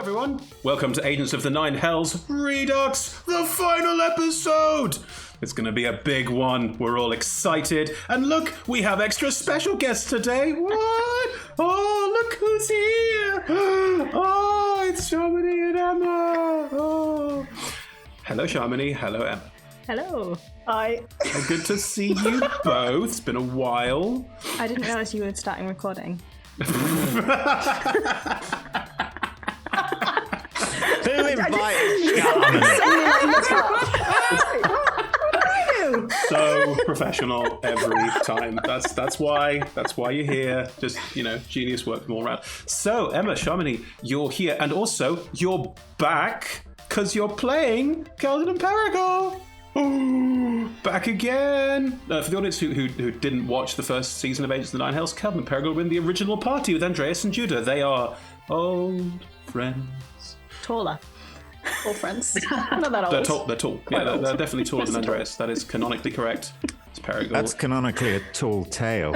everyone. Welcome to Agents of the Nine Hells Redux, the final episode. It's going to be a big one. We're all excited. And look, we have extra special guests today. What? Oh, look who's here. Oh, it's Sharmini and Emma. Oh. Hello, Sharmini. Hello, Emma. Hello. Hi. Oh, good to see you both. It's been a while. I didn't realise you were starting recording. Who invited Sharmini? So professional every time. That's why you're here. Just, genius work from all around. So, Emma, Sharmini, you're here, and also you're back because you're playing Keldon and Perigal. Ooh, back again. For the audience who didn't watch the first season of Agents of the Nine Hells, Keldon and Perigal were in the original party with Andreas and Judah. They are old friends. Taller. All friends. Not that old. They're tall. Yeah, they're definitely taller than Andreas. That is canonically correct. It's Perigal. That's canonically a tall tale.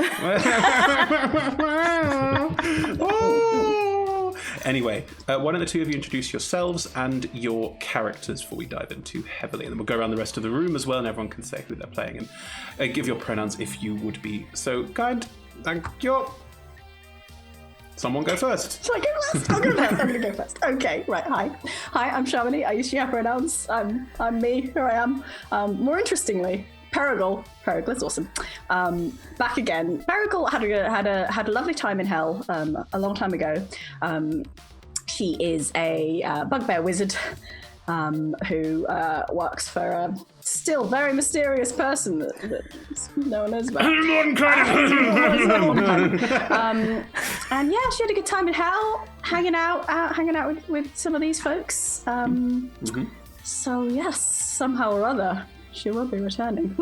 Oh! Anyway, why don't the two of you introduce yourselves and your characters before we dive in too heavily, and then we'll go around the rest of the room as well, and everyone can say who they're playing, and give your pronouns if you would be so kind. Thank you. Someone go first. Shall I go first? I'll go first. I'm going to go first. Okay, right. Hi, I'm Sharmini. I use she, her pronouns. I'm me. Here I am. More interestingly, Perigal is awesome. Back again. Perigal had a lovely time in hell a long time ago. She is a bugbear wizard who works for a still very mysterious person that no one knows about. And yeah, she had a good time in hell, hanging out with some of these folks. So yes, somehow or other, she will be returning.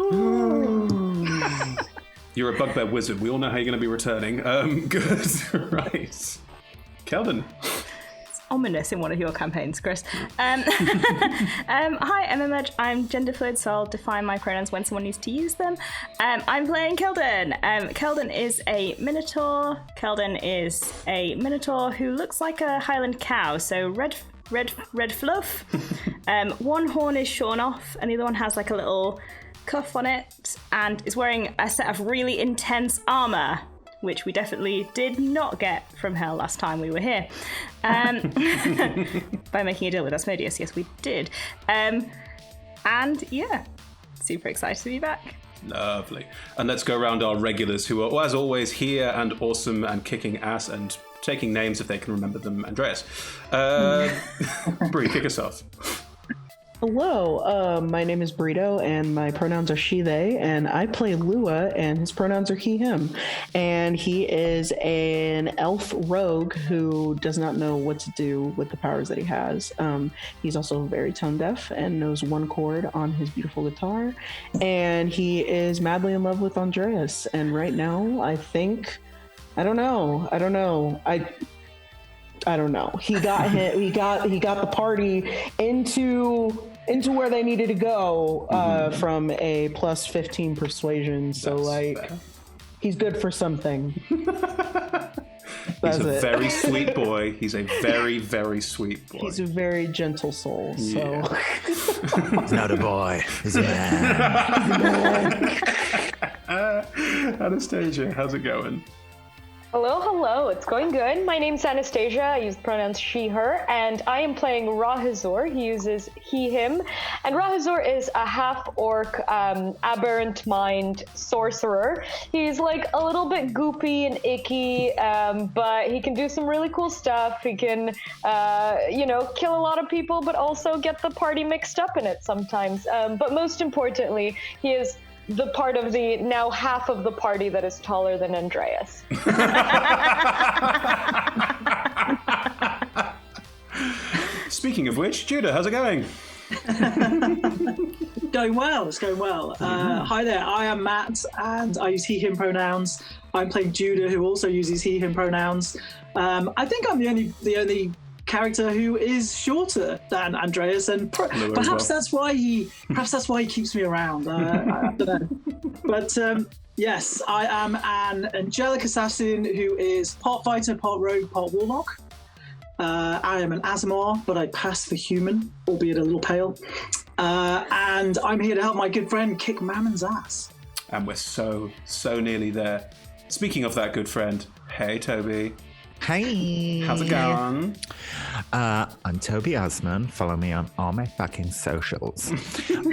You're a bugbear wizard. We all know how you're going to be returning. Good. Right. Keldon. Ominous in one of your campaigns, Chris. Hi, I'm Emma. I'm gender fluid, so I'll define my pronouns when someone needs to use them. I'm playing Keldon. Keldon is a minotaur. Keldon is a minotaur who looks like a Highland cow, so red fluff. One horn is shorn off, and the other one has like a little cuff on it, and is wearing a set of really intense armor, which we definitely did not get from hell last time we were here. By making a deal with Asmodeus, yes, we did. And yeah, super excited to be back. Lovely. And let's go around our regulars who are, as always, here and awesome and kicking ass and taking names if they can remember them. Andreas. Bree, kick us off. Hello, my name is Burrito, and my pronouns are she, they, and I play Lua, and his pronouns are he, him. And he is an elf rogue who does not know what to do with the powers that he has. He's also very tone deaf and knows one chord on his beautiful guitar, and he is madly in love with Andreas. And right now, I think, I don't know. He got him. He got the party into where they needed to go from a plus 15 persuasion. So he's good for something. He's a very sweet boy. He's a very, very sweet boy. He's a very gentle soul. So Yeah. He's not a boy. He's a man. Anastasia, how's it going? Hello, it's going good. My name's Anastasia, I use the pronouns she, her, and I am playing Rahazor. He uses he, him, and Rahazor is a half-orc, aberrant mind sorcerer. He's like a little bit goopy and icky, but he can do some really cool stuff. He can, kill a lot of people, but also get the party mixed up in it sometimes. But most importantly, he is the part of the now half of the party that is taller than Andreas. Speaking of which, Judah, how's it going? Going well. It's going well. Hi there. I am Matt, and I use he/him pronouns. I'm playing Judah, who also uses he/him pronouns. I think I'm the only character who is shorter than Andreas, and perhaps that's why he keeps me around. I don't know. But yes, I am an angelic assassin who is part fighter, part rogue, part warlock. I am an Asmar, but I pass for human, albeit a little pale. And I'm here to help my good friend kick Mammon's ass. And we're so nearly there. Speaking of that good friend, hey Toby. Hey. How's it going? I'm Toby Osman. Follow me on all my fucking socials.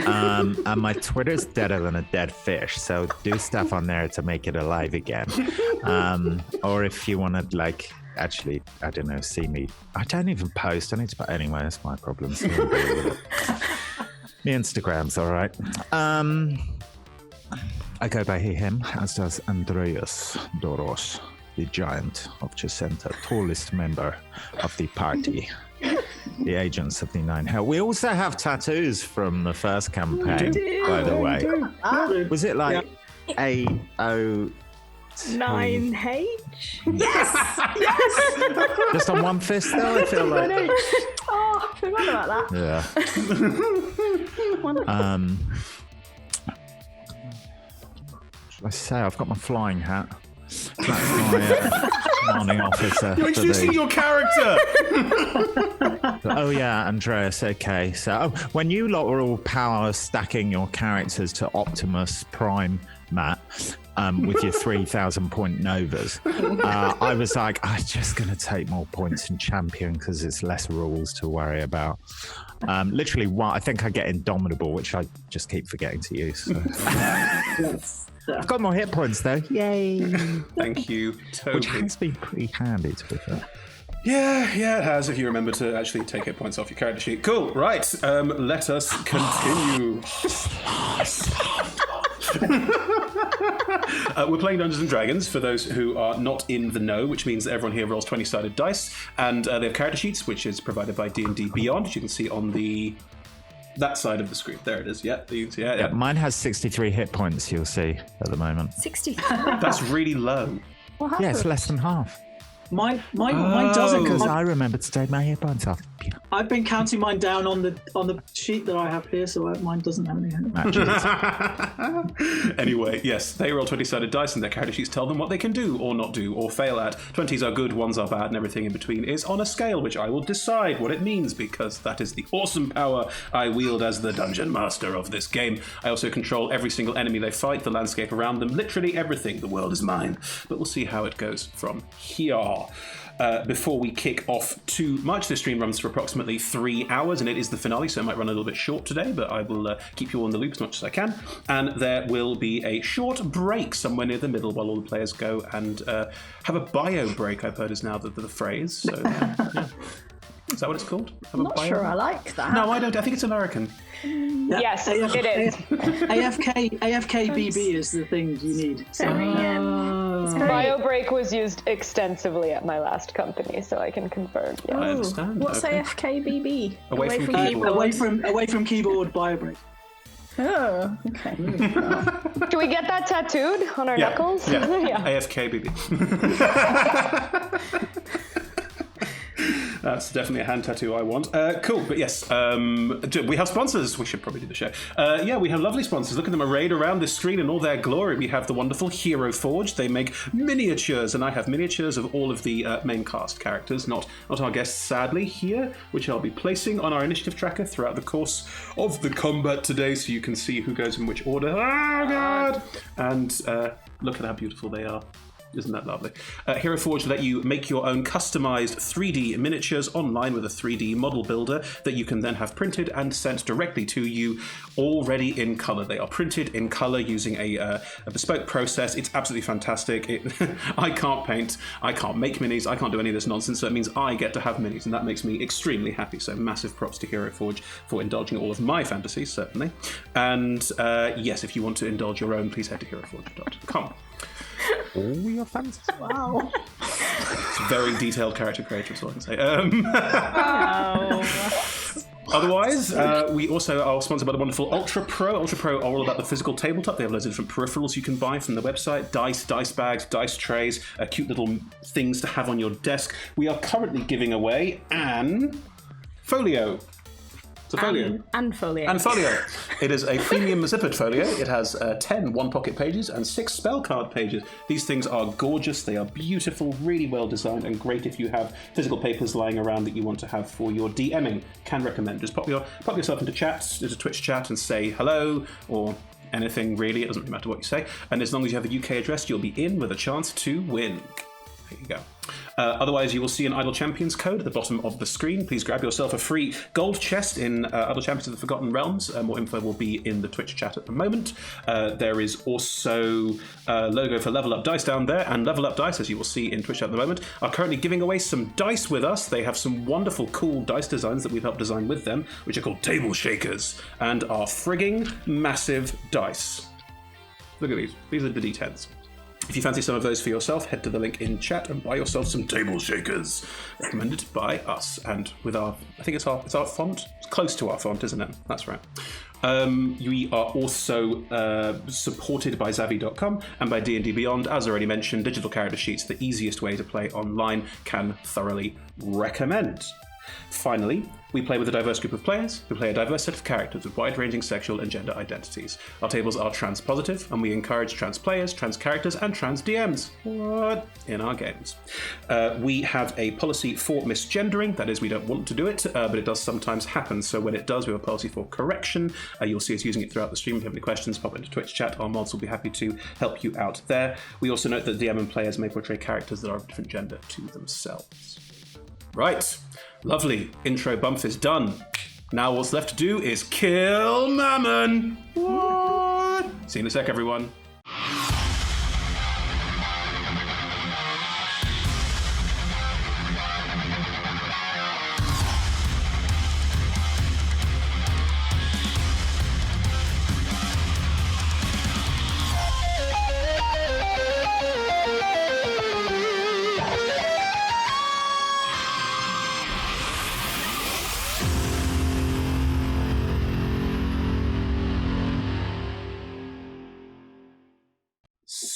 And my Twitter's deader than a dead fish, so do stuff on there to make it alive again. Or if you want to, like, actually, I don't know, see me. I don't even post. I need to put anyway. That's my problem. So deal with it. My Instagram's all right. I go by he, him, as does Andreas Doros, the giant of Chesenta, tallest member of the party, the agents of the Nine Hell. We also have tattoos from the first campaign, by the way. Was it like A-O... 9H? Yes! Yes! Just on one fist, though, I feel like. Oh, I forgot about that. Yeah. Should I say, I've got my flying hat. That's my commanding officer. You're introducing your character! Oh yeah, Andreas, okay. So when you lot were all power stacking your characters to Optimus Prime, Matt, with your 3,000 point Novas, I was like, I'm just going to take more points in Champion because it's less rules to worry about. Literally, I think I get Indomitable, which I just keep forgetting to use. So. I've got more hit points though. Yay! Thank you, Toby. Which has been pretty handy, to be fair. Yeah, it has, if you remember to actually take hit points off your character sheet. Cool, right, let us continue. We're playing Dungeons & Dragons, for those who are not in the know, which means that everyone here rolls 20-sided dice, and they have character sheets, which is provided by D&D Beyond, which you can see on that side of the screen. There it is. Yeah. Mine has 63 hit points, you'll see, at the moment. 63. That's really low. Yeah, it's less than half. Mine doesn't, Because I remember to take my hit points off. I've been counting mine down on the sheet that I have here, so mine doesn't have any. Anyway, yes, they roll 20-sided dice, and their character sheets tell them what they can do or not do or fail at. 20s are good, 1s are bad, and everything in between is on a scale, which I will decide what it means, because that is the awesome power I wield as the dungeon master of this game. I also control every single enemy they fight, the landscape around them, literally everything. The world is mine. But we'll see how it goes from here. Before we kick off too much, this stream runs for approximately 3 hours, and it is the finale, so it might run a little bit short today, but I will keep you all in the loop as much as I can. And there will be a short break somewhere near the middle while all the players go and have a bio break, I've heard is now the phrase. So, yeah. Is that what it's called? I'm not sure I like that. No, I don't. I think it's American. Yes, it is. AFKBB is the thing you need. Bio break was used extensively at my last company, so I can confirm. Yeah. I understand. What's okay. AFKBB? Away from keyboard. Away from keyboard, bio break. Oh, okay. Can we get that tattooed on our knuckles? Yeah. Yeah. AFKBB. That's definitely a hand tattoo I want. Cool, but yes, we have sponsors. We should probably do the show. We have lovely sponsors. Look at them arrayed around this screen in all their glory. We have the wonderful Hero Forge. They make miniatures, and I have miniatures of all of the main cast characters, not our guests, sadly, here, which I'll be placing on our initiative tracker throughout the course of the combat today, so you can see who goes in which order. Oh, God! And look at how beautiful they are. Isn't that lovely? Hero Forge let you make your own customized 3D miniatures online with a 3D model builder that you can then have printed and sent directly to you, already in color. They are printed in color using a bespoke process. It's absolutely fantastic. I can't paint, I can't make minis, I can't do any of this nonsense, so it means I get to have minis, and that makes me extremely happy. So massive props to Hero Forge for indulging all of my fantasies, certainly. And yes, if you want to indulge your own, please head to heroforge.com. All your fans. Wow. It's a very detailed character creator, is all I can say. Otherwise, we also are sponsored by the wonderful Ultra Pro. Ultra Pro are all about the physical tabletop. They have loads of different peripherals you can buy from the website. Dice bags, dice trays, cute little things to have on your desk. We are currently giving away an folio. It's a folio. And folio. And folio. It is a premium zippered folio. It has 10 one-pocket pages and 6 spell card pages. These things are gorgeous. They are beautiful, really well designed, and great if you have physical papers lying around that you want to have for your DMing. Can recommend. Just pop yourself into chat, into Twitch chat, and say hello, or anything really. It doesn't really matter what you say. And as long as you have a UK address, you'll be in with a chance to win. There you go. Otherwise, you will see an Idle Champions code at the bottom of the screen. Please grab yourself a free gold chest in Idle Champions of the Forgotten Realms. More info will be in the Twitch chat at the moment. There is also a logo for Level Up Dice down there, and Level Up Dice, as you will see in Twitch at the moment, are currently giving away some dice with us. They have some wonderful, cool dice designs that we've helped design with them, which are called Table Shakers, and are frigging massive dice. Look at these. These are the D10s. If you fancy some of those for yourself, head to the link in chat and buy yourself some Table Shakers. Recommended by us, and with our, I think it's our font. It's close to our font, isn't it? That's right. We are also supported by Zavi.com and by D&D Beyond. As already mentioned, digital character sheets, the easiest way to play online. Can thoroughly recommend. Finally, we play with a diverse group of players who play a diverse set of characters with wide-ranging sexual and gender identities. Our tables are trans-positive, and we encourage trans players, trans characters, and trans DMs in our games. We have a policy for misgendering. That is, we don't want to do it, but it does sometimes happen. So when it does, we have a policy for correction. You'll see us using it throughout the stream. If you have any questions, pop into Twitch chat. Our mods will be happy to help you out there. We also note that DM and players may portray characters that are of different gender to themselves. Right. Lovely. Intro bump is done. Now what's left to do is kill Mammon. What? See you in a sec, everyone.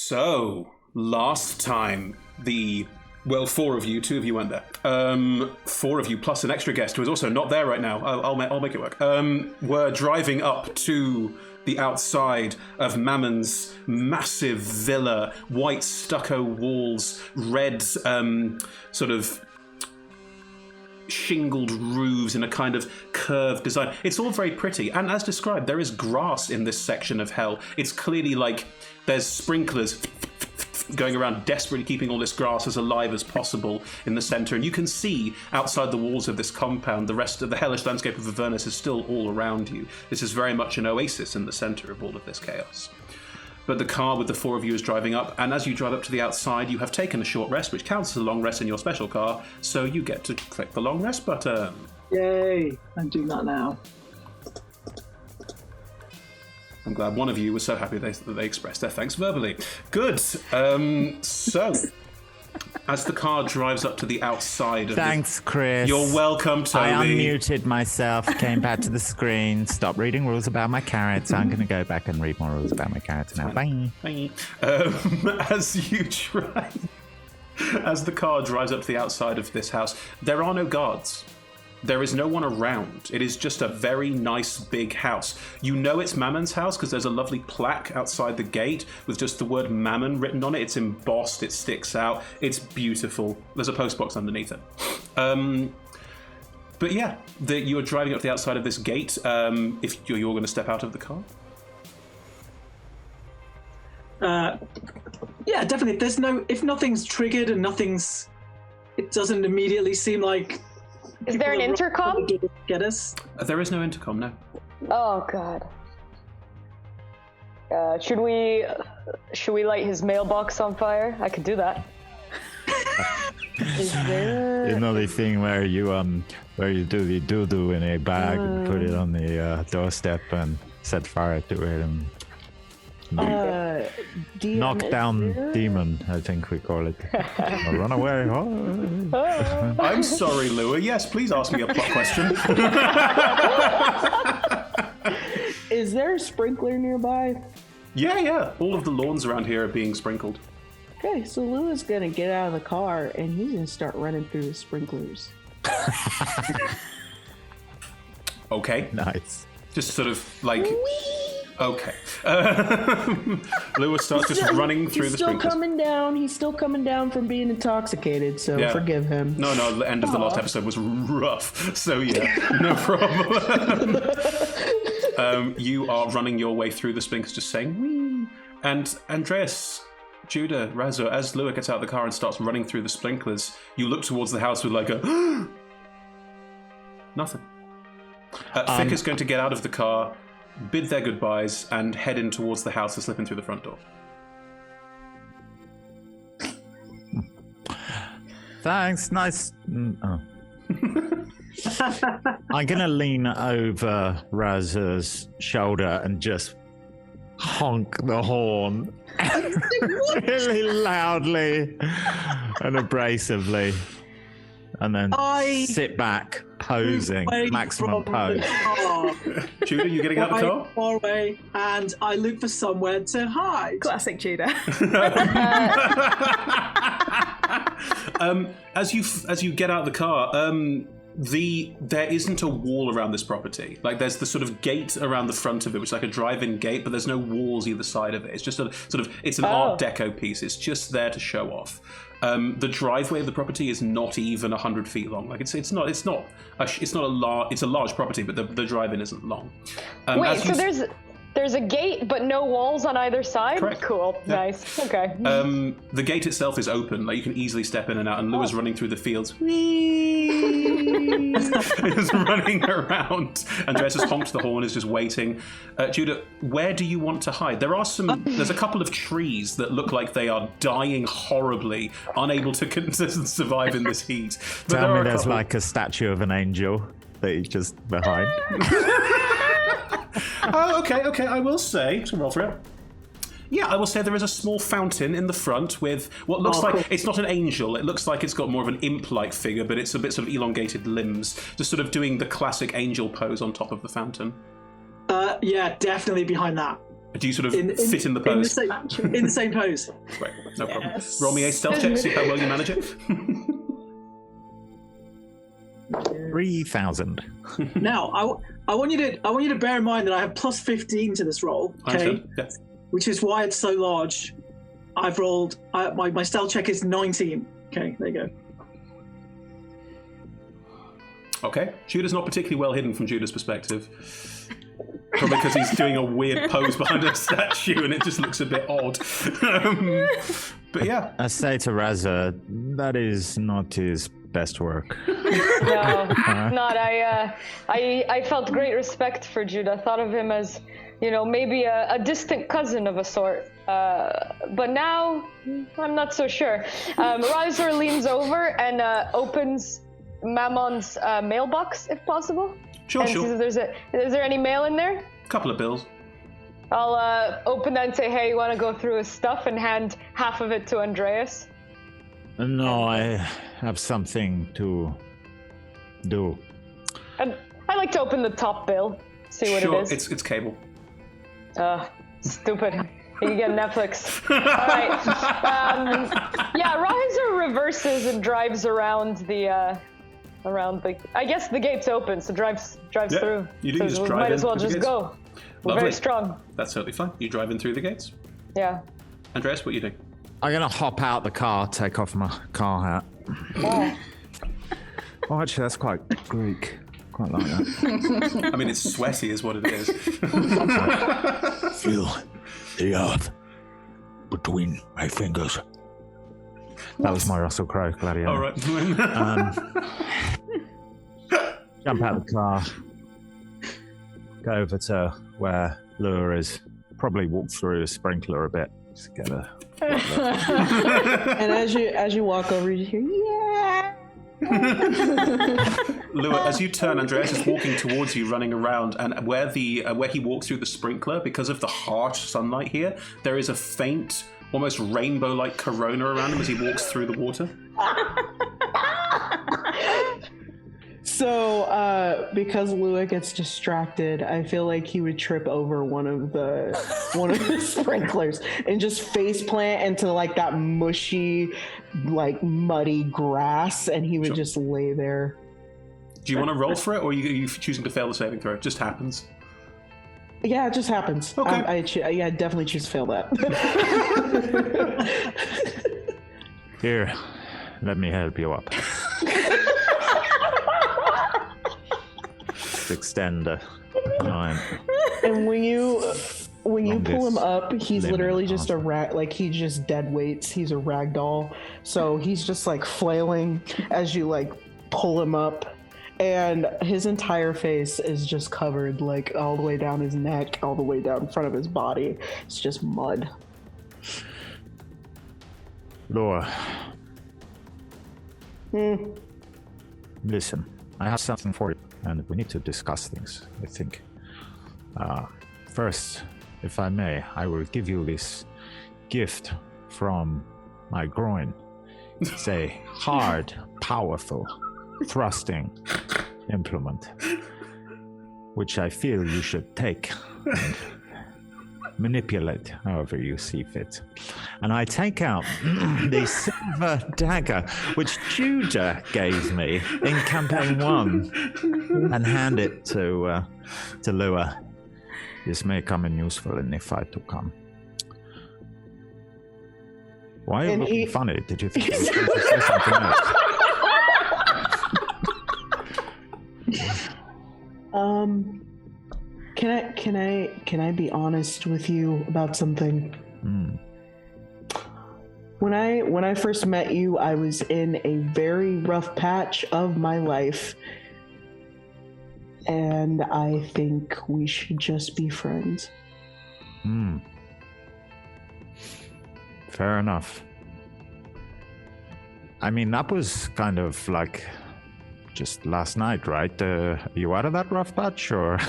So, last time, four of you, two of you weren't there. Four of you plus an extra guest who is also not there right now. I'll make it work. Were driving up to the outside of Mammon's massive villa, white stucco walls, red sort of shingled roofs in a kind of curved design. It's all very pretty, and as described, there is grass in this section of hell. It's clearly like there's sprinklers going around desperately keeping all this grass as alive as possible in the center, and you can see outside the walls of this compound the rest of the hellish landscape of Avernus is still all around you. This is very much an oasis in the center of all of this chaos. But the car with the four of you is driving up, and as you drive up to the outside, you have taken a short rest, which counts as a long rest in your special car, so you get to click the long rest button. Yay! I'm doing that now. I'm glad one of you was so happy that they expressed their thanks verbally. Good. So, as the car drives up to the outside of Thanks, Chris. You're welcome, Toby. I unmuted myself, came back to the screen, stopped reading rules about my carrots. I'm going to go back and read more rules about my carrots now. Bye. Bye. As the car drives up to the outside of this house, there are no guards. There is no one around. It is just a very nice big house. You know it's Mammon's house because there's a lovely plaque outside the gate with just the word Mammon written on it. It's embossed, it sticks out. It's beautiful. There's a postbox underneath it. But yeah, you're driving up to the outside of this gate. If you're going to step out of the car? Yeah, definitely. If nothing's triggered and it doesn't immediately seem like. Is there an intercom? Get us? There is no intercom, no. Oh god. Should we light his mailbox on fire? I could do that. Is there? You know the thing where you do the doo-doo in a bag and put it on the doorstep and set fire to it and knock down demon, I think we call it. Run away. Oh. I'm sorry, Lua. Yes, please ask me a plot question. Is there a sprinkler nearby? Yeah. All of the lawns around here are being sprinkled. Okay, so Lua's gonna get out of the car and he's gonna start running through the sprinklers. Okay. Nice. Just sort of like... Okay. Lua starts just running through the sprinklers. He's still coming down from being intoxicated, so forgive him. No, the end of the last episode was rough. So yeah, no problem. You are running your way through the sprinklers, just saying, wee. And Andreas, Judah, Razor, as Lua gets out of the car and starts running through the sprinklers, you look towards the house with like a... Nothing. Fick is going to get out of the car, bid their goodbyes, and head in towards the house and slip in through the front door. Thanks. Nice. Oh. I'm going to lean over Raz's shoulder and just honk the horn really loudly and abrasively. And then sit back, posing, maximum pose. Judah, you getting out the car? Far away, and I look for somewhere to hide. Classic Judah. As you get out of the car, there isn't a wall around this property. Like there's the sort of gate around the front of it, which is like a drive-in gate, but there's no walls either side of it. It's just it's an Art Deco piece. It's just there to show off. The driveway of the property is not even 100 feet long. Like it's a large property, but the drive-in isn't long. Wait, so there's a gate, but no walls on either side? Correct. Cool. Yeah. Nice. Okay. The gate itself is open. Like you can easily step in and out, and Lua's running through the fields. Is running around. Andreas has honked the horn, is just waiting. Judah, where do you want to hide? There's a couple of trees that look like they are dying horribly, unable to survive in this heat. But Tell me there's like a statue of an angel that you just behind. Oh, okay, I will say, roll for it. Yeah, I will say there is a small fountain in the front with what looks like, it's not an angel, it looks like it's got more of an imp-like figure, but it's a bit sort of elongated limbs, just sort of doing the classic angel pose on top of the fountain. Yeah, definitely behind that. Do you sort of fit in the pose? In the same pose. Right, no problem. Roll me a stealth check, see how well you manage it. 3,000. Now, I want you to bear in mind that I have plus 15 to this roll. Okay, yeah. Which is why it's so large. I've rolled my stealth check is 19. Okay, there you go. Okay, Judah's not particularly well hidden from Judah's perspective. Probably because he's doing a weird pose behind a statue and it just looks a bit odd. But yeah. I say to Raza, that is not his best work. No, not. I felt great respect for Judah. Thought of him as, maybe a distant cousin of a sort. But now, I'm not so sure. Razor leans over and opens Mammon's mailbox, if possible. Sure. Is there any mail in there? A couple of bills. I'll open that and say, hey, you want to go through his stuff, and hand half of it to Andreas? No, I have something to do. I like to open the top bill, see what it is. Sure, it's cable. Stupid. You can get Netflix. All right. Razor reverses and drives around the. I guess the gate's open, so drives through. You do so just we drive might in as well through the just gates. go. We're Lovely. very strong. That's totally fine. You drive in through the gates. Yeah. Andreas, what are you doing? I'm going to hop out the car, take off my car hat. Oh, actually, that's quite Greek. Quite like that. I mean, it's sweaty is what it is. Feel the earth between my fingers. That was my Russell Crowe gladiator. All right. Jump out of the car, go over to where Lua is, probably walk through a sprinkler a bit, just get a... And as you walk over, you hear, yeah! Lua, as you turn, Andreas is walking towards you, running around, and where he walks through the sprinkler, because of the harsh sunlight here, there is a faint, almost rainbow-like corona around him as he walks through the water. So, because Lua gets distracted, I feel like he would trip over one of the sprinklers and just face plant into like that mushy, like muddy grass, and he would just lay there. Do you want to roll for it, or are you choosing to fail the saving throw? It just happens. Yeah, it just happens. Okay. I definitely choose to fail that. Here, let me help you up. Extend the line. And when you pull him up, he's limb literally and just a rag. Like he just dead weights. He's a rag doll. So he's just like flailing as you like pull him up, and his entire face is just covered, like all the way down his neck, all the way down front of his body. It's just mud. Laura. Listen, I have something for you, and we need to discuss things, I think. First, if I may, I will give you this gift from my groin. It's a hard, powerful, thrusting implement, which I feel you should take and manipulate however you see fit. And I take out the silver dagger which Judah gave me in campaign 1 and hand it to Lua. This may come in useful in the fight to come. Why are you looking funny? Did you think I was going to say something else? Can I be honest with you about something? When I first met you, I was in a very rough patch of my life, and I think we should just be friends. Fair enough. I mean, that was kind of like just last night, right? You out of that rough patch, or?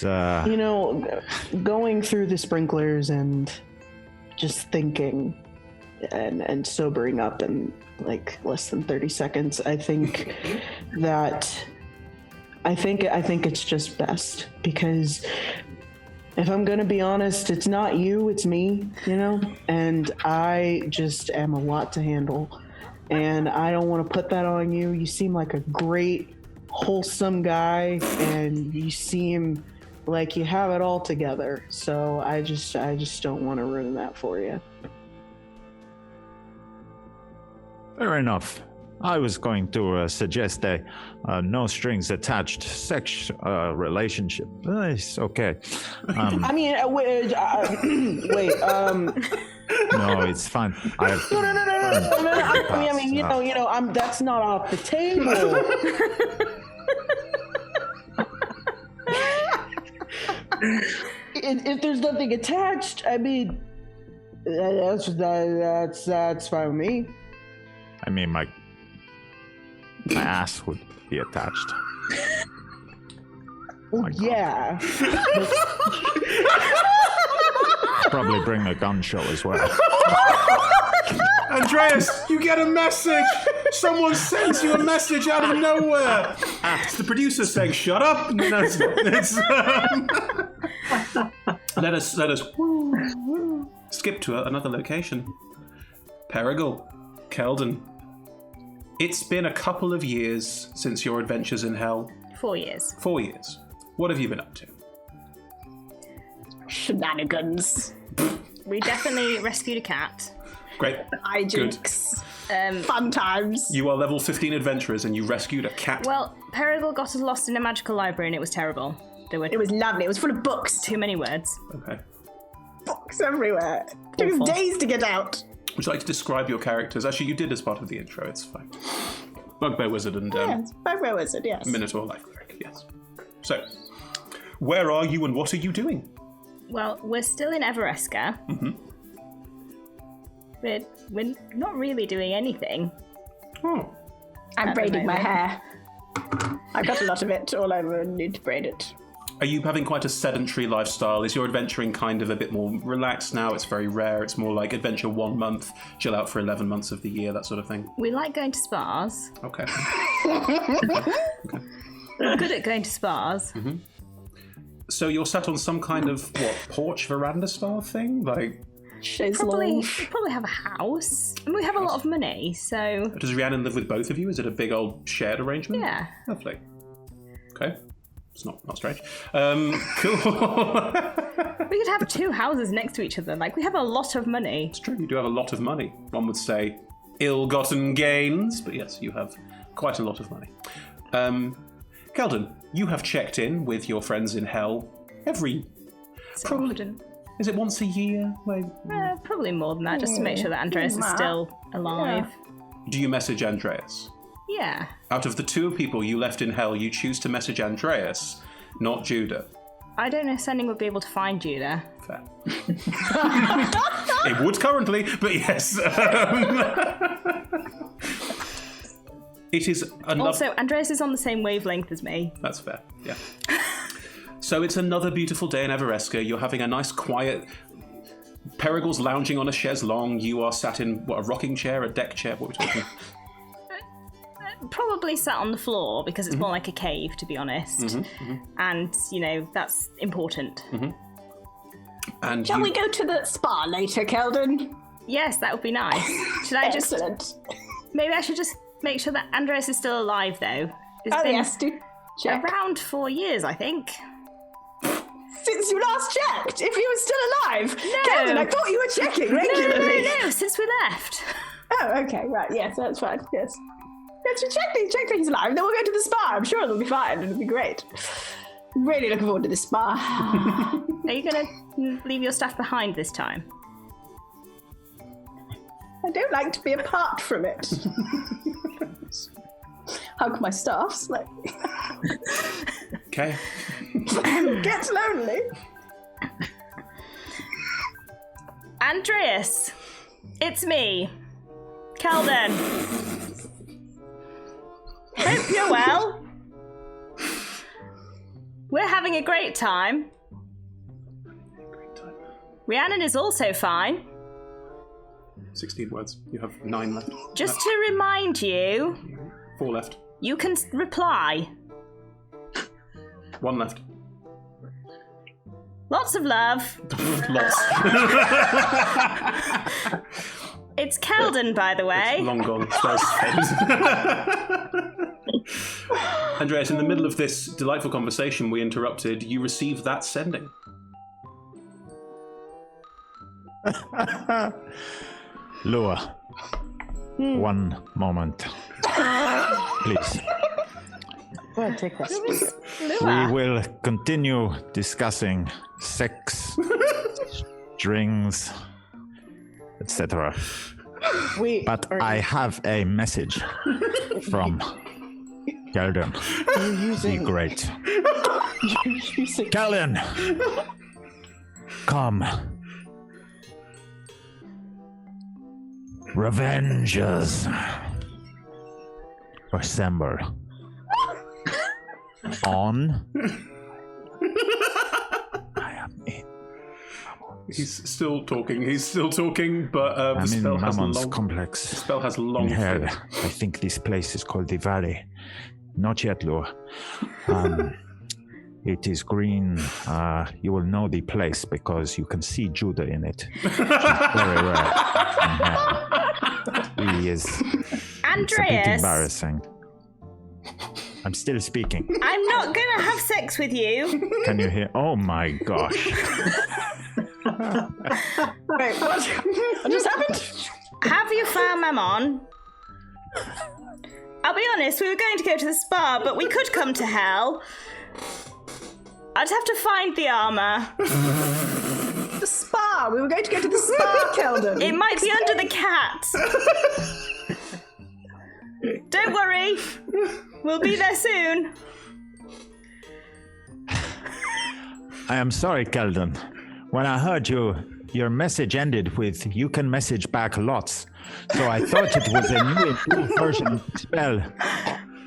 You know, going through the sprinklers and just thinking and sobering up in like less than 30 seconds, I think it's just best, because if I'm gonna be honest, it's not you, it's me, you know, and I just am a lot to handle, and I don't want to put that on you. You seem like a great, wholesome guy, and you seem like you have it all together, so I just don't want to ruin that for you. Fair enough. I was going to suggest a no strings attached sex relationship. It's okay. I mean, wait. No, it's fine. No. I mean, you know, that's not off the table. If there's nothing attached, I mean, that's fine with me. I mean, my ass would be attached. Oh, yeah. Probably bring a gun show as well. Andreas, you get a message! Someone sends you a message out of nowhere! It's the producer saying, shut up! No, it's let us skip to another location. Perigal, Keldon. It's been a couple of years since your adventures in hell. 4 years. 4 years. What have you been up to? Shenanigans. We definitely rescued a cat. Great. Hijinks. Fun times. You are level 15 adventurers and you rescued a cat. Well, Perigal got us lost in a magical library and it was terrible. It was lovely. It was full of books. Too many words. Okay. Books everywhere. It took us days to get out. Would you like to describe your characters? Actually, you did as part of the intro. It's fine. Bugbear Wizard and Bugbear Wizard, yes. Minotaur Life Cleric, yes. So, where are you and what are you doing? Well, we're still in Evereska. Mm-hmm. But we're not really doing anything. Oh. I'm braiding my hair. I've got a lot of it all over and need to braid it. Are you having quite a sedentary lifestyle? Is your adventuring kind of a bit more relaxed now? It's very rare. It's more like adventure 1 month, chill out for 11 months of the year, that sort of thing. We like going to spas. Okay. We're good at going to spas. Mm-hmm. So you're sat on some kind of, porch veranda style thing? Like... Probably have a house. And we have a lot of money, so... Does Rhiannon live with both of you? Is it a big old shared arrangement? Yeah. Lovely. Okay. It's not strange. Cool. We could have 2 houses next to each other. Like, we have a lot of money. It's true, you do have a lot of money. One would say ill-gotten gains, but yes, you have quite a lot of money. Keldon, you have checked in with your friends in Hell every... Often. Is it once a year? Probably more than that, just to make sure that Andreas is still alive. Do you message Andreas? Yeah. Out of the 2 people you left in Hell, you choose to message Andreas, not Judah. I don't know if Sending would be able to find Judah. Fair. It would currently, but yes. It is another... Also, Andreas is on the same wavelength as me. That's fair, yeah. So it's another beautiful day in Everesca. You're having a nice, quiet... Perigal's lounging on a chaise longue. You are sat in, a rocking chair, a deck chair? What are we talking? Probably sat on the floor, because it's more like a cave, to be honest. And, that's important. And Shall we go to the spa later, Keldon? Yes, that would be nice. Should I just... Excellent. Maybe I should just make sure that Andreas is still alive, though. It's been Yes, do check. around 4 years, I think. Since you last checked, if he was still alive. No. Keldon, I thought you were checking regularly. No, since we left. Oh, okay, right, yes, that's fine, yes. Yes, we check that he's alive, then we'll go to the spa. I'm sure it'll be fine, it'll be great. Really looking forward to the spa. Are you going to leave your stuff behind this time? I don't like to be apart from it. Hug my staff slightly. Okay. Gets lonely. Andreas, it's me, Keldon. Hope you're well. We're having a great time. Rhiannon is also fine. 16 words. You have 9 left. Just to remind you... 4 left. You can reply. 1 left. Lots of love. Lots. It's Keldon, by the way. Long gone. Spells Andreas, in the middle of this delightful conversation we interrupted, you received that sending. Lua, 1 moment. Please. Go ahead, take that. We will continue discussing sex, strings, etc. But I have a message from Keldon. Be great. Keldon! Come. Revengers. Assemble. On. I am in. He's still talking, but the I'm spell in has Mammon's long... complex. The spell has long... In hell. I think this place is called the Valley. Not yet, Lua. It is green. You will know the place because you can see Judah in it. She's very rare. He is. Andreas. It's a bit embarrassing. I'm still speaking. I'm not gonna have sex with you. Can you hear? Oh my gosh. Wait, what? What just happened? Have you found Mammon? I'll be honest, we were going to go to the spa, but we could come to Hell. I'd have to find the armor. The spa. We were going to go to the spa, Keldon. It might be under the cat. Don't worry. We'll be there soon. I am sorry, Keldon. When I heard your message ended with "you can message back lots," so I thought it was a new improved version of the spell.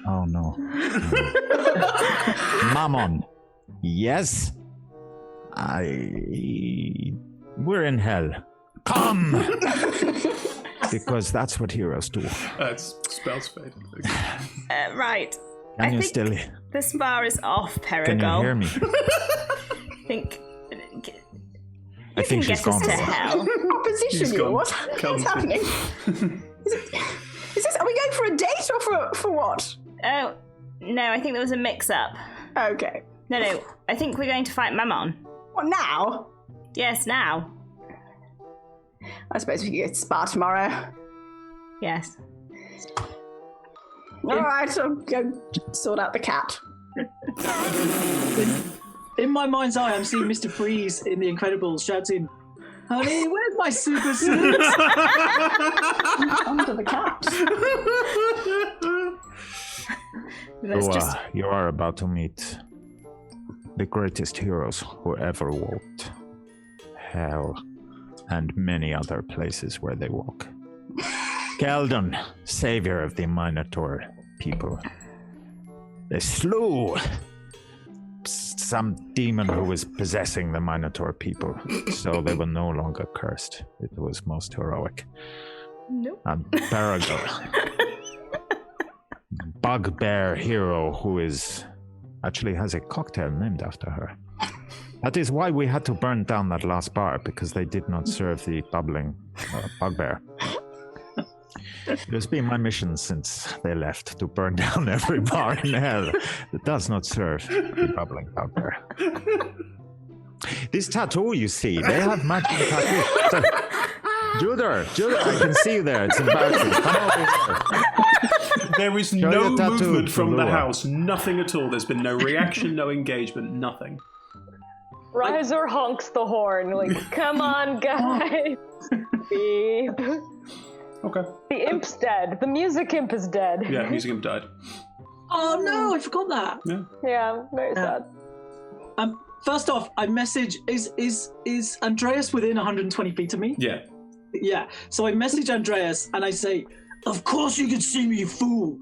Oh no. Mammon. Yes? We're in hell. Come! Because that's what heroes do. It's spells fade. Right. Can you think still... the spa is off, Perigal. Can you hear me? I think... I think she's get us gone. to Hell. proposition here? What's happening? Is this? Are we going for a date or for what? Oh, no, I think there was a mix-up. Okay. No, I think we're going to fight Mammon. What now? Yes, now. I suppose we could spar tomorrow. Yes. All right, I'll go sort out the cat. In my mind's eye, I'm seeing Mr. Freeze in The Incredibles shouting, "Honey, where's my super suit?" Under the cat. You are about to meet the greatest heroes who ever walked hell and many other places where they walk. Keldon, savior of the Minotaur people. They slew some demon who was possessing the Minotaur people, so they were no longer cursed. It was most heroic. Nope. And Paragon, bugbear hero who actually has a cocktail named after her. That is why we had to burn down that last bar, because they did not serve the bubbling bugbear. It has been my mission since they left to burn down every bar in hell that does not serve the bubbling bugbear. This tattoo you see, they have matching tattoos. Judah, I can see you there. It's embarrassing. Come over here. There is no movement from the house. Nothing at all. There's been no reaction, no engagement, nothing. Rahazor honks the horn, like, come on, guys. Beep. Okay. The imp's dead. The music imp is dead. Yeah, music imp died. Oh no, I forgot that. Yeah. Yeah, very sad. First off, I message, is Andreas within 120 feet of me? Yeah. Yeah. So I message Andreas and I say, "Of course you can see me, you fool.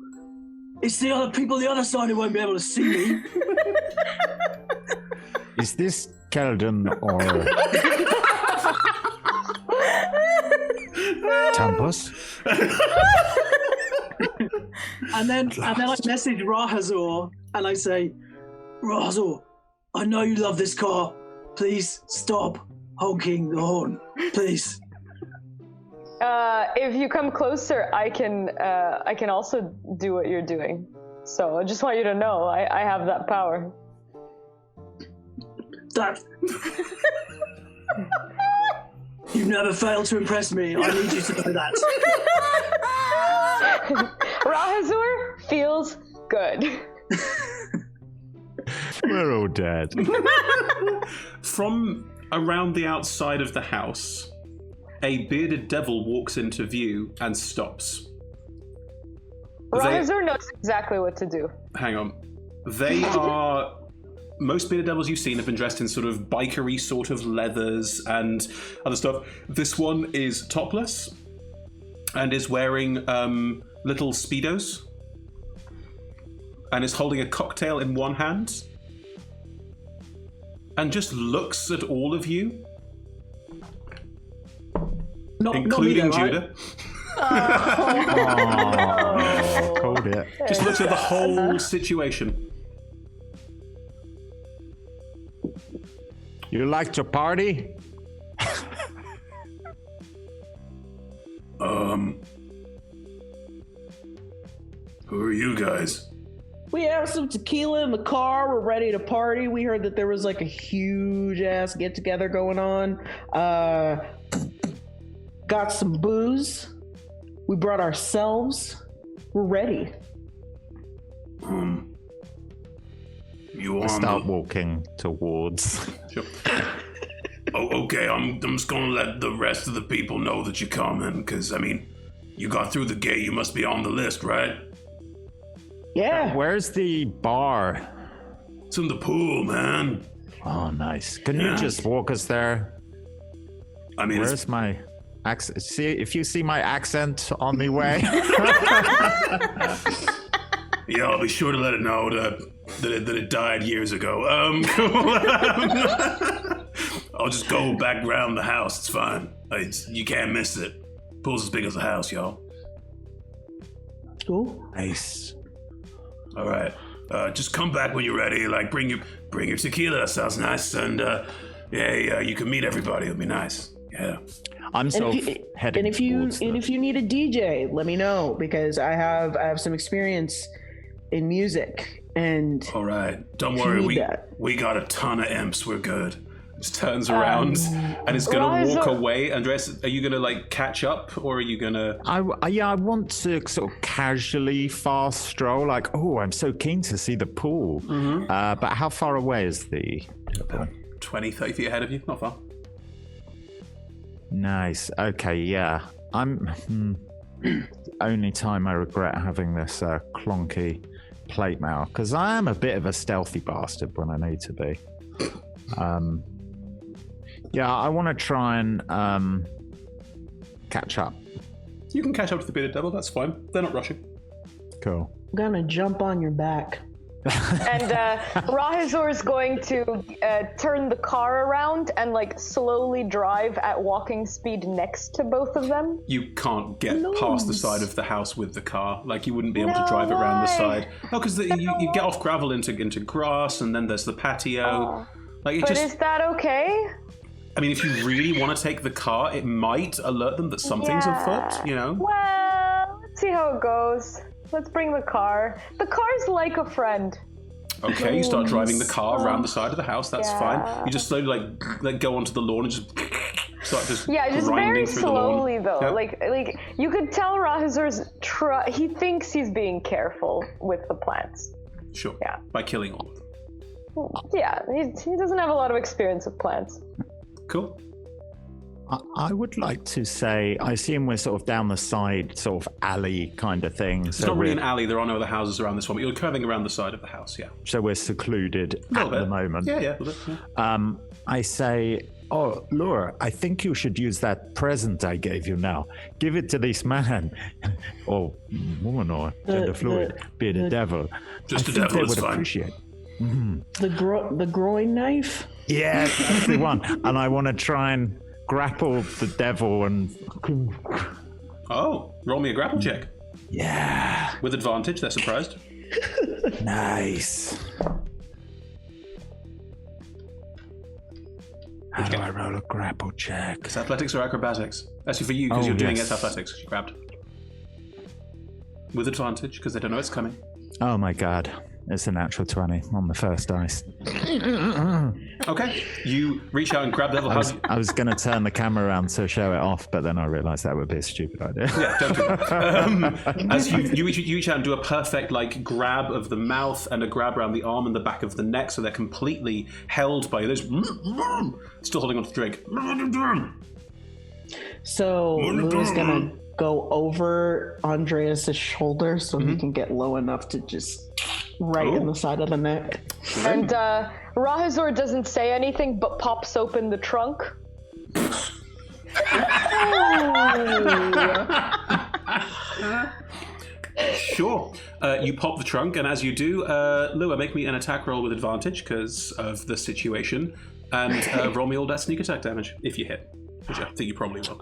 It's the other people on the other side who won't be able to see me." Is this Keldon or Tampus? and then I message Rahazor and I say, "Rahazor, I know you love this car. Please stop honking the horn, please." If you come closer, I can also do what you're doing. So I just want you to know I have that power. That you never fail to impress me. I need you to know that. Rahazor feels good. We're all dead. From around the outside of the house, a bearded devil walks into view and stops. Rahazor knows exactly what to do. Hang on. They are... Most bearded devils you've seen have been dressed in sort of bikery sort of leathers and other stuff. This one is topless and is wearing little Speedos and is holding a cocktail in one hand and just looks at all of you, including Judah. Oh, called it. Just looks at the whole situation. You like to party? Who are you guys? We have some tequila in the car. We're ready to party. We heard that there was like a huge ass get together going on. Got some booze. We brought ourselves. We're ready. You I on start walking towards. Sure. Oh, okay. I'm just gonna let the rest of the people know that you're coming, because I mean, you got through the gate. You must be on the list, right? Yeah. Where's the bar? It's in the pool, man. Oh, nice. Can you just walk us there? I mean, Where's my accent? See, if you see my accent on the way. yeah, I'll be sure to let it know that it died years ago. I'll just go back around the house. It's fine. You can't miss it. Pool's as big as a house, y'all. Cool. Nice. All right. Just come back when you're ready. Like, bring your tequila. That sounds nice. And yeah, you can meet everybody. It'll be nice. Yeah. I'm sort of heading towards and if you need a DJ, let me know because I have some experience in music and. All right, don't worry. We got a ton of imps. We're good. Just turns around and is gonna walk away. Andreas, are you gonna like catch up, or are you gonna? I want to sort of casually fast stroll. Like, oh, I'm so keen to see the pool. Mm-hmm. But how far away is the? About 20, 30 feet ahead of you. Not far. Nice. Okay. Yeah. I'm. Only time I regret having this clonky plate mail because I am a bit of a stealthy bastard when I need to be. Yeah, I want to try and catch up. You can catch up to the bearded devil, that's fine. They're not rushing. Cool. I'm gonna jump on your back. And Rahazor is going to turn the car around and like slowly drive at walking speed next to both of them. You can't get past the side of the house with the car. Like you wouldn't be able to drive around the side. Oh, because you get off gravel into grass, and then there's the patio. Is that okay? I mean, if you really want to take the car, it might alert them that something's afoot, you know? Well, let's see how it goes. Let's bring the car. The car's like a friend. Okay, you start driving the car around the side of the house, that's fine. You just slowly like go onto the lawn and just start just very slowly though. Yep. Like you could tell Rahazor's he thinks he's being careful with the plants. Sure. Yeah. By killing all of them. Yeah, he doesn't have a lot of experience with plants. Cool. I would like to say, I assume we're sort of down the side, sort of alley kind of thing. It's not really an alley. There are no other houses around this one, but you're curving around the side of the house, yeah. So we're secluded at the moment. Yeah. I say, oh, Laura, I think you should use that present I gave you now. Give it to this man, or woman, or gender fluid, be it a devil. Just a devil is fine. Appreciate. The groin knife? Yeah, that's the one. And I want to try and grapple the devil and... Oh, roll me a grapple check. Yeah. With advantage, they're surprised. Nice. How do I roll a grapple check? It's athletics or acrobatics? Actually, for you, because you're doing it athletics. You grabbed. With advantage, because they don't know it's coming. Oh my god. It's a natural 20 on the first dice. Okay. You reach out and grab the devil. I was going to turn the camera around to show it off, but then I realised that would be a stupid idea. Yeah, don't do that. As you reach out and do a perfect like grab of the mouth and a grab around the arm and the back of the neck, so they're completely held by this. Still holding on to the drink. So Lou's going to go over Andreas' shoulder so he can get low enough to just in the side of the neck. And Rahazor doesn't say anything but pops open the trunk. Sure. You pop the trunk, and as you do, Lua, make me an attack roll with advantage because of the situation, and roll me all that sneak attack damage if you hit, which I think you probably will.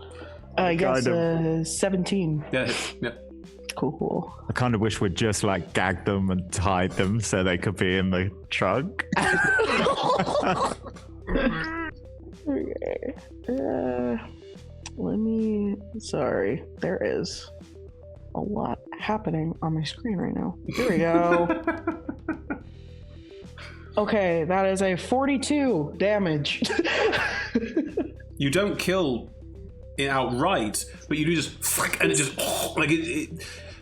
Yes, 17. Yeah, hit. Yeah. Cool. I kind of wish we'd just like gagged them and tied them so they could be in the trunk. Sorry, there is a lot happening on my screen right now. Here we go. Okay, that is a 42 damage. You don't kill it outright, but you do just and it just like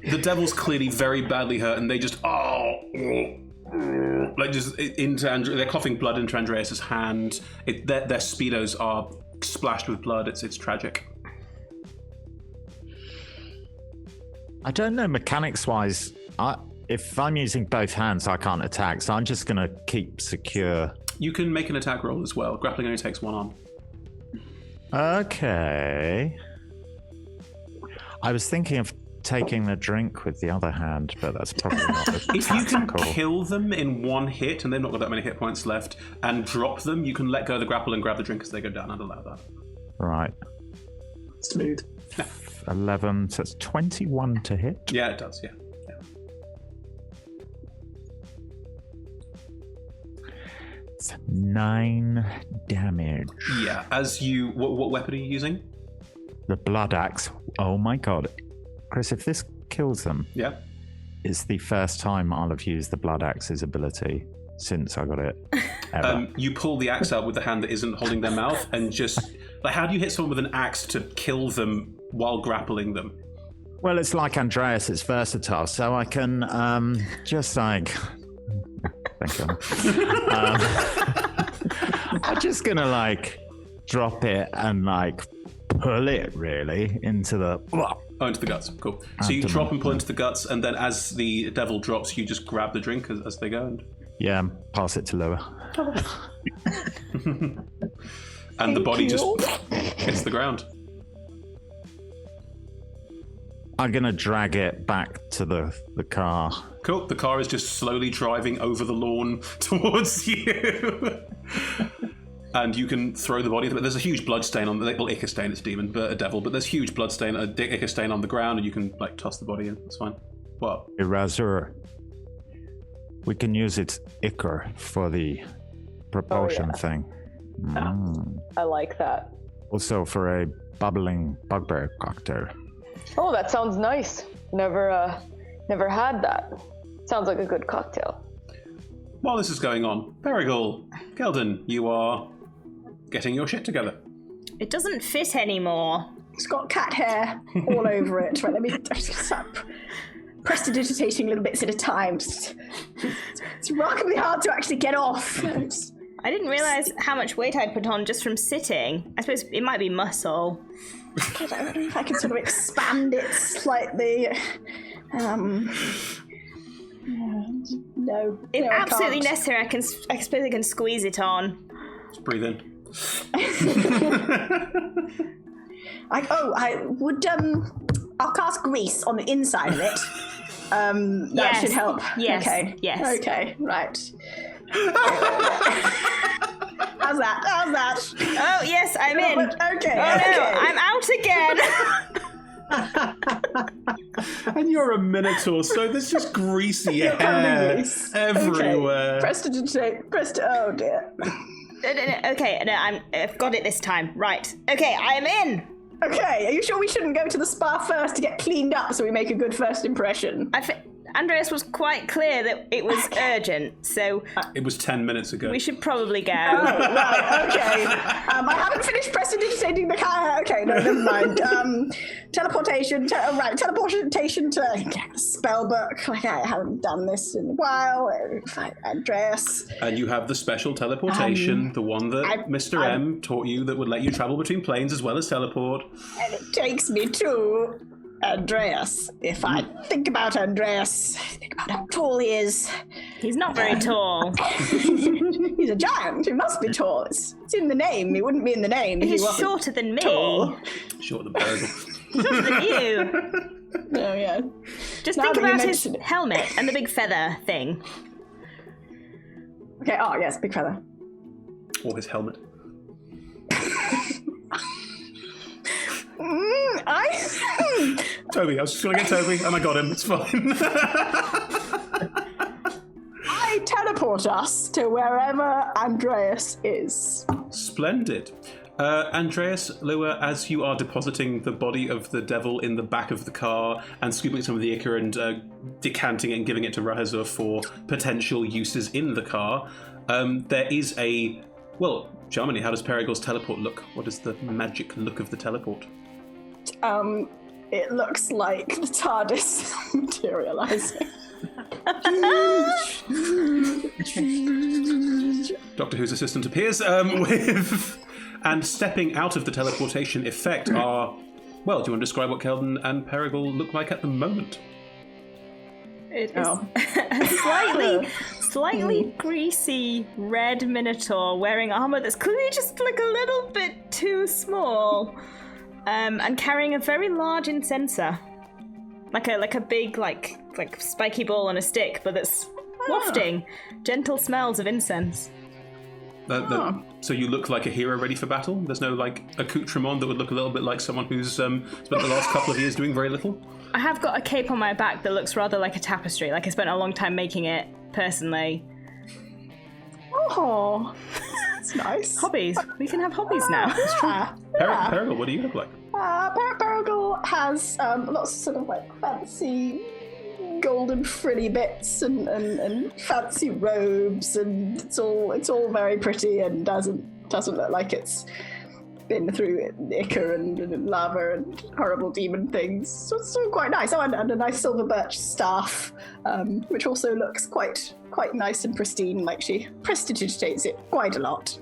the devil's clearly very badly hurt, and they just like just into they're coughing blood into Andreas's hand. Their speedos are splashed with blood. It's tragic. I don't know, mechanics wise, if I'm using both hands, I can't attack, so I'm just gonna keep secure. You can make an attack roll as well. Grappling only takes one arm. Okay. I was thinking of taking the drink with the other hand, but that's probably not as If you can kill them in one hit, and they've not got that many hit points left, and drop them, you can let go of the grapple and grab the drink as they go down. I'd allow that. Right. Smooth. 11, so it's 21 to hit. Yeah, it does, yeah. It's 9 damage. Yeah, as you... What weapon are you using? The blood axe. Oh my god. Chris, if this kills them, Yeah. it's the first time I'll have used the blood axe's ability since I got it. Ever. You pull the axe out with the hand that isn't holding their mouth and just... Like, how do you hit someone with an axe to kill them while grappling them? Well, it's like Andreas, it's versatile, so I can just like... Thank you. I'm just gonna like drop it and like pull it really into the... Oh, into the guts. Cool. So you drop and pull into the guts, and then as the devil drops, you just grab the drink as they go. And... Yeah, pass it to Lua. And the body just hits the ground. I'm gonna drag it back to the car. Cool. The car is just slowly driving over the lawn towards you. And you can throw the body. There's a huge blood stain on the... Well, ichor stain, it's demon, but a devil. But there's huge blood stain, a ichor stain on the ground, and you can like toss the body in. It's fine. What? Razor. We can use its ichor for the propulsion thing. I like that. Also for a bubbling bugbear cocktail. Oh, that sounds nice. Never had that. Sounds like a good cocktail. While this is going on, Perigal, Keldon, you are getting your shit together. It doesn't fit anymore. It's got cat hair all over it. Right, let me stop prestidigitating little bits at a time. It's remarkably hard to actually get off. I didn't realise how much weight I'd put on just from sitting. I suppose it might be muscle. I don't know if I can sort of expand it slightly. No. If I absolutely can't. necessary, I suppose I can squeeze it on. Just breathe in. I would. I'll cast grease on the inside of it. That Yes. should help. Yes. Okay. Yes. Okay. Right. How's that? Oh, yes, I'm in. Okay. Oh, okay. no, I'm out again. And you're a minotaur, so there's just greasy You're covered in hair grease. everywhere. Okay. Oh dear. Okay, no, I've got it this time. Right. Okay, I am in. Okay, are you sure we shouldn't go to the spa first to get cleaned up so we make a good first impression? Andreas was quite clear that it was urgent, so It was 10 minutes ago. we should probably go. Right, okay. I haven't finished prestidigitating the car. Okay, no, never mind. Teleportation to spellbook. Like, I haven't done this in a while. Andreas. And you have the special teleportation, the one that Mr. M taught you that would let you travel between planes as well as teleport. And it takes me to Andreas. If I think about Andreas, I think about how tall he is. He's not very tall. He's a giant. He must be tall. It's in the name. He wouldn't be in the name if he He's wasn't shorter than me. tall. Short of the burgle. Shorter than you. Oh, yeah. Just Now think that you about his mention it. helmet and the big feather thing. Okay, oh, yes, big feather. Or his helmet. Toby, I was just going to get Toby, and I got him. It's fine. I teleport us to wherever Andreas is. Splendid. Andreas, Lua, as you are depositing the body of the devil in the back of the car and scooping some of the ichor and decanting it and giving it to Rahazur for potential uses in the car, there is a... Well, Germany, how does Perigal's teleport look? What is the magic look of the teleport? It looks like the TARDIS materializing. Doctor Who's assistant appears with... And stepping out of the teleportation effect are... Well, do you want to describe what Keldon and Perigal look like at the moment? It is a slightly greasy red minotaur wearing armor that's clearly just like a little bit too small, and carrying a very large incenser, like a big like spiky ball on a stick, but that's wafting gentle smells of incense. So you look like a hero ready for battle? There's no like accoutrement that would look a little bit like someone who's spent the last couple of years doing very little? I have got a cape on my back that looks rather like a tapestry, like I spent a long time making it, personally. Oh, that's nice. Hobbies. We can have hobbies now. Perigal, what do you look like? Paragal has lots of sort of like fancy golden frilly bits and fancy robes, and it's all very pretty and doesn't look like it's been through ichor and lava and horrible demon things. So it's all quite nice. Oh, and a nice silver birch staff, which also looks quite nice and pristine, like she prestidigitates it quite a lot.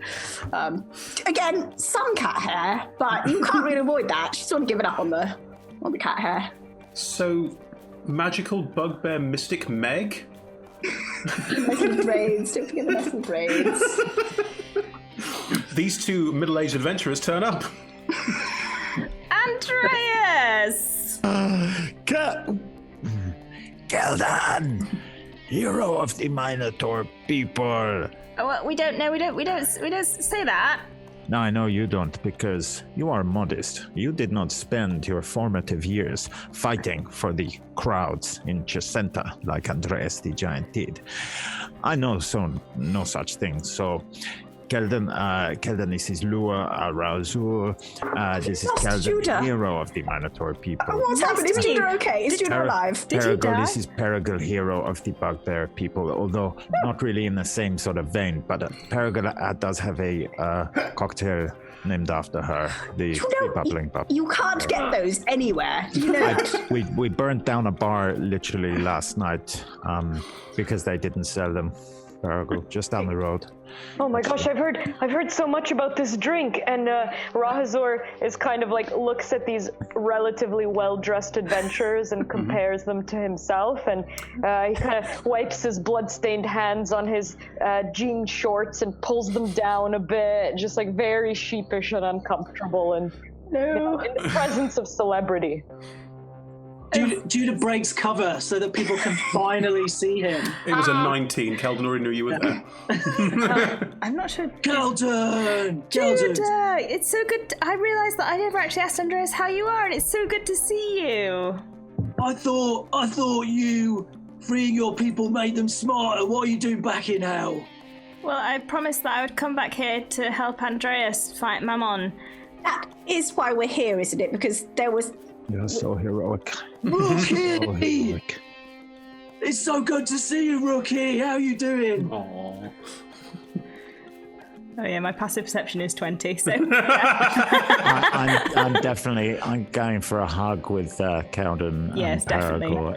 Again, some cat hair, but you can't really avoid that. She's sort of given up on the cat hair. So, magical bugbear mystic Meg? Nice little braids. Don't forget the nice little braids. These two middle-aged adventurers turn up. Andreas! Keldan, hero of the Minotaur people. Oh, well, we don't say that. No, I know you don't, because you are modest. You did not spend your formative years fighting for the crowds in Chesenta like Andreas the Giant did. I know no such thing, so Keldan, this is Lua Razur. This is Keldan, Judah. hero of the Minotaur people. What's happened? Is Judah okay? Is Judah alive? Did he die? This is Paragal, hero of the bugbear people, although not really in the same sort of vein, but Paragal does have a cocktail named after her, the bubbling bubble. You can't get those anywhere. Do you know that? We burnt down a bar literally last night because they didn't sell them. Paragal, just down the road. Oh my gosh, I've heard so much about this drink, and Rahazor is kind of like looks at these relatively well-dressed adventurers and compares them to himself, and he kind of wipes his blood-stained hands on his jean shorts and pulls them down a bit, just like very sheepish and uncomfortable, and in the presence of celebrity. Judah breaks cover so that people can finally see him. It was a 19. Keldan already knew you were there. I'm not sure. Keldan! Judah! It's so good. I realised that I never actually asked Andreas how you are, and it's so good to see you. I thought you freeing your people made them smarter. What are you doing back in hell? Well, I promised that I would come back here to help Andreas fight Mammon. That is why we're here, isn't it? Because there was... You're so heroic. Rookie! So heroic. It's so good to see you, Rookie. How you doing? Aww. Oh yeah, my passive perception is 20, so... I'm going for a hug with Keldan. Yes, definitely.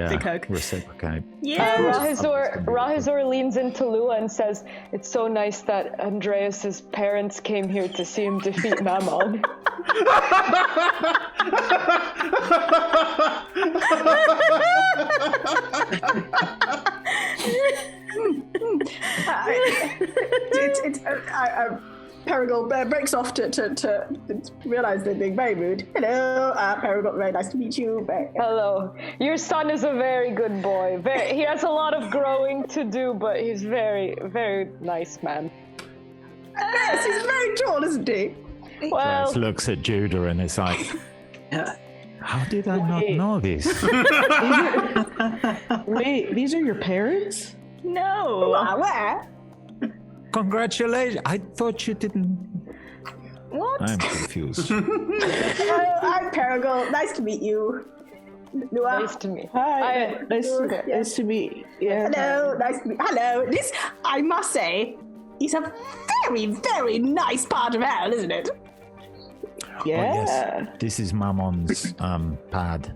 Big hug. Reciprocate. Yeah. Rahazor leans into Lua and says, "It's so nice that Andreas's parents came here to see him defeat Mammon." Paragal breaks off to realize they're being very rude. Hello, Paragal, very nice to meet you. Hello. Your son is a very good boy. He has a lot of growing to do, but he's very, very nice man. Yes, he's very tall, isn't he? Well, Just looks at Judah and is like, how did I not know this? Wait, these are your parents? No. Where? Congratulations. I thought you didn't. What? I'm confused. Hello, I'm Paragal. Nice to meet you. Lua. nice to meet. Hi, nice to meet. Yeah. Hello, nice to meet. Hello. This, I must say, is a very, very nice part of hell, isn't it? Yeah. Oh, yes. This is Mammon's pad.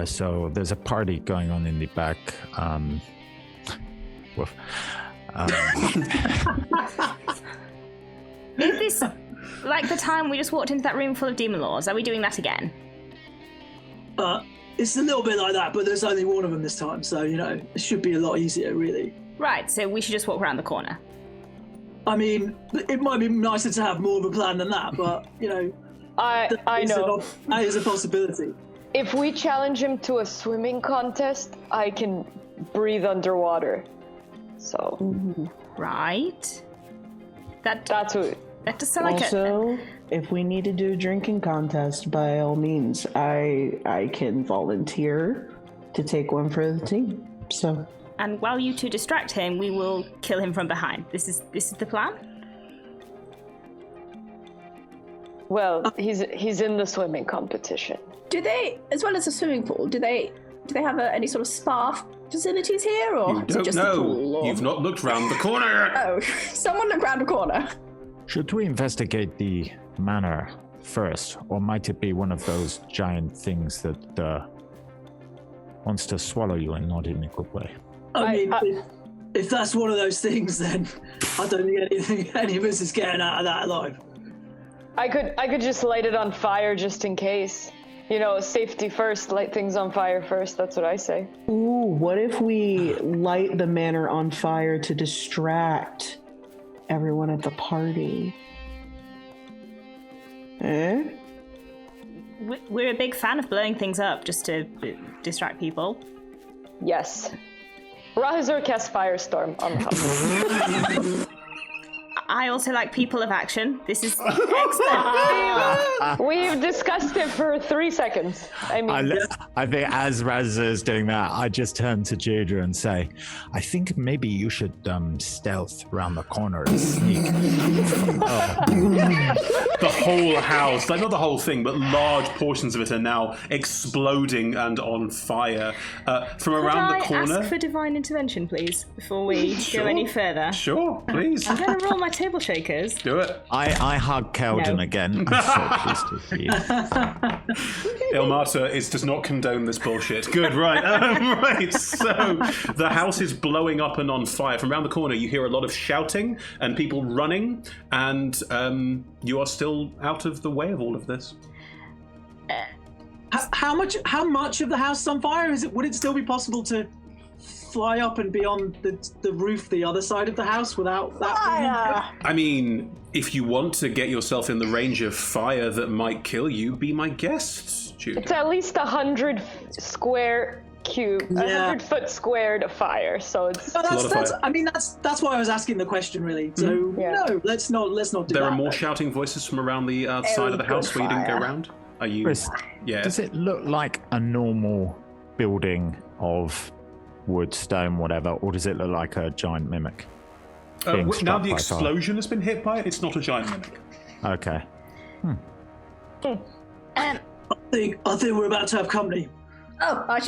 So there's a party going on in the back. Woof. Is this like the time we just walked into that room full of demon lords? Are we doing that again? It's a little bit like that, but there's only one of them this time, so, it should be a lot easier, really. Right, so we should just walk around the corner. I mean, it might be nicer to have more of a plan than that, but, I know. That is a possibility. If we challenge him to a swimming contest, I can breathe underwater. So, Right. that's what. That does sound like Also, if we need to do a drinking contest, by all means, I can volunteer to take one for the team. So. And while you two distract him, we will kill him from behind. This is the plan? Well, he's in the swimming competition. Do they, as well as a swimming pool, do they have any sort of spa facilities here, or You is it don't just the know. pool? Or... You've not looked round the corner yet. Oh, someone look round the corner. Should we investigate the manor first, or might it be one of those giant things that wants to swallow you and not in a good way? I mean, if that's one of those things, then I don't think any of us is getting out of that alive. I could just light it on fire just in case. You know, safety first, light things on fire first, that's what I say. Ooh, what if we light the manor on fire to distract everyone at the party? Eh? We're a big fan of blowing things up just to distract people. Yes. Rahazur casts Firestorm on the house. I also like people of action. This is excellent. We've discussed it for 3 seconds. I mean, I think as Raz is doing that, I just turn to Judah and say, I think maybe you should stealth around the corner and sneak. The whole house, like not the whole thing, but large portions of it are now exploding and on fire. From around the corner. Could I ask for divine intervention, please, before we go any further? Sure, please. I'm going to roll my table shakers. Do it. I hug Keldon again. I'm so pleased to see you. Ilmata does not condone this bullshit. Good, right. Right, so the house is blowing up and on fire. From around the corner, you hear a lot of shouting and people running, and you are still out of the way of all of this. How much of the house is on fire? Would it still be possible to fly up and be on the roof the other side of the house without that? I mean, if you want to get yourself in the range of fire that might kill you, be my guest, Judah. it's at least 100 square cube, 100 foot squared of fire. So it's. No, that's why I was asking the question, really. So no, let's not do that. There are more shouting voices from around the side of the house where you didn't go around. Are you? Chris, Yeah. does it look like a normal building of wood, stone, whatever, or does it look like a giant mimic? being Now struck the by explosion has been hit by it. It's not a giant mimic. fire? Okay. I think we're about to have company. Oh, I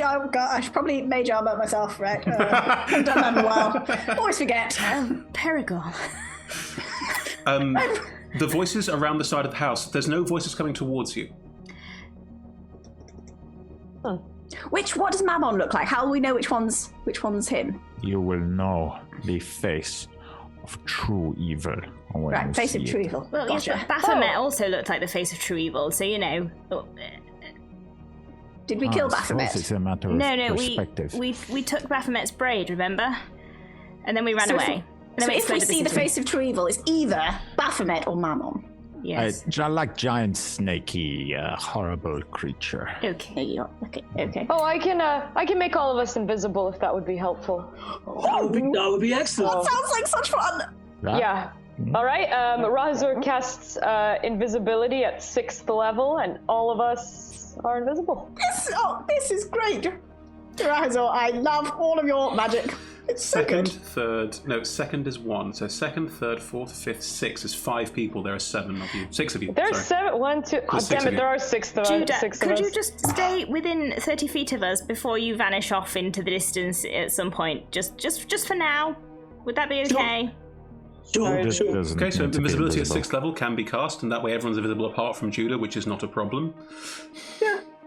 should probably mage armor myself, right? I've done that in a while. Always forget. Perigal. The voices around the side of the house. There's no voices coming towards you. What does Mammon look like? How will we know which one's him? You will know the face of true evil. When Right, you face see of it. true evil. Well, Gotcha. yes, Baphomet also looked like the face of true evil, so you know. Did we kill I suppose Baphomet? it's a matter of No, perspective. we took Baphomet's braid, remember? And then we ran So away. So if we see the face of true evil, it's either Baphomet or Mammon. Yes. like giant snaky, horrible creature. Okay. Okay. Oh, I can make all of us invisible if that would be helpful. That would be excellent. Sounds like such fun. Right? Yeah. All right. Rahazur casts invisibility at 6th level, and all of us are invisible. This is great. Razor, I love all of your magic. It's so Second, good. third. No, second is 1. So second, third, fourth, fifth, 6 is 5 people. There are 7 of you. 6 of you. There's sorry. 7. 1, 2. Oh, There's 6 damn of it! you. There are 6 of us. Judah, 6 of could you us. just stay within 30 feet of us before you vanish off into the distance at some point? Just for now. Would that be okay? Sure. Just doesn't Okay, so need to be invisibility at invisible. 6th level can be cast, and that way everyone's invisible apart from Judah, which is not a problem.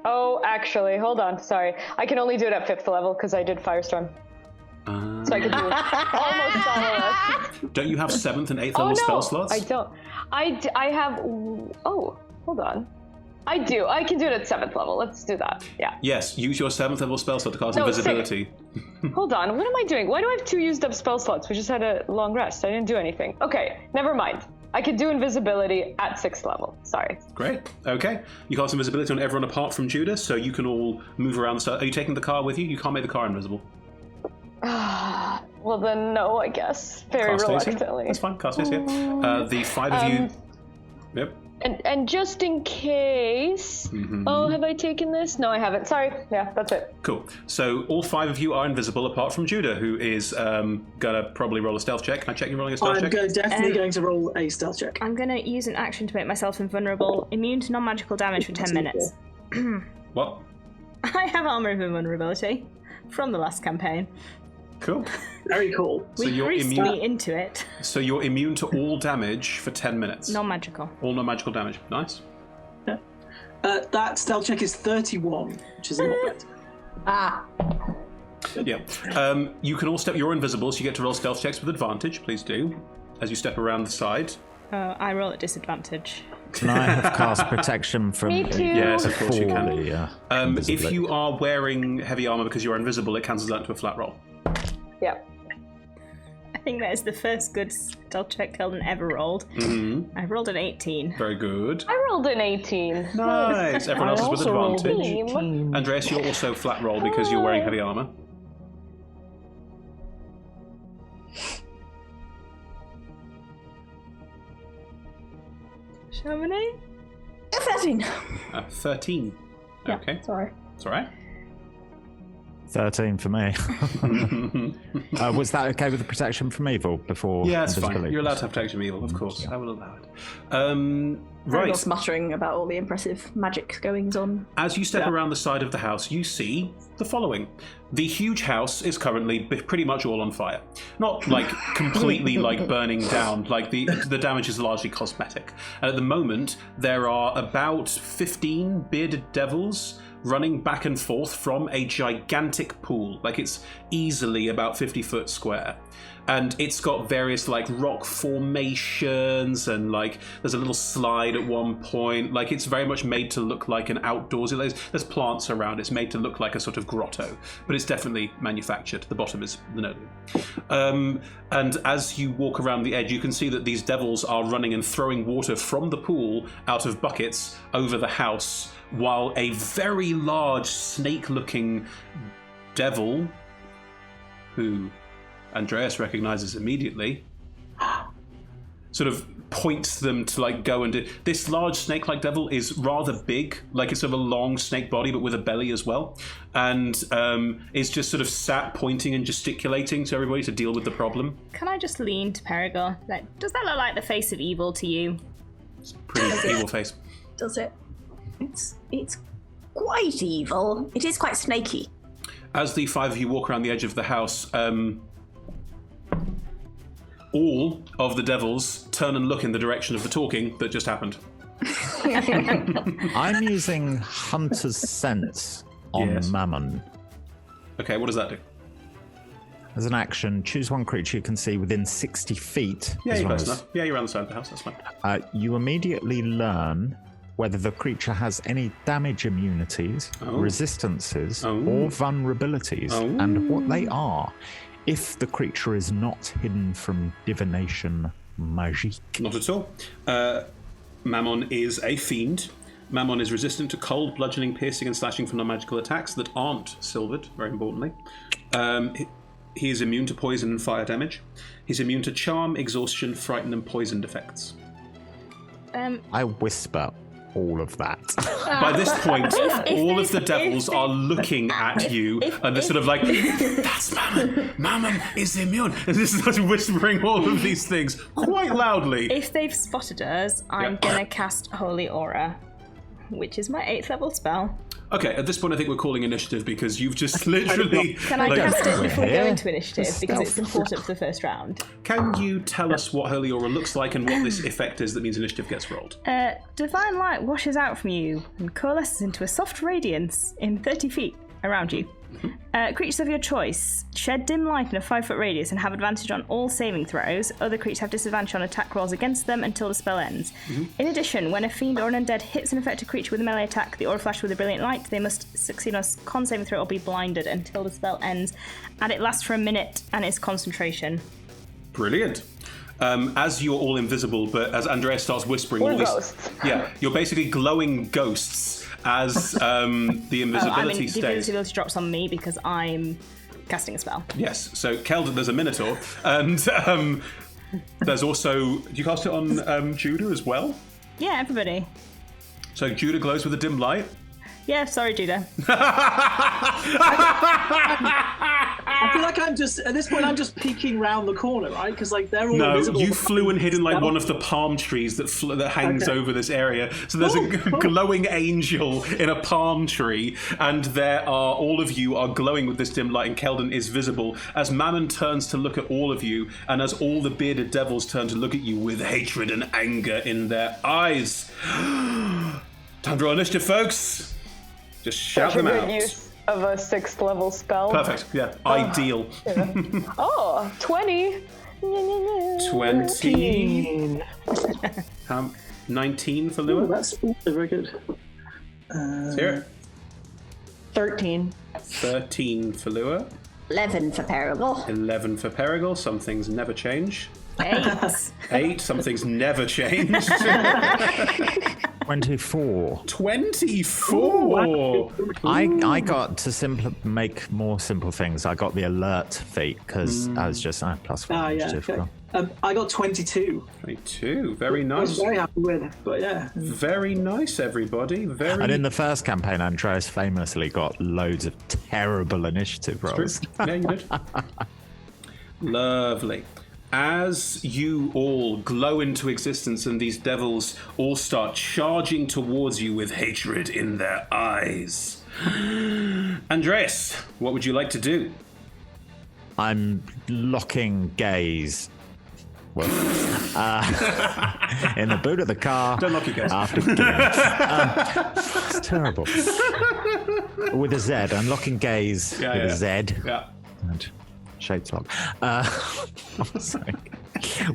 Oh, actually, hold on. Sorry, I can only do it at 5th level because I did Firestorm. So I could do almost all of us. Don't you have 7th and 8th Oh level spell no, slots? I don't. I have. Oh, hold on. I do. I can do it at 7th level. Let's do that. Yeah. Yes, use your 7th level spell slot to cast No, invisibility. Hold on. What am I doing? Why do I have 2 used up spell slots? We just had a long rest. I didn't do anything. Okay, never mind. I could do invisibility at 6th level. Sorry. Great. Okay. You cast invisibility on everyone apart from Judah, so you can all move around the start. Are you taking the car with you? You can't make the car invisible. Well then, no. I guess very Cast Haste, yeah. reluctantly. That's fine. Cast Haste, yeah. The 5 of you. Yep. And just in case... Oh, have I taken this? No, I haven't. Sorry. Yeah, that's it. Cool. So all 5 of you are invisible apart from Judah, who is gonna probably roll a stealth check. Can I check you rolling a stealth check? Definitely going to roll a stealth check. I'm going to use an action to make myself invulnerable, immune to non-magical damage for 10 minutes. What? I have armor of invulnerability from the last campaign. Cool. Very cool. So We you're greased immune. me into it. So you're immune to all damage for 10 minutes. Non-magical. All non-magical damage. Nice. That stealth check is 31, which is a lot better. Ah. Yeah. You can all step. You're invisible, so you get to roll stealth checks with advantage. Please do, as you step around the side. I roll at disadvantage. Can I have cast protection from? Me too. Yes, of course you can. Invisibility? If you are wearing heavy armor because you're invisible, it cancels out to a flat roll. Yeah. I think that is the first good stealth check Keldon ever rolled. I rolled an 18. Very good. I rolled an 18. Nice. Everyone else is with also rolled an advantage. 18. Andreas, you're also flat roll because you're wearing heavy armor. Chamonix? 13. 13. Yeah, Okay. sorry. It's all right. 13 for me. Was that okay with the protection from evil before? Yeah, it's fine. invisibility? You're allowed to have protection from evil, of course. I will allow it. Right. Right. Muttering about all the impressive magic goings on. As you step around the side of the house, you see the following. The huge house is currently pretty much all on fire. Not like completely like burning down, like the damage is largely cosmetic. And at the moment, there are about 15 bearded devils running back and forth from a gigantic pool. Like it's easily about 50 foot square. And it's got various like rock formations and like there's a little slide at one point. Like it's very much made to look like an outdoorsy. There's plants around. It's made to look like a sort of grotto, but it's definitely manufactured. The bottom is linoleum. And as you walk around the edge, you can see that these devils are running and throwing water from the pool out of buckets over the house, while a very large snake-looking devil, who Andreas recognizes immediately, sort of points them to like go and do. This large snake-like devil is rather big, like it's sort of a long snake body but with a belly as well, and is just sort of sat pointing and gesticulating to everybody to deal with the problem. Can I just lean to Perigor? Like, does that look like the face of evil to you? It's a pretty evil face. Does it? It's quite evil. It is quite snaky. As the 5 of you walk around the edge of the house, all of the devils turn and look in the direction of the talking that just happened. I'm using Hunter's Sense on Yes. Mammon. Okay, what does that do? As an action, choose one creature you can see within 60 feet. Yeah, as you're long close as- enough. Yeah, you're around the side of the house, that's fine. You immediately learn whether the creature has any damage immunities, resistances, or vulnerabilities, and what they are, if the creature is not hidden from divination magique. Not at all. Mammon is a fiend. Mammon is resistant to cold, bludgeoning, piercing, and slashing from non-magical attacks that aren't silvered, very importantly. He is immune to poison and fire damage. He's immune to charm, exhaustion, frighten, and poisoned effects. I whisper all of that. By this point, all of the devils are looking at you, and they're sort of like, "That's Mammon. Mammon is immune." And this is whispering all of these things quite loudly. If they've spotted us, I'm gonna cast Holy Aura, which is my 8th level spell. Okay, at this point, I think we're calling initiative because you've just literally. Can I like, cast it before we go here. into initiative? Because it's important for the first round. Can you tell us what Holy Aura looks like and what this effect is that means initiative gets rolled? Divine light washes out from you and coalesces into a soft radiance in 30 feet around you. Creatures of your choice shed dim light in a 5-foot radius and have advantage on all saving throws. Other creatures have disadvantage on attack rolls against them until the spell ends. In addition, when a fiend or an undead hits an affected creature with a melee attack, the aura flashes with a brilliant light. They must succeed on a con saving throw or be blinded until the spell ends, and it lasts for a minute and is concentration. Brilliant. As you're all invisible, but as Andreas starts whispering, We're all these, ghosts. yeah, you're basically glowing ghosts as the invisibility the stays. invisibility drops on me because I'm casting a spell. Yes. So Keldon, there's a Minotaur, and there's also. Do you cast it on Judah as well? Yeah, everybody. So Judah glows with a dim light. Yeah, sorry, Judah. I feel like I'm just at this point. I'm just peeking round the corner, right? Because like they're all No, invisible. you flew and hid in like one of the palm trees that hangs over this area. So there's a glowing angel in a palm tree, and all of you are glowing with this dim light, and Keldon is visible as Mammon turns to look at all of you, and as all the bearded devils turn to look at you with hatred and anger in their eyes. Time to roll initiative, folks. Just shout them out. Use of a 6th level spell. Perfect. Yeah. Ideal. Yeah. Oh, 20. 20. 19 for Lua. That's also very good. Let's hear it. 13. 13 for Lua. 11 for Perigal. 11 for Perigal. Some things never change. 8. 8. Some things never change. 24. 24. I got to make more simple things. I got the alert feat because I was just +1 Yeah. initiative. Okay. I got 22. 22. Very I nice. was very happy with it, but yeah. Very nice, everybody. Very. And in the first campaign, Andreas famously got loads of terrible initiative rolls. Yeah, you did. Lovely. As you all glow into existence and these devils all start charging towards you with hatred in their eyes. Andreas, what would you like to do? I'm locking gaze. Well, in the boot of the car. Don't lock your gaze. After it's terrible. With a Z. I'm locking gaze with a Z. Yeah. And shaped lock.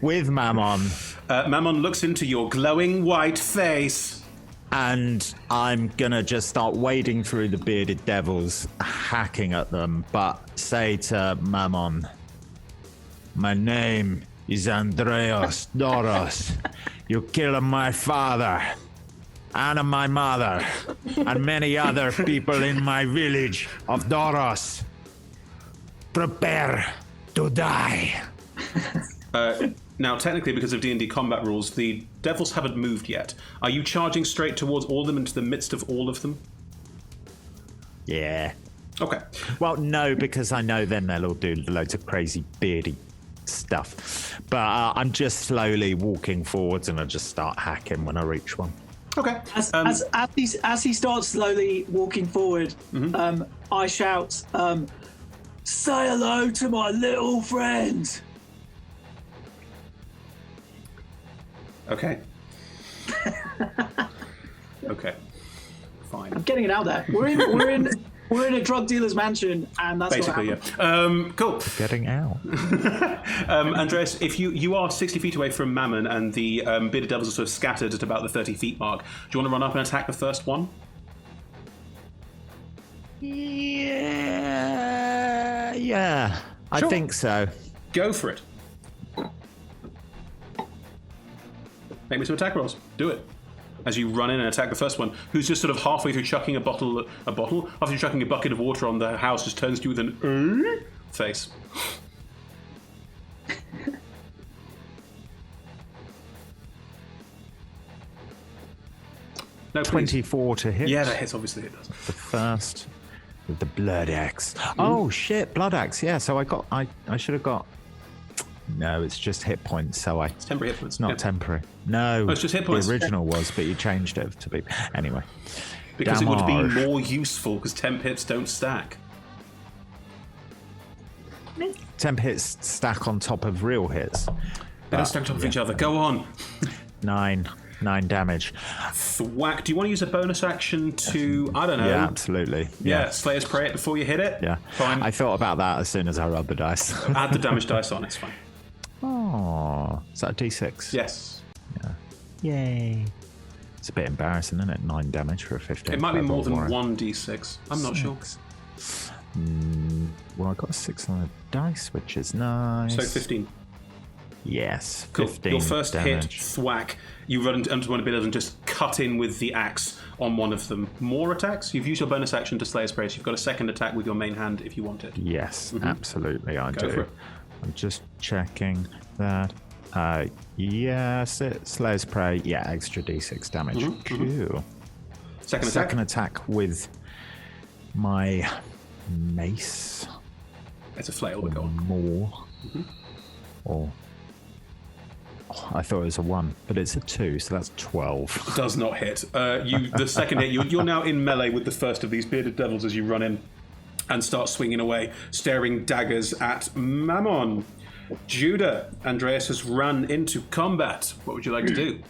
With Mammon. Mammon looks into your glowing white face. And I'm gonna just start wading through the bearded devils, hacking at them, but say to Mammon, my name is Andreas Doros. You killed my father, and my mother, and many other people in my village of Doros. Prepare to die. Now, technically, because of D&D combat rules, the devils haven't moved yet. Are you charging straight towards all of them, into the midst of all of them? Yeah. Okay. Well, no, because I know then they'll all do loads of crazy beardy stuff. But I'm just slowly walking forwards, and I just start hacking when I reach one. Okay. As he starts slowly walking forward, I shout, say hello to my little friend. Okay. Okay. Fine. I'm getting it out there. We're in a drug dealer's mansion, and that's Basically, what happened. Cool. Getting out. Andreas, if you are 60 feet away from Mammon, and the bearded devils are sort of scattered at about the 30 feet mark, do you want to run up and attack the first one? Yeah. I Sure. think so. Go for it. Make me some attack rolls. Do it. As you run in and attack the first one, who's just sort of halfway through chucking halfway through chucking a bucket of water on the house, just turns to you with an face. No, please. 24 to hit. Yeah, that hits. Obviously, it does. The first with the blood axe. Oh shit, blood axe. Yeah, so I should have got. No, it's just hit points. So It's temporary hit points. It's not temporary. No, it's just hit points. The original was, but you changed it to be anyway. Because it would be Damage. more useful because temp hits don't stack. Temp hits stack on top of real hits. They don't stack on top of each other. Go on. 9 damage. Thwack. Do you want to use a bonus action to, I don't know. Yeah, absolutely. Yeah, Slayer's Prey it before you hit it? Yeah. Fine. I thought about that as soon as I rolled the dice. Add the damage dice on, it's fine. Oh, is that a D6? Yes. Yay. It's a bit embarrassing, isn't it? 9 damage for a 15. It might be more level than warrior. one d6. I'm not sure. Well, I got a 6 on the dice, which is nice. So 15. Yes, Cool. 15 Your first damage. hit, thwack. You run into one of the and just cut in with the axe on one of them. More attacks? You've used your bonus action to Slayer's Prey. You've got a second attack with your main hand if you want it. Yes, absolutely, I Go do. for it. I'm just checking that Yes, Slayer's Prey. Yeah, extra d6 damage. Cool. Second attack with my mace. It's a flail. Go on. More. Or I thought it was a 1, but it's a 2, so that's 12. Does not hit. The second hit, you're now in melee with the first of these bearded devils as you run in and start swinging away, staring daggers at Mammon. Judah, Andreas has run into combat. What would you like to do?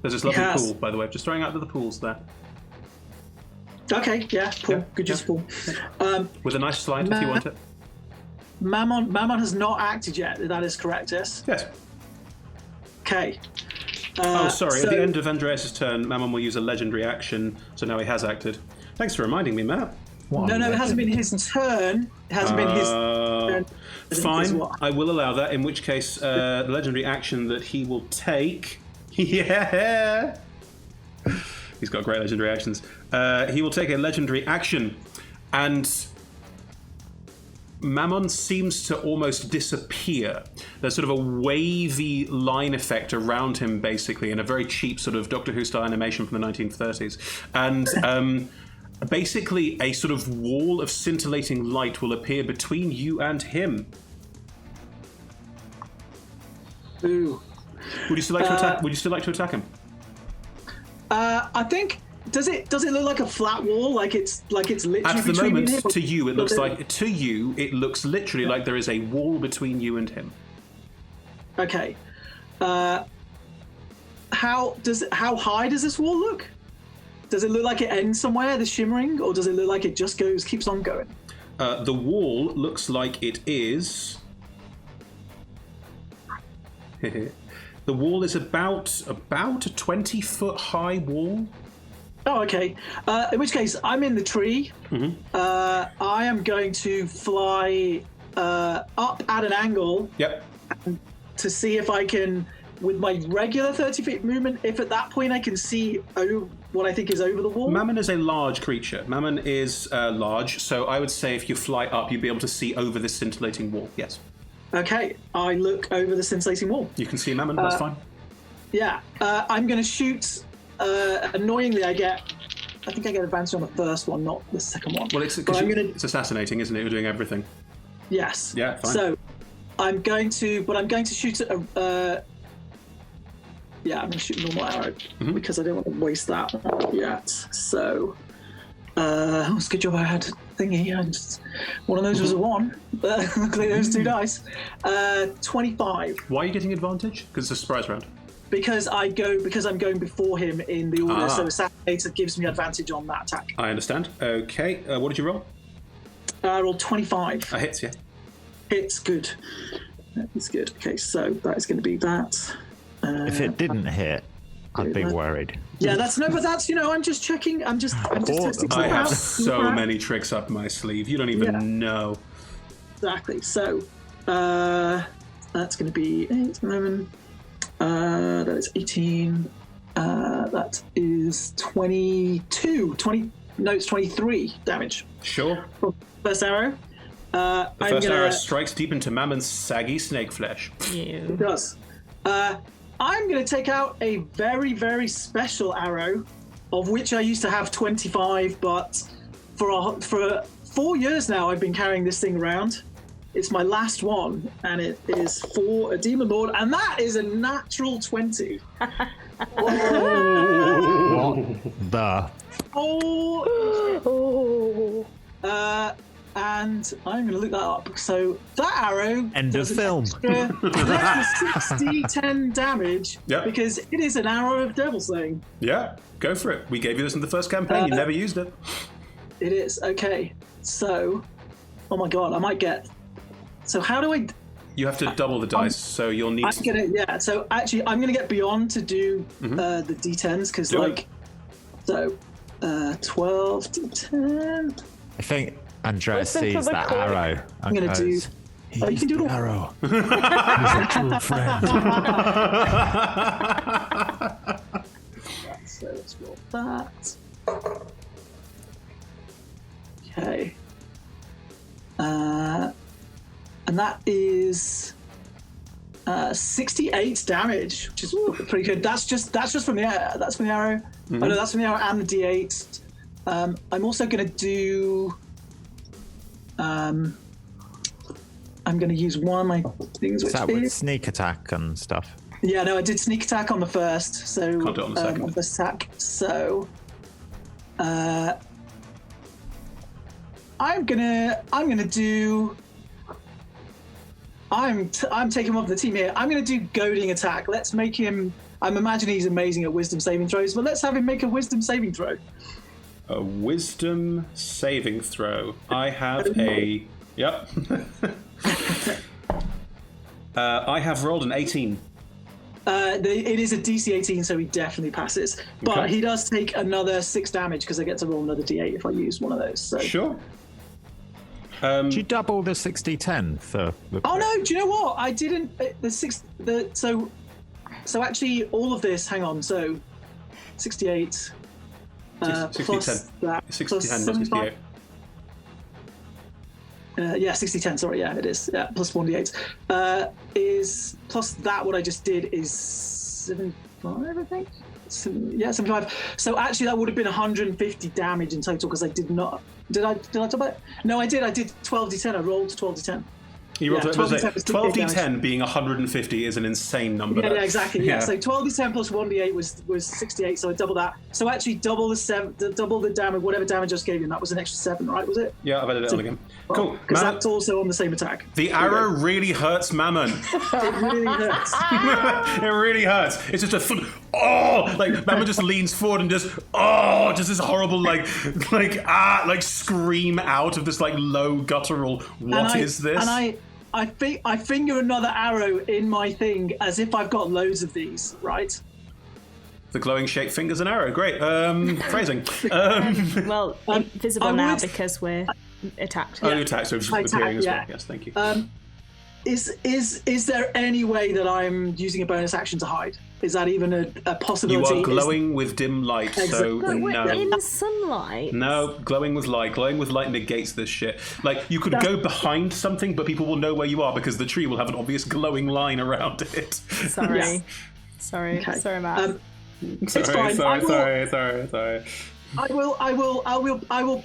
There's this lovely pool, by the way. Just throwing out to the pools there. Okay, yeah, pool. Yeah, Good use pool. With a nice slide if you want it. Mammon has not acted yet. That is correct, yes? Yes. Okay. Sorry. At the end of Andreas' turn, Mammon will use a legendary action, so now he has acted. Thanks for reminding me, Matt. No, it hasn't been his turn. It hasn't been his turn. Fine, I will allow that, in which case the legendary action that he will take... Yeah! He's got great legendary actions. He will take a legendary action, and Mammon seems to almost disappear. There's sort of a wavy line effect around him, basically, in a very cheap sort of Doctor Who style animation from the 1930s. And basically a sort of wall of scintillating light will appear between you and him. Ooh. Would you still like to attack? Would you still like to attack him? I think. Does it look like a flat wall? Like it's literally at the between moment him? to you it looks like literally like there is a wall between you and him. Okay. How high does this wall look? Does it look like it ends somewhere, the shimmering, or does it look like it just keeps on going? The wall looks like it is. The wall is about a 20-foot high wall. Oh, okay. In which case, I'm in the tree. Mm-hmm. I am going to fly up at an angle. Yep. To see if I can, with my regular 30 feet movement, if at that point I can see what I think is over the wall. Mammon is a large creature. Mammon is large, so I would say if you fly up, you'd be able to see over this scintillating wall. Yes. Okay, I look over the scintillating wall. You can see Mammon, that's fine. Yeah, I'm going to shoot. Annoyingly, I think I get advantage on the first one, not the second one. Well, it's assassinating, isn't it? You're doing everything. Yes. Yeah, fine. So, I'm going to shoot at a. Yeah, I'm going to shoot a normal arrow because I don't want to waste that yet. So, it's a good job I had thingy. One of those was a 1. Luckily, those 2 dice. 25. Why are you getting advantage? Because it's a surprise round. Because I'm going before him in the order, so Assassinator gives me advantage on that attack. I understand. Okay, what did you roll? I rolled 25. Hits, yeah. Hits, good. It's good. Okay, so that is going to be that. If it didn't hit, I'd be worried. Yeah, I'm just checking. I'm just testing. I have so many tricks up my sleeve. You don't even know. Exactly. So that's going to be 8, 11. That is 18. That is 22. It's 23 damage. Sure. First arrow. The first arrow strikes deep into Mammon's saggy snake flesh. It does. I'm going to take out a very, very special arrow, of which I used to have 25, but for 4 years now I've been carrying this thing around. It's my last one, and it is for a Demon Lord, and that is a natural 20. What the? And I'm going to look that up. So that arrow... End of film. 6d10 damage, because it is an arrow of devil slaying. Yeah, go for it. We gave you this in the first campaign. You never used it. It is. Okay. So... Oh my god, I might get... So how do I... You have to double the dice, so you'll need to... So actually, I'm going to get beyond to do the d10s, because like... So, 12 d10... I think Andreas sees that arrow. I'm going to do... Oh, you can do it. Arrow. He's a true friend. So let's roll that. Okay. And that is 68 damage, which is pretty good. That's just from the air. That's from the arrow. Mm-hmm. Oh no, that's from the arrow and the D8. I'm also going to do. I'm going to use one of my things. Is that with sneak attack and stuff? Yeah, no, I did sneak attack on the first, so can't do it on the second. On the sack. So, I'm gonna do. I'm taking him off the team here. I'm gonna do goading attack. Let's make him. I'm imagining he's amazing at wisdom saving throws, but let's have him make a wisdom saving throw. A wisdom saving throw. I have a. Yep. I have rolled an 18. It is a DC 18, so he definitely passes. But Okay. he does take another 6 damage because I get to roll another D8 if I use one of those. So. Sure. Do you double the 60-10 for the Oh no! Do you know what? I didn't. So actually, all of this. Hang on. So, 68 plus 60-10. that 60-10, plus not 75. 68. Yeah, 60-10. Sorry, yeah, it is. Yeah, plus 1d8 is plus that. What I just did is 75, I think. 75. So actually, that would have been 150 damage in total because I did not. Did I top it? No, I did. I did 12d10. I rolled 12d10. You rolled 12d10 damage. being 150 is an insane number. Yeah, exactly. Yeah. So 12d10 plus 1d8 was 68. So I double that. So actually, double the damage, whatever damage I just gave you. And that was an extra 7, right? Was it? Yeah, I've added it on again. Cool. Because that's also on the same attack. The arrow really hurts Mammon. It really hurts. It really hurts. It's just like Mammon just leans forward and just this horrible like scream out of this like low guttural. What is this? And I finger another arrow in my thing as if I've got loads of these, right? The glowing shape fingers an arrow. Great. Phrasing. Well, invisible now because we're attacked. Oh, you attacked, so just appearing as well. Yes, thank you. Is there any way that I'm using a bonus action to hide? Is that even a possibility? You are glowing with dim light, so But we're no. in sunlight. No, glowing with light. Glowing with light negates this shit. Like, you could go behind something, but people will know where you are because the tree will have an obvious glowing line around it. Sorry. Yes. Sorry, Matt. It's fine. Sorry. I will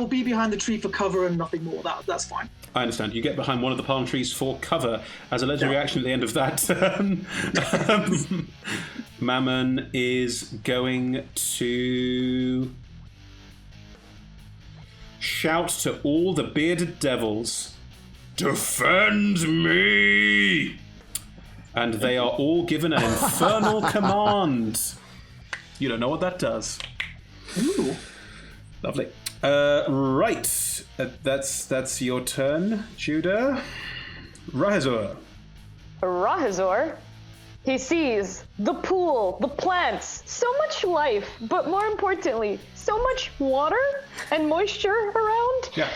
be behind the tree for cover and nothing more. That's fine. I understand. You get behind one of the palm trees for cover. As a legendary action at the end of that turn, Mammon is going to shout to all the bearded devils, "Defend me!" And they are all given an infernal command. You don't know what that does. Ooh. Lovely. Right. That's your turn, Judah. Rahazor, he sees the pool, the plants, so much life, but more importantly, so much water and moisture around. Yeah.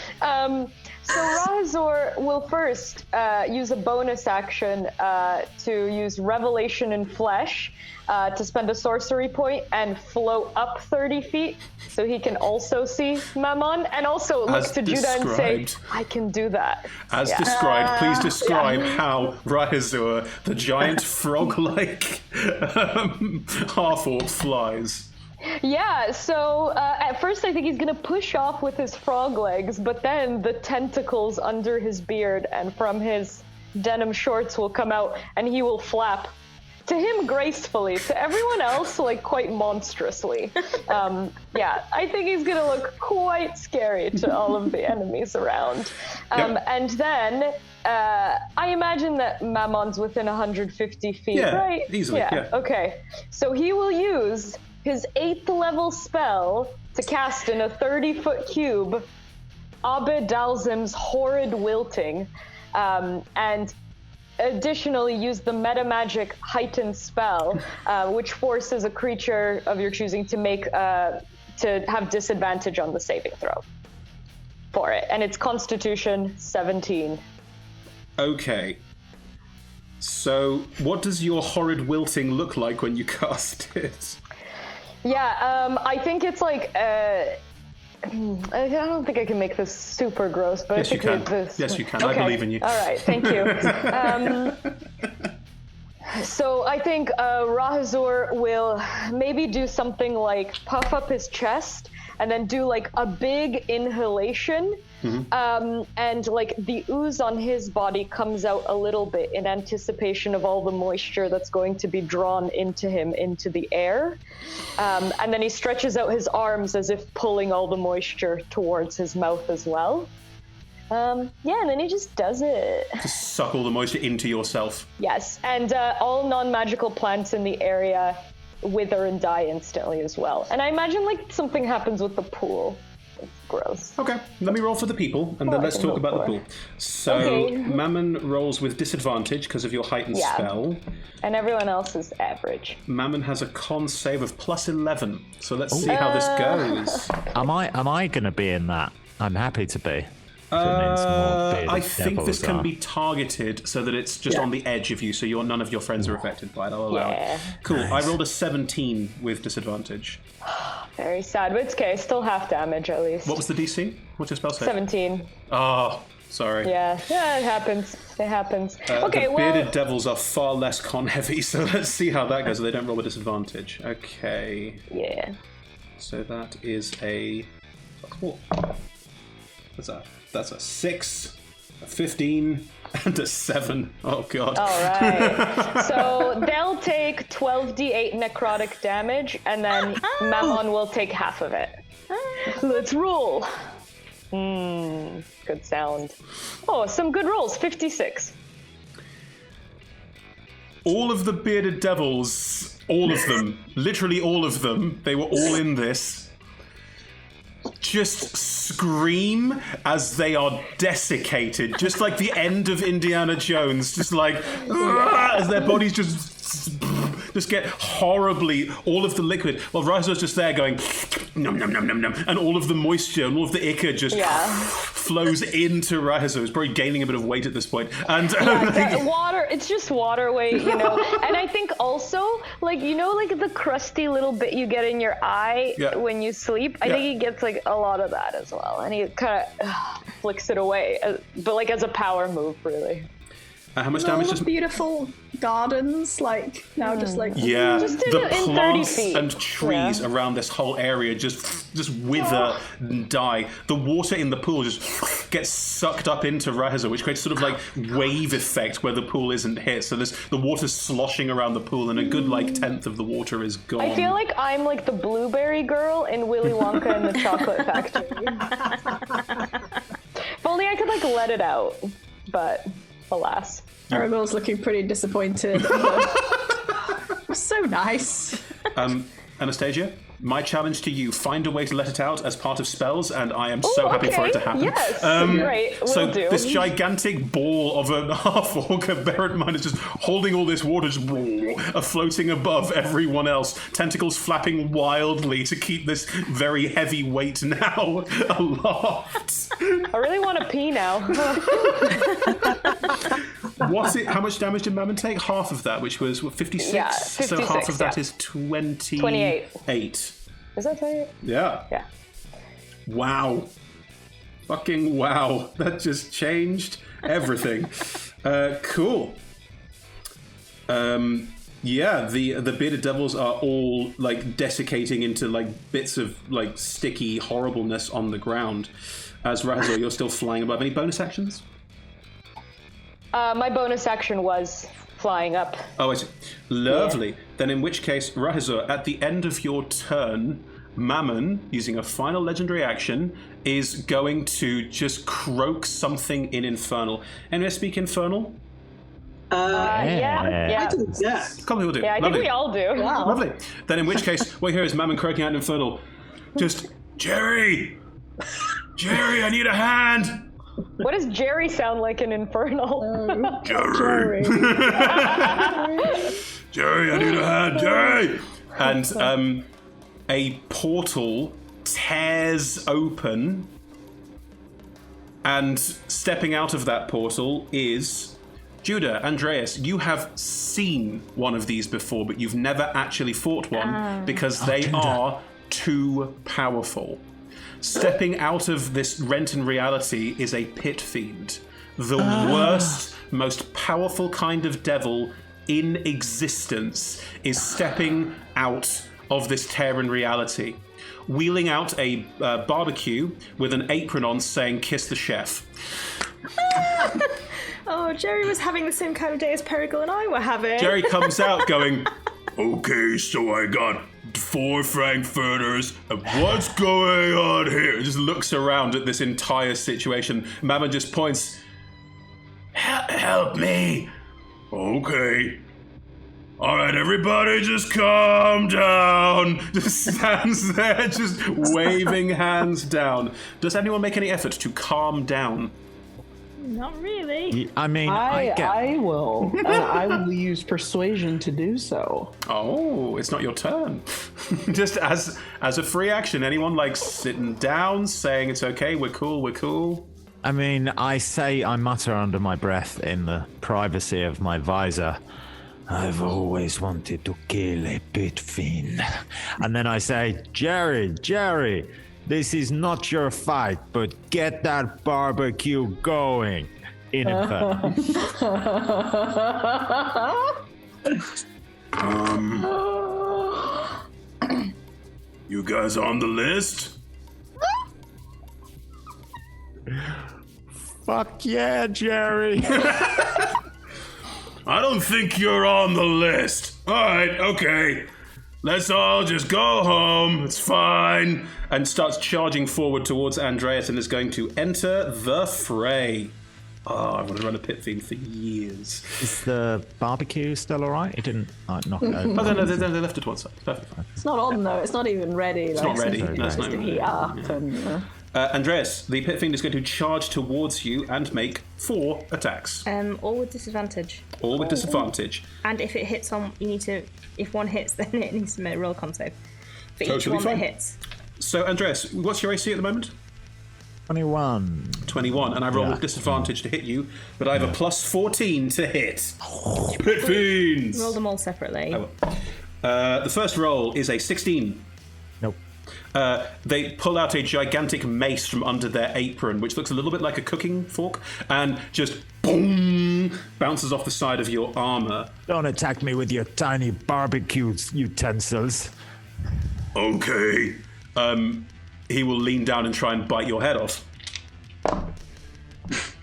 So Rahazor will first use a bonus action to use Revelation in Flesh to spend a sorcery point and float up 30 feet so he can also see Mammon and also look to Judah and say, I can do that. As described, please describe how Rahazor, the giant frog-like half-orc, flies. Yeah, so at first I think he's going to push off with his frog legs, but then the tentacles under his beard and from his denim shorts will come out and he will flap. To him, gracefully. To everyone else, like, quite monstrously. Yeah, I think he's going to look quite scary to all of the enemies around. And then I imagine that Mammon's within 150 feet, right? Easily, yeah. Okay, so he will use his 8th level spell to cast in a 30-foot cube Abed Dalzim's Horrid Wilting, and additionally use the meta magic Heightened spell, which forces a creature of your choosing to have disadvantage on the saving throw for it, and it's Constitution 17. Okay. So, what does your Horrid Wilting look like when you cast it? Yeah, I think it's like. I don't think I can make this super gross, but Yes, I think you can. this. Yes, you can. Okay. I believe in you. All right, thank you. So I think Rahazor will maybe do something like puff up his chest and then do like a big inhalation. And like the ooze on his body comes out a little bit in anticipation of all the moisture that's going to be drawn into him into the air. And then he stretches out his arms as if pulling all the moisture towards his mouth as well. And then he just does it. Just suck all the moisture into yourself. Yes, and all non-magical plants in the area wither and die instantly as well. And I imagine like something happens with the pool. It's gross. Okay, let me roll for the people, and then let's talk about the pool. So, Mammon rolls with disadvantage because of your heightened spell. And everyone else is average. Mammon has a con save of plus 11, so let's see how this goes. Am I going to be in that? I'm happy to be. I think this can be targeted so that it's just on the edge of you, so none of your friends are affected by it. I'll allow it. Cool. Nice. I rolled a 17 with disadvantage. Very sad, but it's okay. Still half damage at least. What was the DC? What's your spell save? 17. Oh, sorry. Yeah, it happens. It happens. Okay, the bearded devils are far less con heavy, so let's see how that goes. So they don't roll a disadvantage. Okay. Yeah. So that is a... That's a 6, a 15, and a 7. Oh, God. All right. So they'll take 12d8 necrotic damage, and then Mammon will take half of it. Let's roll. Good sound. Oh, some good rolls. 56. All of the bearded devils, all of them, literally all of them, they were all in this. Just scream as they are desiccated, just like the end of Indiana Jones, just like as their bodies just get horribly, all of the liquid. Well, Rahazor's just there going nom nom nom nom nom, and all of the moisture and all of the ichor just flows into Rahazor, who's probably gaining a bit of weight at this point. And water, it's just water weight, you know. And I think also, like, you know, like the crusty little bit you get in your eye when you sleep. I think he gets like a lot of that as well, and he kind of flicks it away, but like as a power move, really. How much damage does beautiful gardens, like now just like just the in plants 30 feet. and trees around this whole area just wither and die. The water in the pool just gets sucked up into Rahazor, which creates sort of like wave effect where the pool isn't hit. So the water's sloshing around the pool, and a good like tenth of the water is gone. I feel like I'm like the blueberry girl in Willy Wonka and the Chocolate Factory. If only I could like let it out, but alas. Aragorn's looking pretty disappointed. So nice. Anastasia, my challenge to you, find a way to let it out as part of spells, and I am so happy for it to happen. Yes, great. So Will do. this gigantic ball of a half-orc, bear in mind, is just holding all this water, just floating above everyone else, tentacles flapping wildly to keep this very heavy weight now aloft. I really want to pee now. How much damage did Mammon take? Half of that, which was 56? Yeah, 56, so half of that is 28. Is that 28? Yeah. Yeah. Wow. Fucking wow. That just changed everything. Cool. The bearded devils are all like desiccating into like bits of like sticky horribleness on the ground. As Rahazor, you're still flying above. Any bonus actions? My bonus action was flying up. Oh, I see. Lovely. Then in which case, Rahazor, at the end of your turn, Mammon, using a final legendary action, is going to just croak something in Infernal. Anyone speak Infernal? Yeah. A couple people do. Yeah, I think we all do. Wow. Lovely. Then in which case, what you hear is Mammon croaking out in Infernal. Just, Jerry, I need a hand. What does Jerry sound like in Infernal? Jerry. Jerry, I need a hand, Jerry. And a portal tears open, and stepping out of that portal is Judah. Andreas, you have seen one of these before, but you've never actually fought one because they are too powerful. Stepping out of this Renton reality is a pit fiend. The worst, most powerful kind of devil in existence is stepping out of this Terran reality, wheeling out a barbecue with an apron on saying, "Kiss the chef." Oh, Jerry was having the same kind of day as Perigal and I were having. Jerry comes out going, Okay, so I got 4 frankfurters. What's going on here? just looks around at this entire situation. Mammon just points, Help me. Okay. All right, everybody, just calm down. just stands there, just waving hands down. Does anyone make any effort to calm down? Not really. I mean, I will. And I will use persuasion to do so. Oh, it's not your turn. Just as a free action, anyone like sitting down, saying it's okay, we're cool. I mean, I mutter under my breath in the privacy of my visor, I've always wanted to kill a pit fiend. And then I say, Jerry, this is not your fight, but get that barbecue going. In Inferno. You guys on the list? Fuck yeah, Jerry. I don't think you're on the list. All right, okay. Let's all just go home. It's fine. And starts charging forward towards Andreas and is going to enter the fray. Oh, I want to run a pit fiend for years. Is the barbecue still all right? It didn't knock it over. Oh, no, they left it to one side. It's perfectly fine. It's not on though. It's not even ready. It's not ready. No, it's not to even heat ready. up. Yeah. And, Andreas, the pit fiend is going to charge towards you and make 4 attacks. All with disadvantage. All with disadvantage. And if it hits on, if one hits, then it needs to make a roll con save. For each Totally one fine. that hits. So, Andreas, what's your AC at the moment? 21. 21, and I roll with disadvantage to hit you, but I have a plus 14 to hit. Pit fiends! Roll them all separately. I will. The first roll is a 16. Nope. They pull out a gigantic mace from under their apron, which looks a little bit like a cooking fork, and just boom, bounces off the side of your armor. Don't attack me with your tiny barbecue utensils. Okay. He will lean down and try and bite your head off.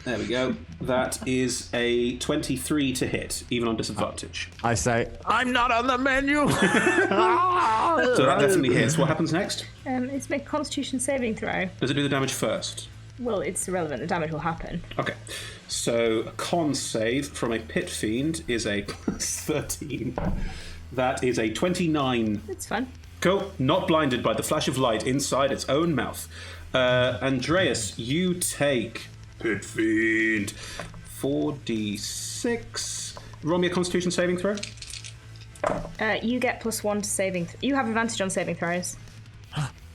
There we go. That is a 23 to hit, even on disadvantage. I say, I'm not on the menu. So that definitely hits. What happens next? It's make a Constitution saving throw. Does it do the damage first? Well, it's irrelevant. The damage will happen. Okay. So a con save from a pit fiend is a plus 13. That is a 29. It's fun. Cool. Not blinded by the flash of light inside its own mouth. Andreas, you take Pit fiend. 4d6. Roll me a Constitution saving throw. You get +1 to saving. You have advantage on saving throws.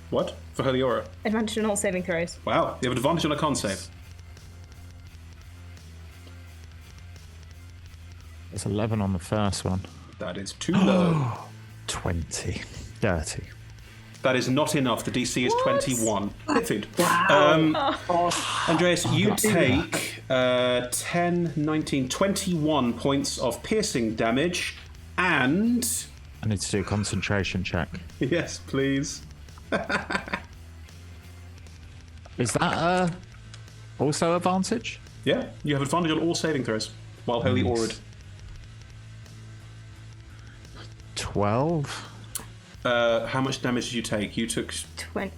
What? For Holy Aura. Advantage on all saving throws. Wow. You have advantage on a con save. It's 11 on the first one. That is too low. 20. Dirty. That is not enough. The DC is 21. Pit fiend. Wow. Andreas, you take 10, 19, 21 points of piercing damage and... I need to do a concentration check. Yes, please. Is that also advantage? Yeah, you have advantage on all saving throws while Holy Aura'd. 12? How much damage did you take? You took 20.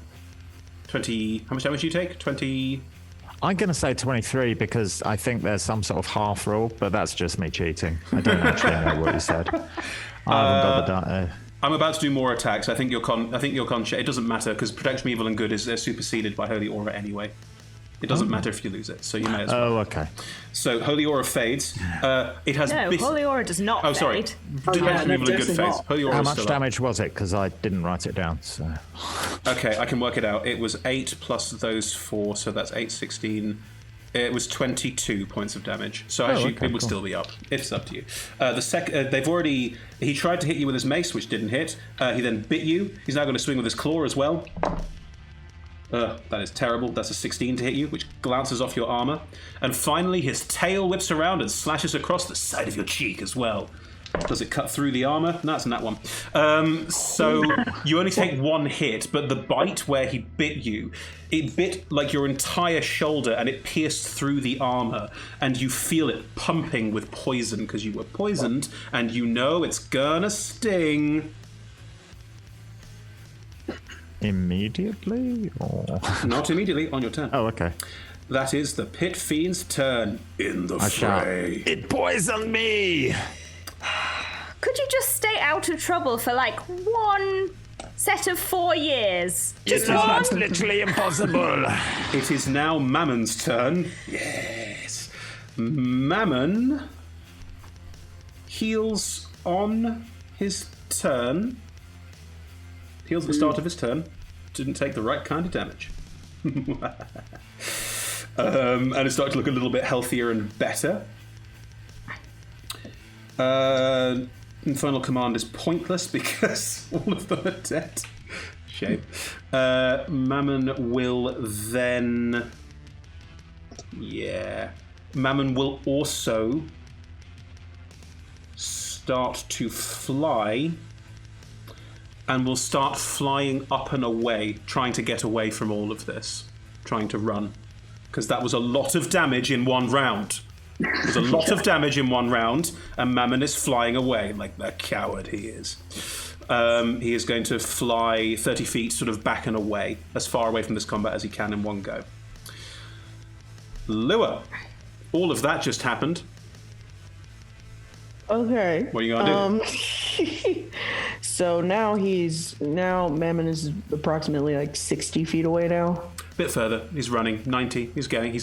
20... How much damage did you take? 20... I'm going to say 23 because I think there's some sort of half rule, but that's just me cheating. I don't actually know what you said. I haven't got the I'm about to do more attacks. I think your con it doesn't matter because protection from evil and good is superseded by Holy Aura anyway. It doesn't matter if you lose it, so you may as well. Oh, okay. So Holy Aura fades. It has. No, Holy Aura does not Oh, sorry. fade. Protection from evil and good definitely fades. not. Holy Aura How is much still damage was it? Because I didn't write it down. So. Okay, I can work it out. It was 8 plus those 4, so that's 8, 16. It was 22 points of damage. So actually, okay, it would cool. still be up. It's up to you. He tried to hit you with his mace, which didn't hit. He then bit you. He's now going to swing with his claw as well. That is terrible. That's a 16 to hit you, which glances off your armor. And finally, his tail whips around and slashes across the side of your cheek as well. Does it cut through the armor? No, it's in that one. So you only take one hit, but the bite where he bit you, it bit like your entire shoulder and it pierced through the armor, and you feel it pumping with poison because you were poisoned, and you know it's gonna sting. Immediately? Or... Not immediately, on your turn. Oh, okay. That is the Pit Fiend's turn. In the Shout, fray. it poisoned me! Could you just stay out of trouble for like one set of 4 years? Just one? That's literally impossible. It is now Mammon's turn. Yes. Mammon heals on his turn. Heals at the start of his turn. Didn't take the right kind of damage. And it's starting to look a little bit healthier and better. Infernal Command is pointless because all of them are dead. Shame. Mammon will then... Yeah. Mammon will also start to fly, and will start flying up and away, trying to get away from all of this. Trying to run. Because that was a lot of damage in one round. There's a lot of damage in one round, and Mammon is flying away like the coward he is. He is going to fly 30 feet sort of back and away, as far away from this combat as he can in one go. Lua, all of that just happened. Okay. What are you going to do? So now Mammon is approximately like 60 feet away now. Bit further. He's running. 90. He's going.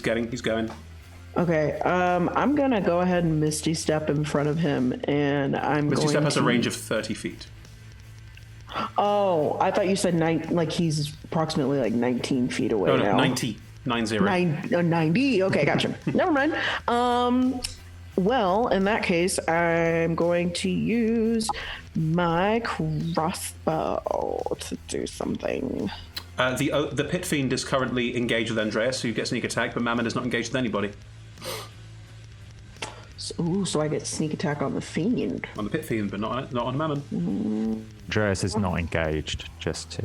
Okay. I'm gonna go ahead and Misty Step in front of him, and Misty Step has a range of 30 feet. Oh, I thought you said like he's approximately like 19 feet away now. 90. 90. 90. Okay, gotcha. Never mind. Well, in that case, I'm going to use my crossbow to do something. The Pit Fiend is currently engaged with Andreas, so you get sneak attack, but Mammon is not engaged with anybody. So I get sneak attack on the Fiend. On the Pit Fiend, but not on Mammon. Andreas is not engaged, just to...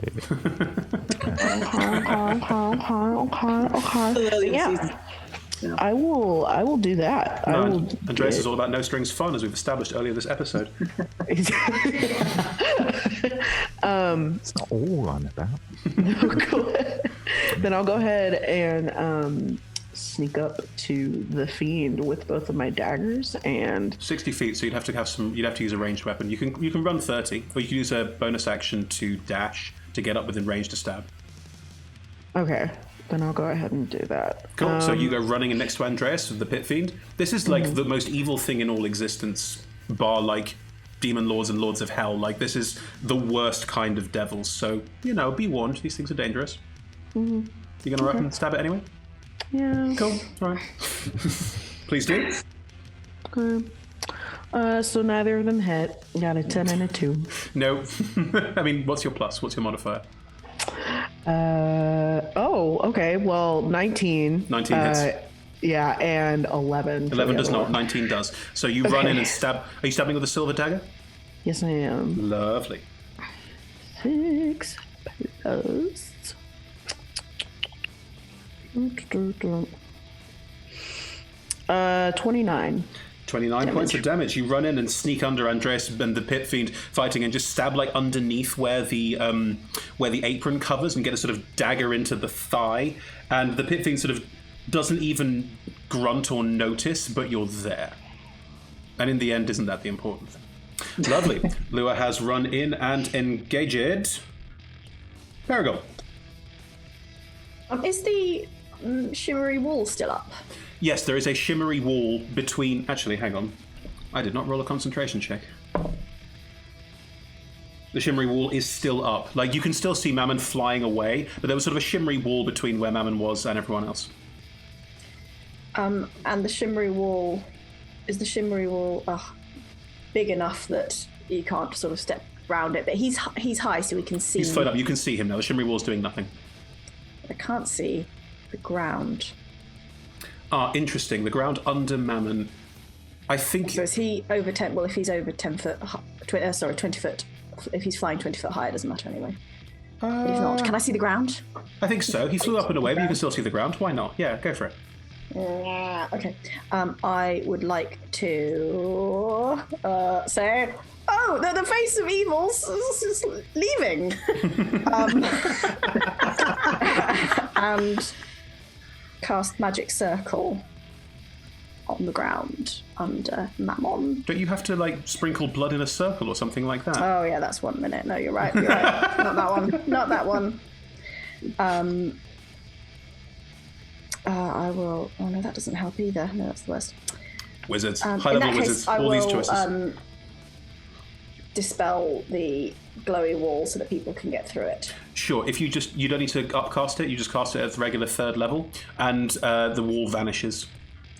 Yeah. I will do that. No, Andreas is all about no strings fun, as we've established earlier this episode. It's not all I'm about. Then I'll go ahead and sneak up to the Fiend with both of my daggers and 60 feet, so you'd have to use a ranged weapon. You can run 30, or you can use a bonus action to dash to get up within range to stab. Okay. Then I'll go ahead and do that. Cool. So you go running in next to Andreas with the Pit Fiend. This is like the most evil thing in all existence, bar like demon lords and lords of hell. Like, this is the worst kind of devils. So, be warned. These things are dangerous. Mm-hmm. You gonna run and stab it anyway? Yeah. Cool. All right. Please do. Okay. So neither of them hit. Got a 10 and a 2. No. I mean, what's your plus? What's your modifier? Okay. Well, 19. 19 hits. Yeah, and 11. 11 does not. 19 does. So you run in and stab. Are you stabbing with a silver dagger? Yes, I am. Lovely. 6 plus... 29. 29 points of damage. You run in and sneak under Andreas and the Pit Fiend fighting, and just stab like underneath where the apron covers, and get a sort of dagger into the thigh. And the Pit Fiend sort of doesn't even grunt or notice, but you're there. And in the end, isn't that the important thing? Lovely. Lua has run in and engaged Perigal. Is the shimmery wall still up? Yes, there is a shimmery wall between... Actually, hang on. I did not roll a concentration check. The shimmery wall is still up. Like, you can still see Mammon flying away, but there was sort of a shimmery wall between where Mammon was and everyone else. And the shimmery wall... Is the shimmery wall big enough that you can't sort of step around it? But he's high, so we can see... He's flown up. You can see him now. The shimmery wall's doing nothing. I can't see the ground. Interesting. The ground under Mammon I think. So is he over 10? Well, if he's over 10 foot, 20 foot. If he's flying 20 foot high, it doesn't matter anyway. But if not, can I see the ground? I think so. He flew up and away, but you can still see the ground. Why not? Yeah, go for it. Okay. I would like to say, oh, the face of evil's is leaving. And cast magic circle on the ground under Mammon. Don't you have to like sprinkle blood in a circle or something like that? Oh yeah, that's 1 minute. No, you're right. Not that one. Not that one. I will. Oh no, that doesn't help either. No, that's the worst. Wizards, In high-level that case, wizards. I All will, these choices. Dispel the glowy wall so that people can get through it. Sure. If you don't need to upcast it. You just cast it at the regular 3rd level, and the wall vanishes.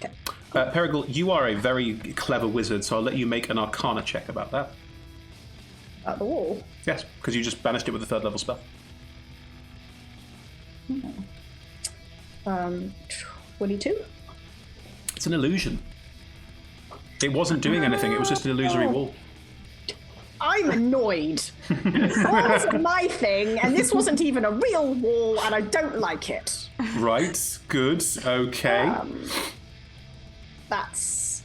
Okay. Perigal, you are a very clever wizard, so I'll let you make an Arcana check about that. At the wall. Yes, because you just banished it with a 3rd level spell. 22. It's an illusion. It wasn't doing anything. It was just an illusory wall. I'm annoyed. That wasn't my thing, and this wasn't even a real wall, and I don't like it. Right. Good. Okay. That's.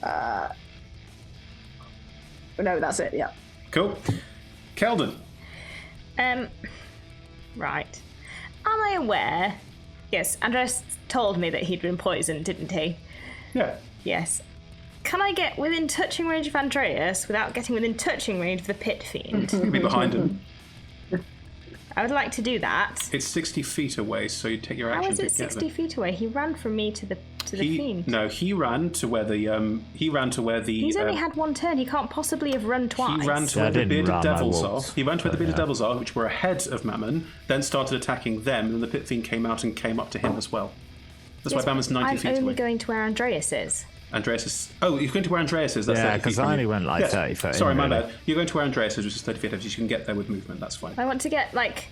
No, that's it. Yeah. Cool. Keldon. Right. Am I aware? Yes, Andres told me that he'd been poisoned, didn't he? Yeah. Yes. Can I get within touching range of Andreas without getting within touching range of the Pit Fiend? You'll be behind him. I would like to do that. It's 60 feet away, so you take your action. How is to it get 60 there. feet away? He ran from me to the Fiend. No, he ran to where the He's only had one turn. He can't possibly have run twice. He ran to I where the didn't bearded run, I devils walked. are. He ran to where the bearded devils are, which were ahead of Mammon, then started attacking them, and then the Pit Fiend came out and came up to him as well. That's why Mammon's 90 feet I'm only away. going to where Andreas is. Andreas is... Oh, you're going to where Andreas is. That's Yeah, 30 feet because from I you. only went like Yes. 30 foot. Sorry, in, my really. bad. You're going to where Andreas is, which is 30 feet ahead. You can get there with movement. That's fine. I want to get, like...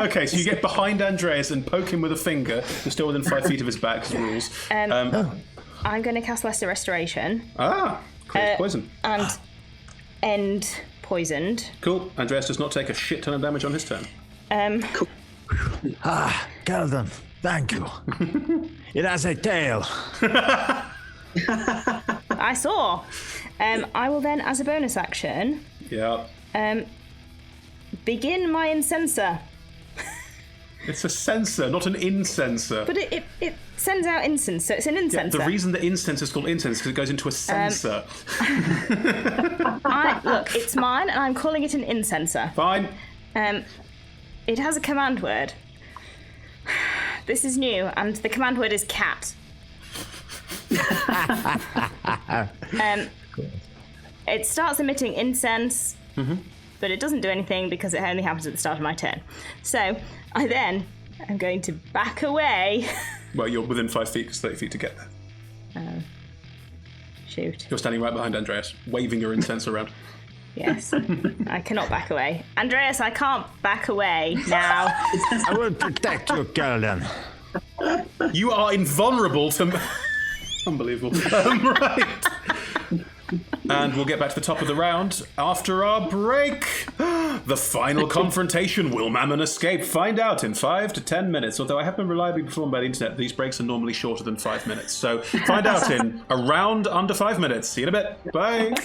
Okay, so you get behind Andreas and poke him with a finger. You're still within 5 feet of his back, because rules. I'm going to cast Lesser Restoration Create poison. and end poisoned. Cool. Andreas does not take a shit ton of damage on his turn. Keldon, thank you. It has a tail. I saw. I will then, as a bonus action, Yeah. begin my incenser. It's a sensor, not an incenser. But it sends out incense, so it's an incenser. The reason that incense is called incense is because it goes into a sensor. Look, it's mine, and I'm calling it an incenser. Fine. It has a command word. This is new, and the command word is cat. It starts emitting incense, but it doesn't do anything because it only happens at the start of my turn. So I then am going to back away. Well, you're within 5 feet, because 30 feet to get there. Shoot. You're standing right behind Andreas, waving your incense around. Yes. I cannot back away. Andreas, I can't back away now. I will protect you, Keldon. You are invulnerable to... Unbelievable. Right. And we'll get back to the top of the round after our break. The final confrontation. Will Mammon escape? Find out in 5 to 10 minutes. Although I have been reliably informed by the internet, these breaks are normally shorter than 5 minutes. So find out in a round under 5 minutes. See you in a bit. Bye.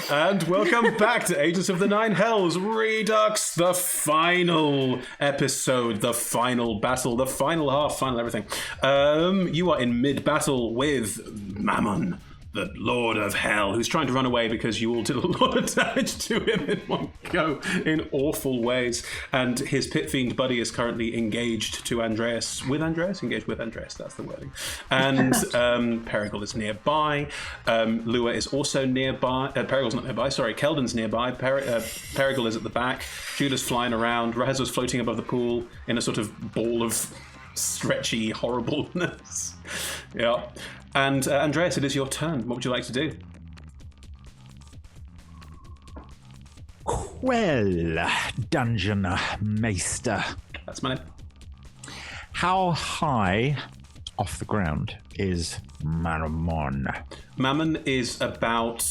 And welcome back to Agents of the Nine Hells Redux, the final episode, the final battle, the final half, final everything. You are in mid-battle with Mammon, the Lord of Hell, who's trying to run away because you all did a lot of damage to him in one go in awful ways. And his pit fiend buddy is currently engaged with Andreas, that's the wording. And Perigal is nearby. Lua is also nearby. Perigal's not nearby, sorry, Keldon's nearby. Perigal is at the back. Judah's flying around. Rahazor's floating above the pool in a sort of ball of stretchy horribleness. Yeah. And Andreas, it is your turn. What would you like to do? Well, Dungeon Maester. That's my name. How high off the ground is Mammon? Mammon is about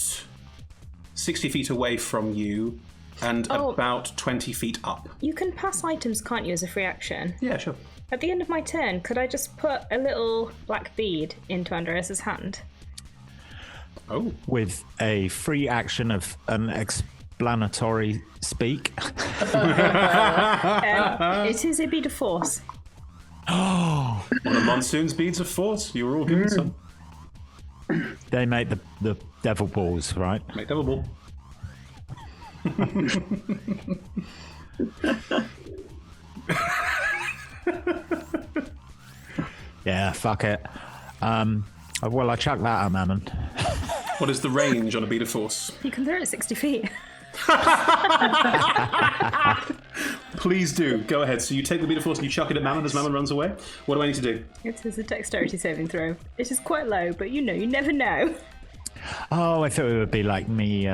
60 feet away from you and about 20 feet up. You can pass items, can't you, as a free action? Yeah, sure. At the end of my turn, could I just put a little black bead into Andreas's hand? Oh. With a free action of an explanatory speak. It is a bead of force. Oh. One of Monsoon's beads of force. You were all given some. They make the devil balls, right? Make devil ball. Yeah, fuck it. Well, I chuck that at Mammon. What is the range on a bead of force? You can throw it 60 feet. Please do. Go ahead. So you take the bead of force and you chuck it at Mammon as Mammon runs away. What do I need to do? It is a dexterity saving throw. It is quite low, but you never know. Oh, I thought it would be like me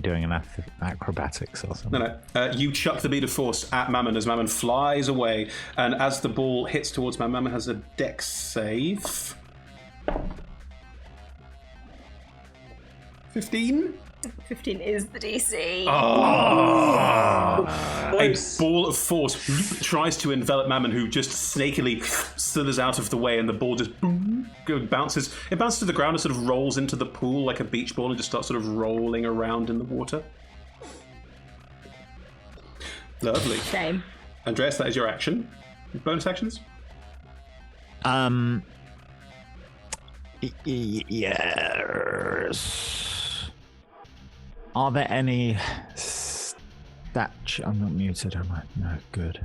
doing an acrobatics or something. No. You chuck the bead of force at Mammon as Mammon flies away, and as the ball hits towards Mammon, Mammon has a dex save. 15? 15 is the DC. A ball of force tries to envelop Mammon, who just snakily slithers out of the way, and the ball just bounces. It bounces to the ground and sort of rolls into the pool like a beach ball and just starts sort of rolling around in the water. Lovely. Shame. Andreas, that is your action. Bonus actions? Yes. Are there any I'm not muted, am I? No, good.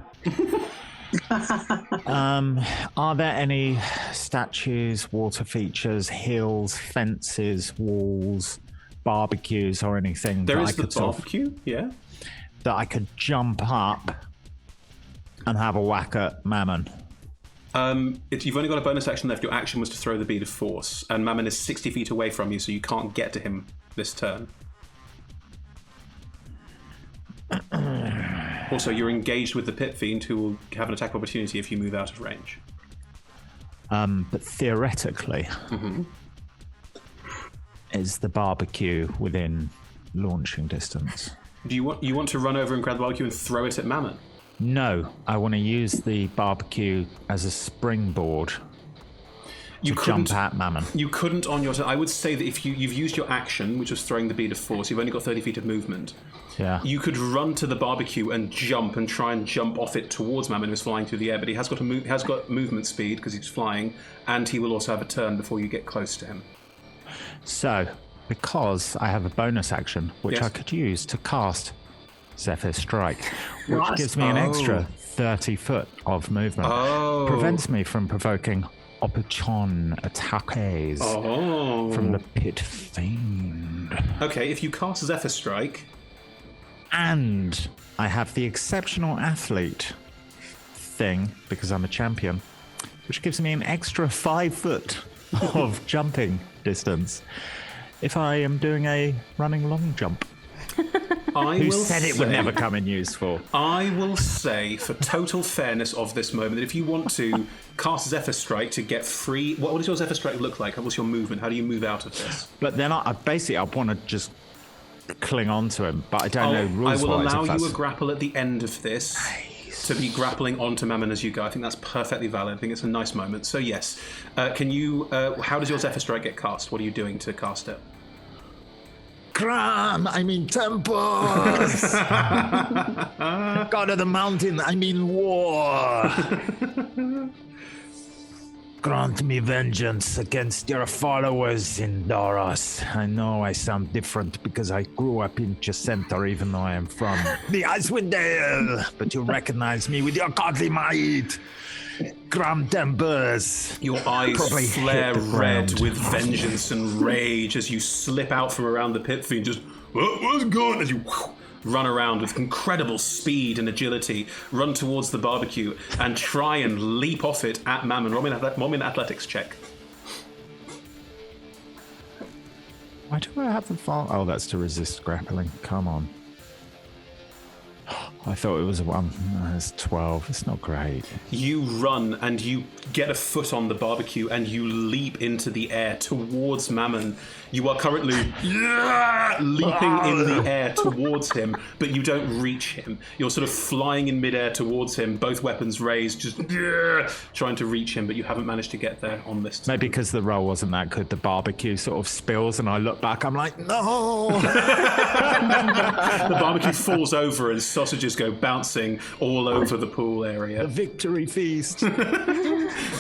Are there any statues, water features, hills, fences, walls, barbecues, or anything There that is I the could barbecue, yeah. that I could jump up and have a whack at Mammon? You've only got a bonus action left. Your action was to throw the bead of force, and Mammon is 60 feet away from you, so you can't get to him this turn. Also, you're engaged with the Pit Fiend, who will have an attack opportunity if you move out of range. But theoretically, is the barbecue within launching distance? Do you want to run over and grab the barbecue and throw it at Mammon? No, I want to use the barbecue as a springboard to jump at Mammon. You couldn't on your turn. I would say that if you've used your action, which was throwing the bead of force, you've only got 30 feet of movement. Yeah. You could run to the barbecue and try and jump off it towards Mammon, who's flying through the air, but he has got movement speed because he's flying, and he will also have a turn before you get close to him. So, because I have a bonus action, which I could use to cast Zephyr Strike, which gives me an extra 30 foot of movement. Prevents me from provoking opportune attacks from the Pit Fiend. Okay, if you cast Zephyr Strike... And I have the exceptional athlete thing, because I'm a champion, which gives me an extra 5 foot of jumping distance if I am doing a running long jump. Who said it would never come in useful? I will say, for total fairness of this moment, that if you want to cast Zephyr Strike to get free... What does your Zephyr Strike look like? What's your movement? How do you move out of this? But then I want to just cling on to him, but I don't know rules-wise. I will allow you a grapple at the end of this to be grappling onto Mammon as you go. I think that's perfectly valid. I think it's a nice moment. So yes, can you... how does your Zephyr Strike get cast? What are you doing to cast it? Cram, I mean temples. God of the mountain, I mean war. Grant me vengeance against your followers in Doros. I know I sound different because I grew up in Center, even though I am from the Icewind Dale, but you recognize me with your godly might. Gram Tempers. Your eyes flare red with vengeance and rage as you slip out from around the pit and just, what's going on? As you run around with incredible speed and agility, run towards the barbecue, and try and leap off it at Mammon. Roll me an athletics check. Why do I have the fall? Oh, that's to resist grappling. Come on. I thought it was 1. No, it's 12. It's not great. You run and you get a foot on the barbecue and you leap into the air towards Mammon. You are currently leaping in the air towards him, but you don't reach him. You're sort of flying in midair towards him, both weapons raised, just trying to reach him, but you haven't managed to get there on this time. Maybe because the roll wasn't that good, the barbecue sort of spills and I look back, I'm like, no! The barbecue falls over and sausages go bouncing all over the pool area. The victory feast.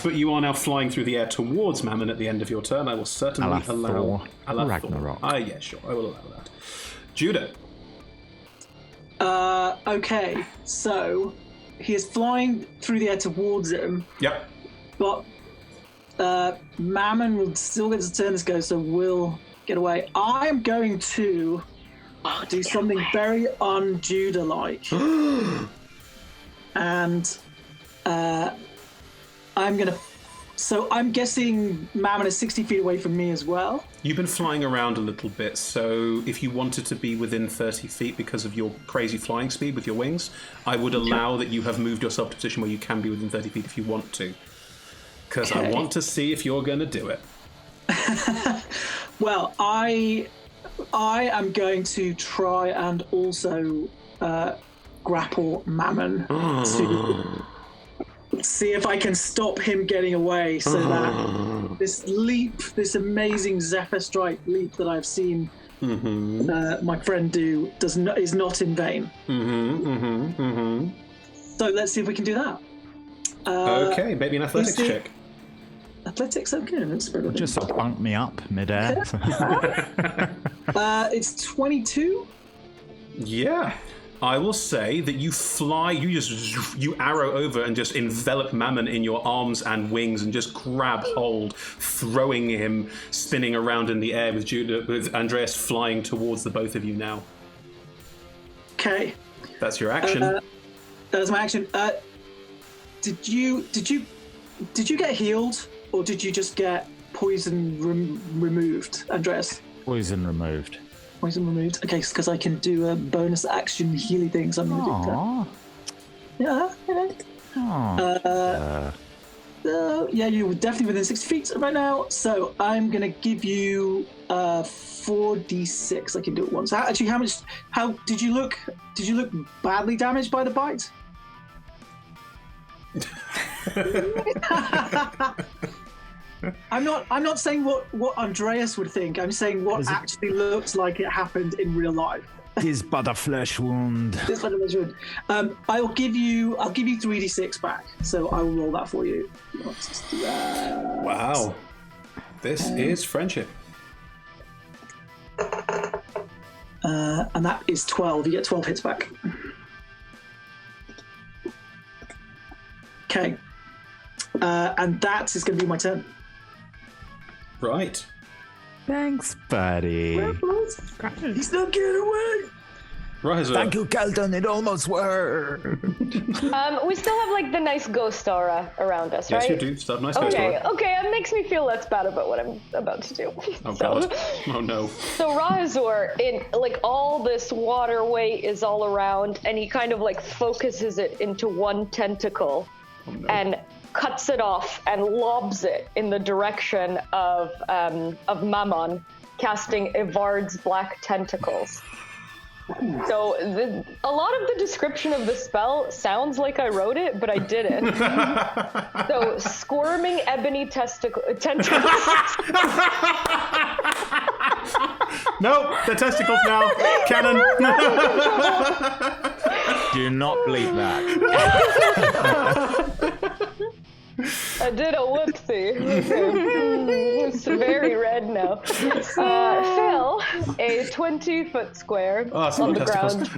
But you are now flying through the air towards Mammon at the end of your turn. I will certainly allow Ragnarok. Yeah, sure. I will allow that. Judah. Okay, so he is flying through the air towards him. Yep. But Mammon will still get to turn this go, so we'll get away. I am going to do something very un-Judah-like. And I'm going to... So I'm guessing Mammon is 60 feet away from me as well. You've been flying around a little bit, so if you wanted to be within 30 feet because of your crazy flying speed with your wings, I would allow that you have moved yourself to a position where you can be within 30 feet if you want to. Because I want to see if you're going to do it. Well, I am going to try and also grapple Mammon to see if I can stop him getting away, so that this leap, this amazing Zephyr Strike leap that I've seen my friend do is not in vain. So let's see if we can do that. Okay, maybe an athletics check. Athletics, okay. Let's just sort of bunk me up midair. It's 22. Yeah. I will say that you fly, you arrow over and just envelop Mammon in your arms and wings and just grab hold, throwing him, spinning around in the air with Andreas flying towards the both of you now. Okay. That's your action. That's my action. Did you get healed, or did you just get poison removed, Andreas? Poison removed. Poison removed. Okay, because I can do a bonus action healing things. I'm gonna do that. Yeah. Yeah, you're definitely within 60 feet right now. So I'm gonna give you 4d6. I can do it once. How did you look? Did you look badly damaged by the bite? I'm not saying what Andreas would think. I'm saying what actually looks like it happened in real life. His but a flesh wound. This but a flesh wound. I'll give you 3d6 back. So I will roll that for you. Let's do that. Wow. This is friendship. And that is 12. You get 12 hits back. Okay. And that is going to be my turn. Right. Thanks, buddy. He's not getting away. Right. Thank you, Kelton. It almost worked. We still have like the nice ghost aura around us, right? Yes, you do. Still have nice ghost aura. Okay, it makes me feel less bad about what I'm about to do. Oh god. Oh no. So Rahazor, in like all this water weight is all around, and he kind of like focuses it into one tentacle, and cuts it off and lobs it in the direction of Mammon, casting Evard's black tentacles. So a lot of the description of the spell sounds like I wrote it, but I didn't. So squirming ebony tentacles No, they're testicles now. Cannon. Do not bleep that. I did a whoopsie. Okay. It's very red now. Phil, a 20-foot square on the ground.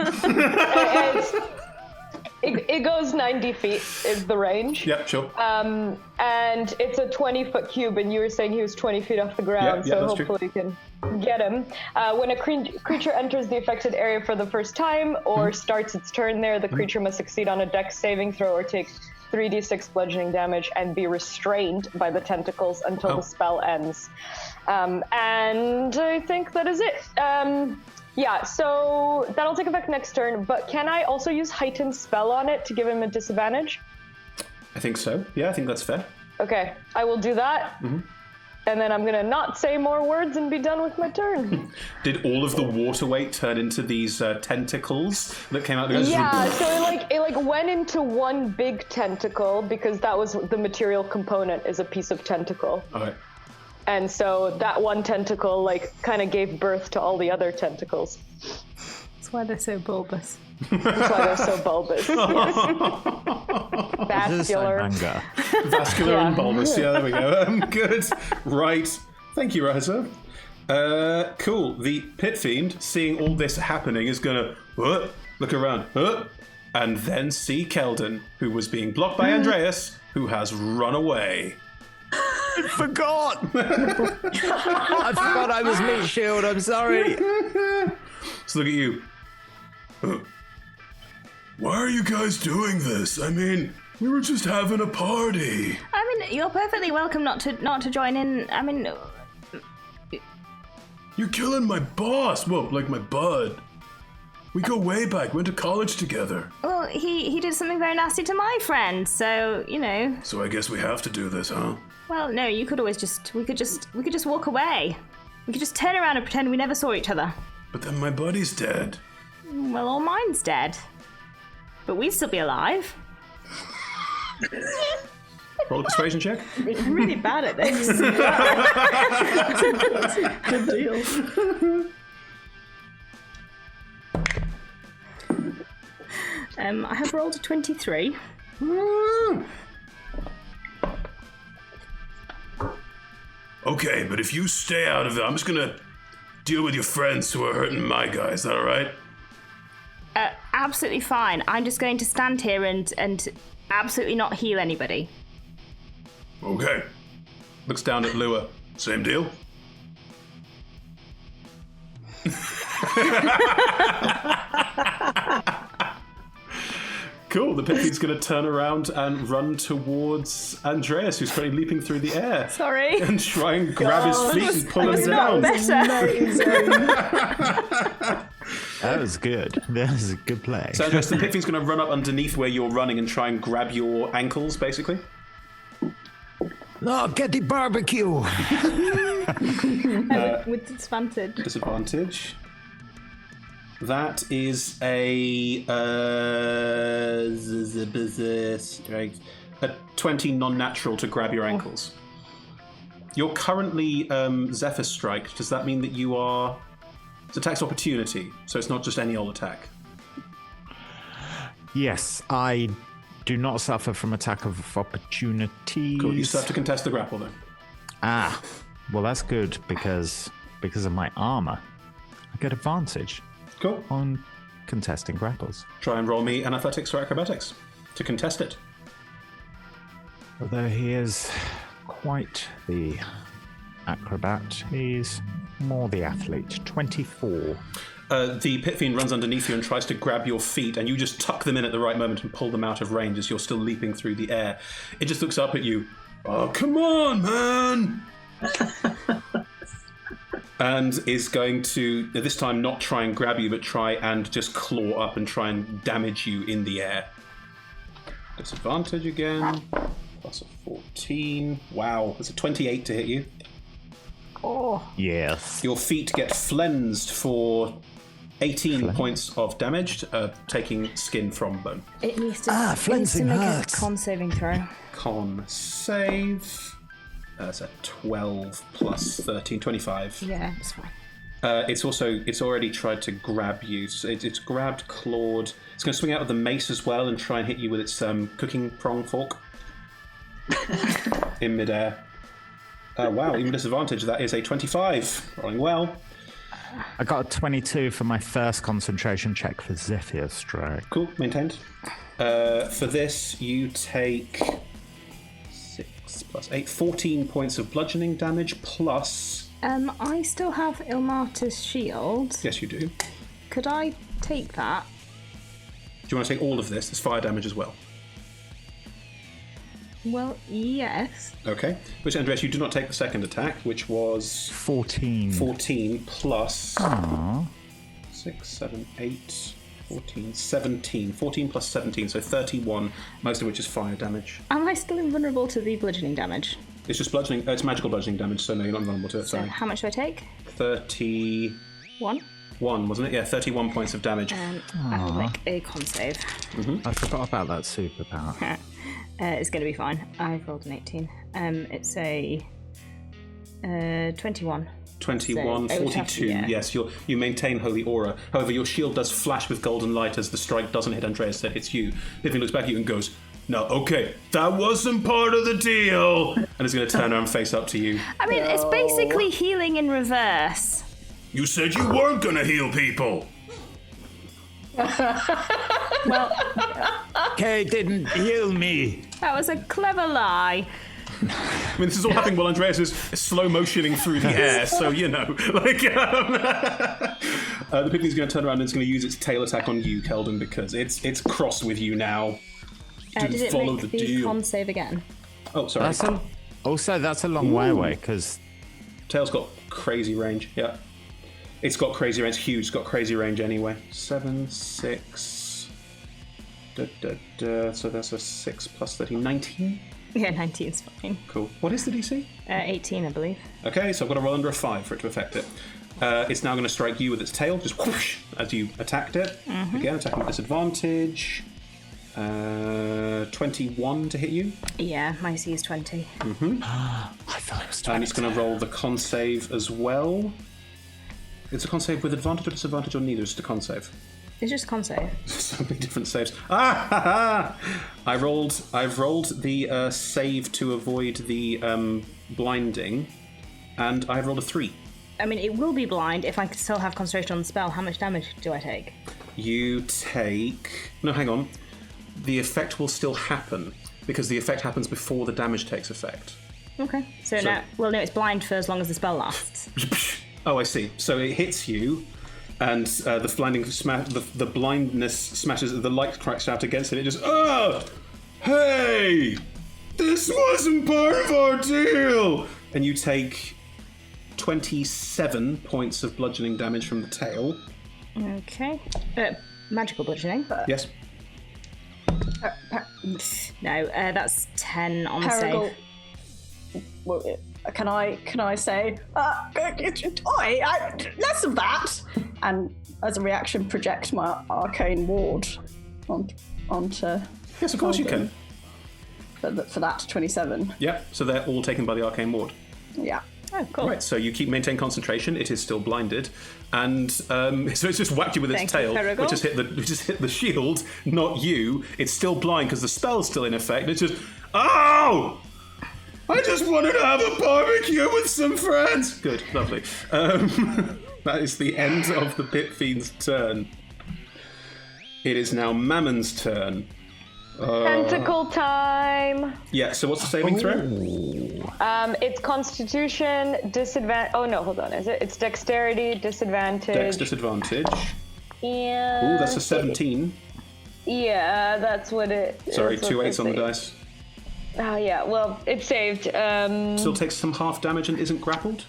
It goes 90 feet is the range. Yep, sure. And it's a 20-foot cube, and you were saying he was 20 feet off the ground, so hopefully you can get him. When a creature enters the affected area for the first time or starts its turn there, the creature must succeed on a dex saving throw or take 3d6 bludgeoning damage and be restrained by the tentacles until the spell ends. And I think that is it. Yeah, so that'll take effect next turn, but can I also use Heightened Spell on it to give him a disadvantage? I think so. Yeah, I think that's fair. Okay, I will do that. And then I'm gonna not say more words and be done with my turn. Did all of the water weight turn into these tentacles that came out? Yeah, so it went into one big tentacle because that was the material component is a piece of tentacle. Okay. And so that one tentacle kind of gave birth to all the other tentacles. That's why they're so bulbous. That's why they're so bulbous. Yes. Vascular. Vascular and bulbous. Yeah, there we go. Good. Right. Thank you, Raza. Cool. The Pit Fiend, seeing all this happening, is going to look around and then see Keldon, who was being blocked by Andreas, who has run away. I forgot. I forgot I was meat shield. I'm sorry. So look at you. Why are you guys doing this? I mean, we were just having a party. I mean, you're perfectly welcome not to join in. I mean, You're killing my boss. Well, like my bud. We go way back. Went to college together. well, he did something very nasty to my friend, so So I guess we have to do this, huh? Well, no, you could always we could just walk away. We could just turn around and pretend we never saw each other. But then my buddy's dead. Well, all mine's dead. But we'd still be alive. Roll a persuasion check. I'm really bad at this. Good deal. I have rolled a 23. Okay, but if you stay out of it, I'm just gonna deal with your friends who are hurting my guy. Is that all right? Absolutely fine. I'm just going to stand here and absolutely not heal anybody. Okay. Looks down at Lua. Same deal? Cool. The Pit Fiend's going to turn around and run towards Andreas, who's currently leaping through the air. Sorry. And try and grab his feet and pull him not down. That was good. That was a good play. So Andreas, the Pit Fiend's going to run up underneath where you're running and try and grab your ankles, basically. No, get the barbecue. With disadvantage. Disadvantage. That is a 20 non-natural to grab your ankles. You're currently Zephyr Strike. Does that mean that you are... It's a tax opportunity, so it's not just any old attack. Yes, I do not suffer from attack of opportunities. Cool, you still have to contest the grapple, though. Ah, well, that's good because of my armor. I get advantage Cool. on contesting grapples. Try and roll me an athletics or acrobatics to contest it. Although he is quite the acrobat, he's more the athlete. 24. The Pit Fiend runs underneath you and tries to grab your feet, and you just tuck them in at the right moment and pull them out of range as you're still leaping through the air. It just looks up at you. Oh, come on, man! And is going to, this time, not try and grab you, but try and just claw up and try and damage you in the air. Disadvantage again. Plus a 14. Wow, that's a 28 to hit you. Oh. Yes. Your feet get flensed for 18 points of damage, taking skin from bone. It needs to, flensing make hurts. a con saving throw. Con save. That's a 12 plus 13, 25. Yeah, it's fine. It's already tried to grab you. So it's grabbed, clawed. It's going to swing out with the mace as well and try and hit you with its cooking prong fork in midair. Wow, even disadvantage. That is a 25. Rolling well. I got a 22 for my first concentration check for Zephyr Strike. Cool, maintained. For this, you take 6 plus 8, 14 points of bludgeoning damage plus... I still have Ilmata's shield. Yes, you do. Could I take that? Do you want to take all of this? There's fire damage as well. Well, yes. Okay. Which, Andreas, you do not take the second attack, which was... 14. 14 plus... Aww. 6, 7, 8, 14, 17. 14 plus 17, so 31, most of which is fire damage. Am I still invulnerable to the bludgeoning damage? It's just bludgeoning... it's magical bludgeoning damage, so no, you're not vulnerable to it. So Sorry. how much do I take? 31, 1. wasn't it? Yeah, 31 points of damage. I will make a con save. I forgot about that superpower. It's going to be fine. I've rolled an 18. It's a 21. 21, So, 42, yes, you maintain Holy Aura. However, your shield does flash with golden light as the strike doesn't hit Andreas, it hits you. Pippin looks back at you and goes, "No, okay, that wasn't part of the deal." And is going to turn around and face up to you. I mean, it's basically healing in reverse. You said you weren't gonna heal people. Well, Kay didn't heal me. that was a clever lie. I mean, this is all happening while Andreas is slow motioning through the air, so you know. Like, the Pippin's going to turn around and it's going to use its tail attack on you, Keldon, because it's cross with you now. Did it follow make the the deal. con save again? Oh, sorry. That's a long way away, because... Tail's got crazy range, yeah. It's got crazy range, it's huge, it's got crazy range anyway. 7, 6... So that's a 6 plus 13, 19? Yeah, 19 is fine. Cool. What is the DC? 18, I believe. Okay, so I've got to roll under a 5 for it to affect it. It's now going to strike you with its tail, just whoosh, as you attacked it. Again, attacking with disadvantage. 21 to hit you. Yeah, my C is 20. I thought it was 20. And it's going to roll the con save as well. It's a con save with advantage or disadvantage or neither? It's just a con save. It's just con save. So many different saves. Ah! Ha, ha. I've rolled the save to avoid the blinding, and I've rolled a 3. I mean, it will be blind if I still have concentration on the spell. How much damage do I take? You take... No, hang on. The effect will still happen, because the effect happens before the damage takes effect. Okay. So now, well, no, it's blind for as long as the spell lasts. Oh, I see. So it hits you, and the blinding the blindness smashes. The light cracks out against it. It just, hey, this wasn't part of our deal. And you take 27 points of bludgeoning damage from the tail. Okay. Magical bludgeoning. Yes. No, that's 10 on Perigal. save. Well, can I say, oi, less of that, and as a reaction, project my arcane ward onto. Yes, of course you can. For that 27. Yeah. So they're all taken by the arcane ward. Yeah. Oh, cool. Right, so you maintain concentration. It is still blinded, and so it's just whacked you with its Thank you, tail, Perigal. which has hit the shield, not you. It's still blind because the spell's still in effect. It's just, oh! I just wanted to have a barbecue with some friends. Good, lovely. That is the end of the Pit Fiend's turn. It is now Mammon's turn. Tentacle time. Yeah. So what's the saving throw? It's Constitution disadvantage. Oh no, hold on. Is it? It's Dexterity disadvantage. Dex disadvantage. And Ooh, that's a 17. Yeah, that's what it. Sorry, that's 2 what 8s on the it dice. Oh yeah. Well, it saved. Still takes some half damage and isn't grappled.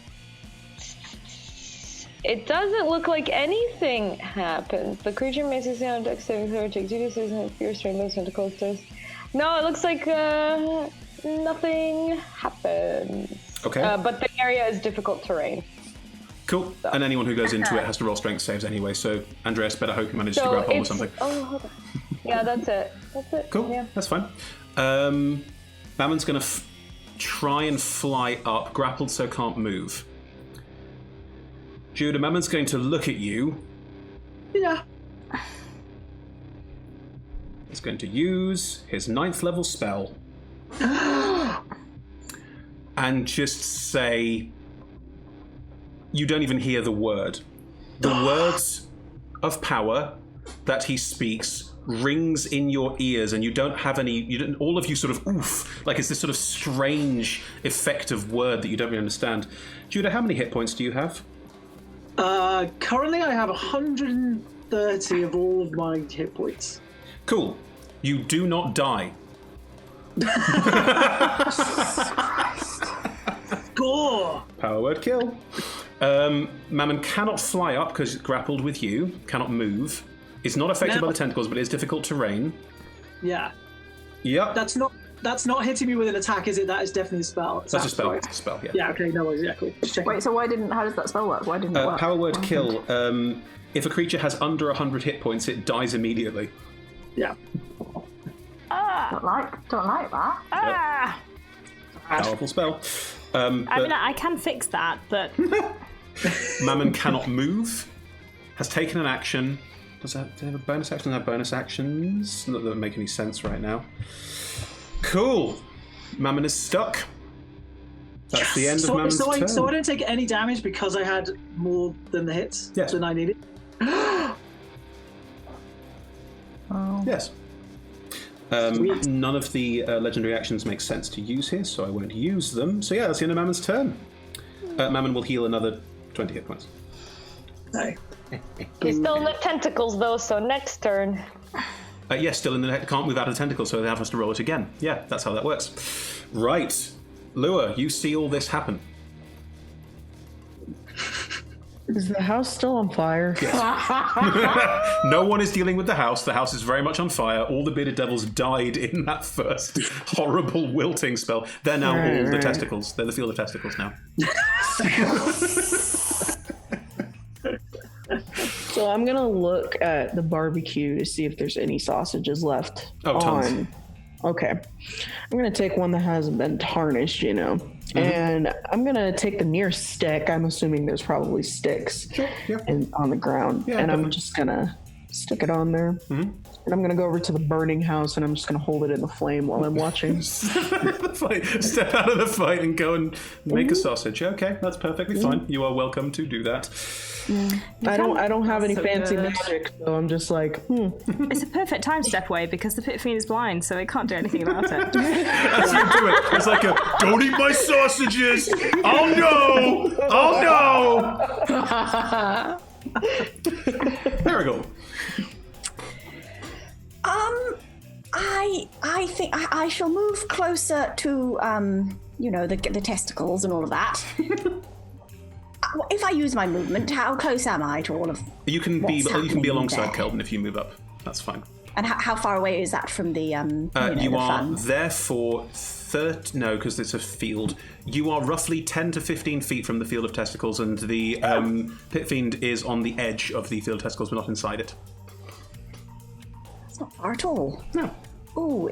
It doesn't look like anything happens. The creature makes a sound dex saving throw, take 2d6 and fear strain those tentacles does. No, it looks like nothing happens. Okay. But the area is difficult terrain. Cool. And anyone who goes into it has to roll strength saves anyway, so Andreas better hope he manages to grab hold of something. Oh, hold on. Yeah, that's it. That's it. Cool. Yeah. That's fine. Mammon's going to try and fly up, grappled so can't move. Judah, Mammon's going to look at you. Yeah. He's going to use his 9th level spell. And just say... You don't even hear the word. The words of power that he speaks rings in your ears, and you don't have any... all of you sort of oof. Like it's this sort of strange effective word that you don't really understand. Judah, how many hit points do you have? Currently I have 130 of all of my hit points. Cool. You do not die. Gore! Power word kill. Mammon cannot fly up because it's grappled with you, cannot move. It's not affected by the tentacles, but it is difficult terrain. Yeah. Yep. That's not hitting me with an attack, is it? That is definitely a spell. That's a spell. It's a spell, yeah. Yeah, okay, no worries, yeah, cool. Just checking. Wait, so how does that spell work? Why didn't it work? Power word kill. If a creature has under 100 hit points, it dies immediately. Yeah. Don't like that. Powerful spell. I mean, I can fix that, but... Mammon cannot move. Has taken an action. Do they have a bonus action? They have bonus actions. Not that make any sense right now. Cool. Mammon is stuck. That's the end of Mammon's turn. So I don't take any damage because I had more than the hits than I needed? Yes. None of the legendary actions make sense to use here, so I won't use them. So yeah, that's the end of Mammon's turn. Mammon will heal another 20 hit points. No. He's still in the tentacles though, so next turn. Yes, still in the can't move out of the tentacle, so they have us to roll it again. Yeah, that's how that works. Right. Lua, you see all this happen. Is the house still on fire? Yes. No one is dealing with the house. The house is very much on fire. All the bearded devils died in that first horrible wilting spell. They're now all the testicles. They're the field of testicles now. So I'm gonna look at the barbecue to see if there's any sausages left. Tons. Okay. I'm gonna take one that hasn't been tarnished, and I'm gonna take the nearest stick. I'm assuming there's probably sticks on the ground, and I'm just gonna stick it on there. And I'm gonna go over to the burning house, and I'm just gonna hold it in the flame while I'm watching. Step out of the fight and go and make a sausage. Okay, that's perfectly fine. You are welcome to do that. I don't have any fancy magic, so I'm just like, It's a perfect time step away because the pit fiend is blind, so it can't do anything about it. That's what you do it. It's like don't eat my sausages. Oh no! There we go. I think I shall move closer to the testicles and all of that. If I use my movement, how close am I to all of? You can be alongside Kelvin if you move up. That's fine. And how far away is that from the? You are there for 30. No, because it's a field. You are roughly 10 to 15 feet from the field of testicles, and the pit fiend is on the edge of the field of testicles, but not inside it. That's not far at all. No. Ooh,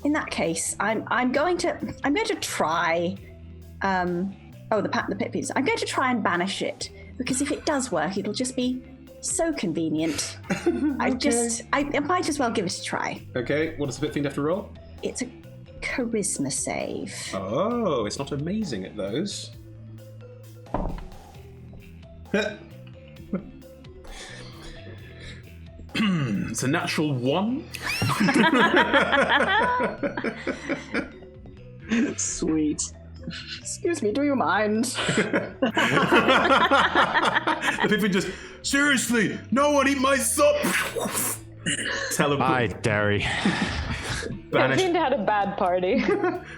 in that case, I'm going to try. The pit fiend. I'm going to try and banish it because if it does work, it'll just be so convenient. I might as well give it a try. Okay, what does the pit fiend have to roll? It's a charisma save. Oh, it's not amazing at those. It's a natural 1. Sweet. Excuse me, do you mind? The pit fiend just, seriously, no one eat my sup. Hi, Derry. I seem to had a bad party.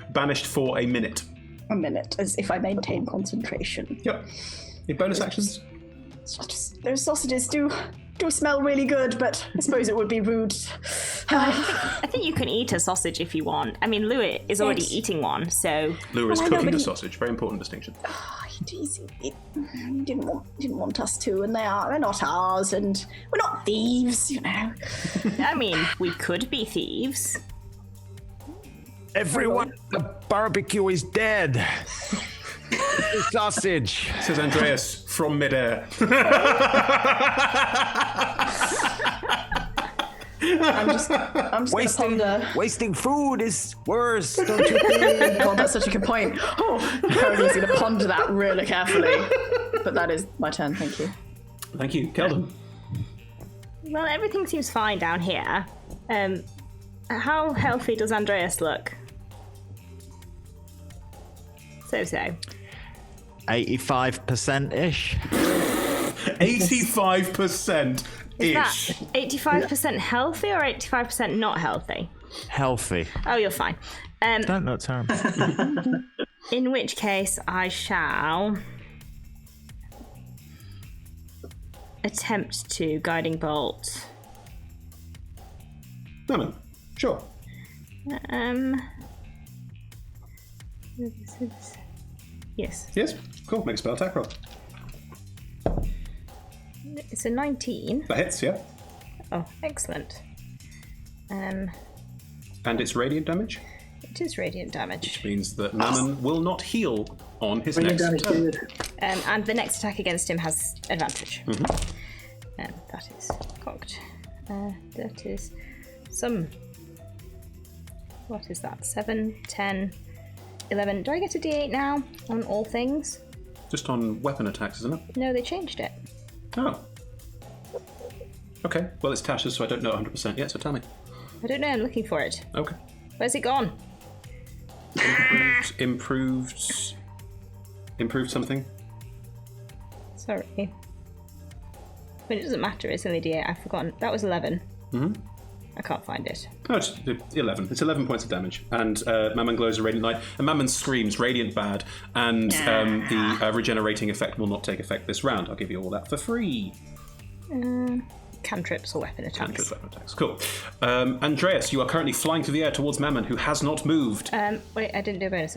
Banished for a minute. A minute, as if I maintain concentration. Yep. Any bonus actions? Those sausages do smell really good, but I suppose it would be rude. I think you can eat a sausage if you want. I mean, Lua is already eating one, so... Lua is cooking the sausage. Very important distinction. He didn't want us to, and they're not ours, and we're not thieves, I mean, we could be thieves. Everyone, the barbecue is dead. Sausage. Says Andreas from midair. I'm just gonna ponder. Wasting food is worse, don't you think? God, that's such a good point. Oh, Paragon's gonna ponder that really carefully. But that is my turn. Thank you. Thank you, Keldon. Well, everything seems fine down here. How healthy does Andreas look? So. 85%-ish. 85%. Is that 85% healthy or 85% not healthy? Healthy. Oh, you're fine. Don't look terrible. In which case, I shall attempt to guiding bolt. No, sure. Yes. Yes, cool. Make a spell attack roll. It's a 19. That hits, yeah. Oh, excellent. And it's radiant damage, It is radiant damage. which means that Mammon will not heal on his Radiant next damage, turn. good. And the next attack against him has advantage. That is cocked. That is some... What is that? 7, 10, 11. Do I get a d8 now on all things? Just on weapon attacks, isn't it? No, they changed it. Oh. Okay, well, it's Tasha's, so I don't know 100% yet, so tell me. I don't know, I'm looking for it. Okay. Where's it gone? Improved something? Sorry. I mean, it doesn't matter, it's only d8. I've forgotten. That was 11. I can't find it. No, it's 11. It's 11 points of damage. And Mammon glows a radiant light. And Mammon screams, radiant bad. And the regenerating effect will not take effect this round. I'll give you all that for free. Cantrips or weapon attacks. Cantrips, weapon attacks. Cool. Andreas, you are currently flying through the air towards Mammon, who has not moved. Wait, I didn't do a bonus.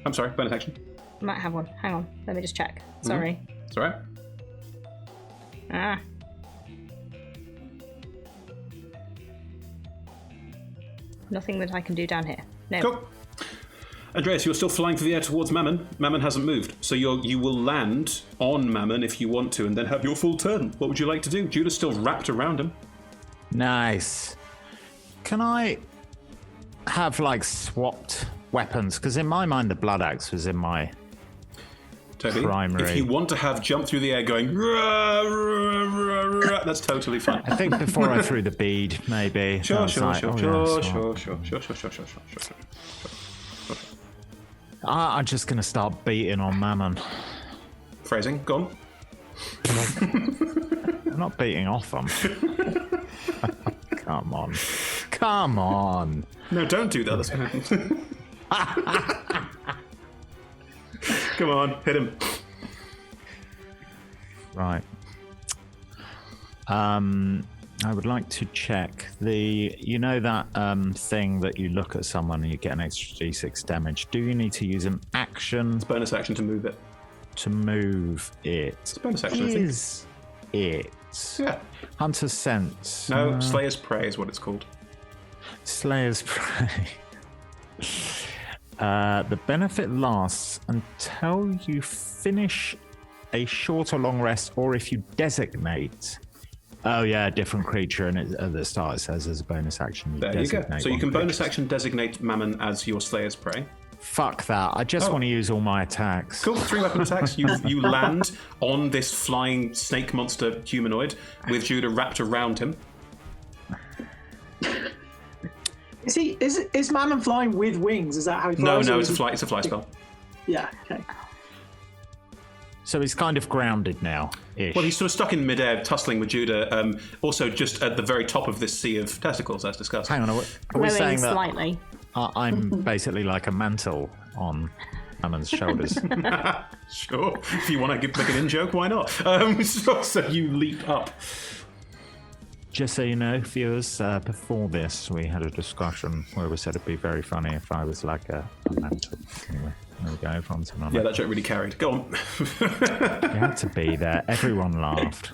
I'm sorry, bonus action. I might have one. Hang on. Let me just check. Sorry. It's all right. Nothing that I can do down here. No. Cool. Andreas, you're still flying through the air towards Mammon. Mammon hasn't moved. So you will land on Mammon if you want to, and then have your full turn. What would you like to do? Judah's still wrapped around him. Nice. Can I have, like, swapped weapons? Because in my mind, the blood axe was in my Toby, primary. if you want to have jump through the air going, rah, rah, rah, rah, that's totally fine. I think before I threw the bead, maybe. Sure. I'm just going to start beating on Mammon. Phrasing, gone. I'm not beating off him. Come on. No, don't do that. That's going to happen. Come on, hit him. Right. I would like to check that thing that you look at someone and you get an extra d6 damage. Do you need to use an action It's bonus action to move it. to move it? It's bonus action, I think. Is it? Yeah. Hunter's Sense. No, Slayer's Prey is what it's called. Slayer's Prey. The benefit lasts until you finish a short or long rest, or if you designate. Oh yeah, a different creature, and at the start it says as a bonus action. There you go. So you can bonus creature. action designate Mammon as your Slayer's Prey. Fuck that! I just want to use all my attacks. Cool. 3 weapon attacks. You land on this flying snake monster humanoid with Judah wrapped around him. Is Mammon flying with wings? Is that how he flies? No, it's a fly spell. Yeah, okay. So he's kind of grounded now. Well, he's sort of stuck in midair, tussling with Judah. Also, just at the very top of this sea of testicles, as discussed. Hang on, are we Glowing saying that slightly. I'm basically like a mantle on Mammon's shoulders? Sure. If you want to make an in-joke, why not? So you leap up. Just so you know, viewers, before this, we had a discussion where we said it'd be very funny if I was like a mantle. Anyway, there we go. From tonight. Yeah, that joke really carried. Go on. You had to be there. Everyone laughed.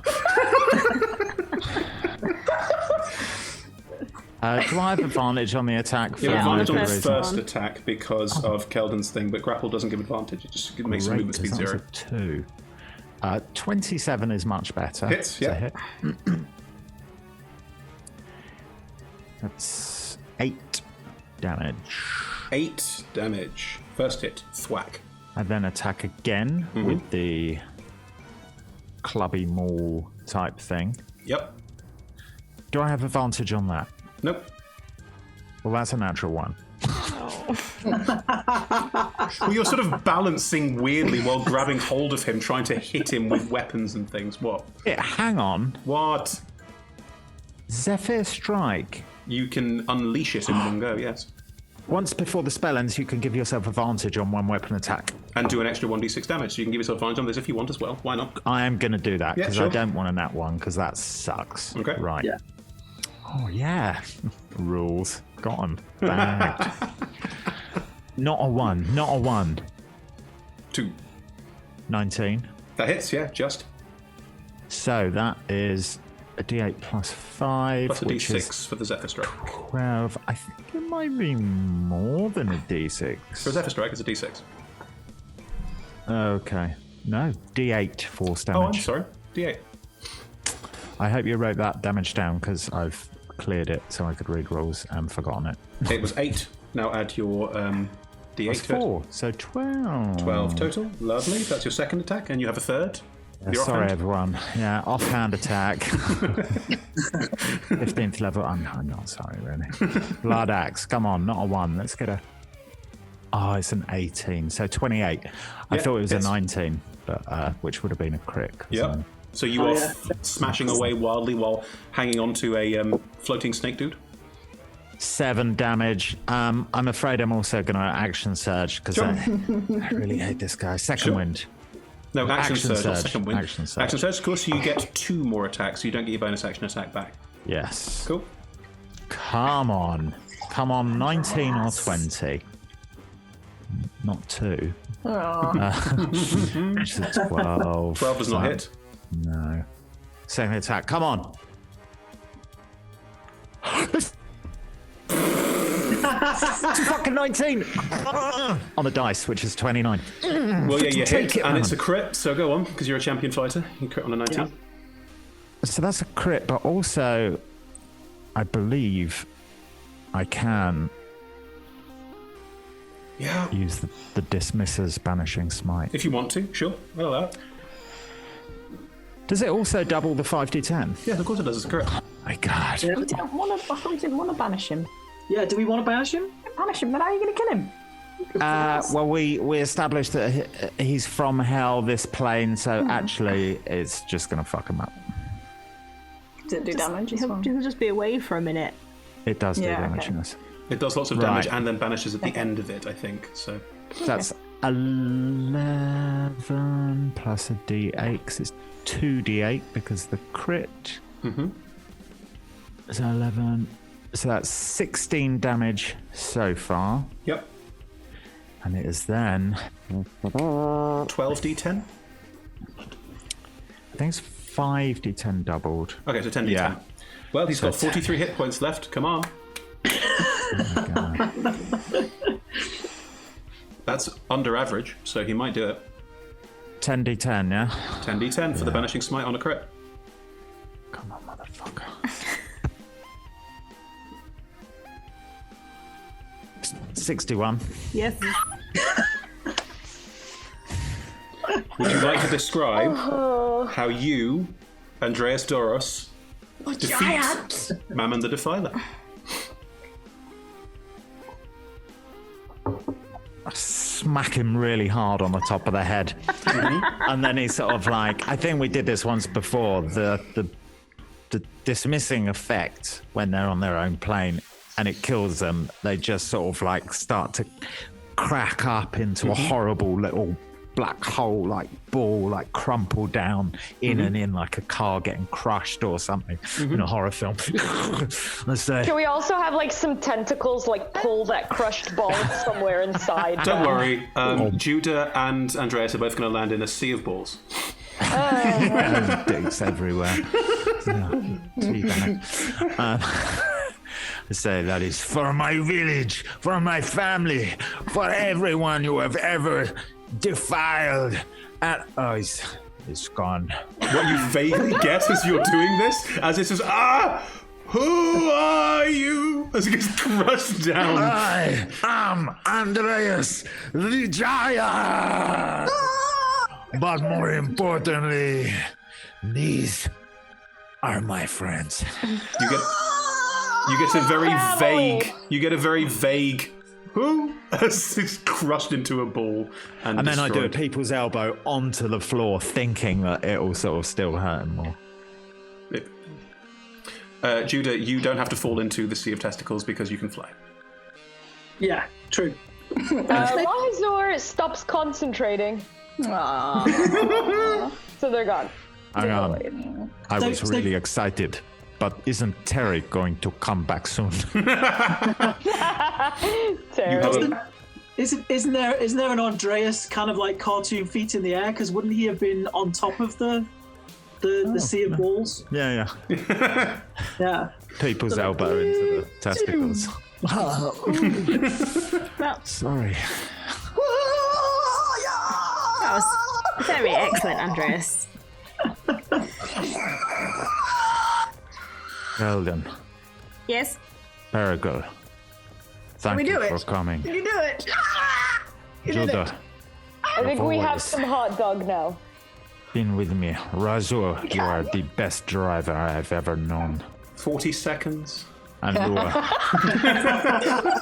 Do I have advantage on the attack? You have advantage on the first first one. attack because of Keldon's thing, but grapple doesn't give advantage. It just makes the movement speed 0. 2. 27 is much better. Hits, It's a yeah. hit. That's 8 damage. 8 damage. First hit, thwack. I then attack again with the clubby maul type thing. Yep. Do I have advantage on that? Nope. Well, that's a natural one. Well, you're sort of balancing weirdly while grabbing hold of him, trying to hit him with weapons and things. What? Hang on. What? Zephyr Strike. You can unleash it in one go, yes. Once before the spell ends, you can give yourself advantage on one weapon attack. And do an extra 1d6 damage, so you can give yourself advantage on this if you want as well. Why not? I am going to do that Yeah, because sure. I don't want a nat 1 because that sucks. Okay. Right. Yeah. Oh, yeah. Rules. Got him. Bagged. Not a 1. Not a 1. 2. 19. That hits, yeah, just. So that is a d8 plus 5, Plus a which d6 is for the Zephyr Strike. 12. I think it might be more than a d6. For Zephyr Strike, it's a d6. Okay. No, d8 force Oh, I'm damage. sorry. d8. I hope you wrote that damage down because I've cleared it so I could read rules and forgotten it. It was 8. Now add your d8 That's to it. 4, so 12. 12 total. Lovely. That's your second attack, and you have a third. Your Sorry, offhand. everyone. Yeah, offhand attack. 15th level. I'm not sorry, really. Blood axe. Come on, not a 1. Let's get a. Oh, it's an 18. So 28. I Yeah, thought it was hits. a 19, but which would have been a crit. 'cause, Yep. So you are smashing away wildly while hanging on to a floating snake dude. 7 damage. I'm afraid I'm also going to action surge because Sure. I really hate this guy. Second Sure. wind. No, action surge, not surge. second wind. Action surge. Action surge, of course, so you get 2 more attacks, so you don't get your bonus action attack back. Yes. Cool. Come on. Come on, 19 or 20. Not 2. It's a 12. 12 does not hit. No. Second attack. Come on. It's fucking 19 on the dice, which is 29. Well, yeah, you Take hit, it, and it's a man. crit, so go on, because you're a champion fighter. You crit on a 19. So that's a crit, but also, I believe I can Yeah. use the Dismisser's Banishing Smite. If you want to, sure. I'll allow it. Does it also double the 5d10? Yeah, of course it does. It's a crit. My God. We didn't want to banish him. Yeah, do we want to bash him? Banish him, then how are you going to kill him? Well, we established that he's from hell, this plane, so actually it's just going to fuck him up. Does it do damage? He'll just be away for a minute. It does do Yeah, damage, okay. yes. It does lots of damage Right. and then banishes at the end of it, I think. So That's 11 plus a d8, because it's 2d8 because the crit. So 11. So that's 16 damage so far. Yep. And it is then, 12d10. I think it's 5d10 doubled. Okay, so 10d10. Yeah. Well, he's So got 43 hit points left. Come on. That's under average, so he might do it. 10d10, yeah? 10d10 for the Banishing Smite on a crit. Come on, motherfucker. 61. Yes. Would you like to describe how you, Andreas Doros, defeat Mammon the Defiler? Smack him really hard on the top of the head. And then he's sort of like, I think we did this once before, the dismissing effect when they're on their own plane and it kills them, they just sort of like start to crack up into a horrible little black hole, like ball, like crumple down in and in like a car getting crushed or something in a horror film. Let's say. Can we also have like some tentacles like pull that crushed ball somewhere inside? Don't worry, Judah and Andreas are both going to land in a sea of balls. Dicks everywhere. Yeah, teabag. I say that is for my village, for my family, for everyone you have ever defiled. And it's gone. What you vaguely guess as you're doing this, as it says, who are you? As it gets crushed down. I am Andreas the Giant. But more importantly, these are my friends. You get a very vague. You get a very vague. Who? As it's crushed into a ball and then I do a destroyed. people's elbow onto the floor, thinking that it will sort of still hurt him more. Judah, you don't have to fall into the sea of testicles because you can fly. Yeah, true. Rahazor stops concentrating, Aww. so they're gone. Hang on. I was really excited. But isn't Terry going to come back soon? Terrible. Isn't there an Andreas kind of like cartoon feet in the air? Because wouldn't he have been on top of the sea of balls? Yeah. Yeah. People's elbow into the testicles. Well, Sorry. that was very excellent, Andreas. Eldon, Yes? Perigal, thank we you do for it? coming. You do it! You did it! Judah, I think we have always. some hot dog now. been with me. Razor, you are the best driver I have ever known. 40 seconds. And Lua,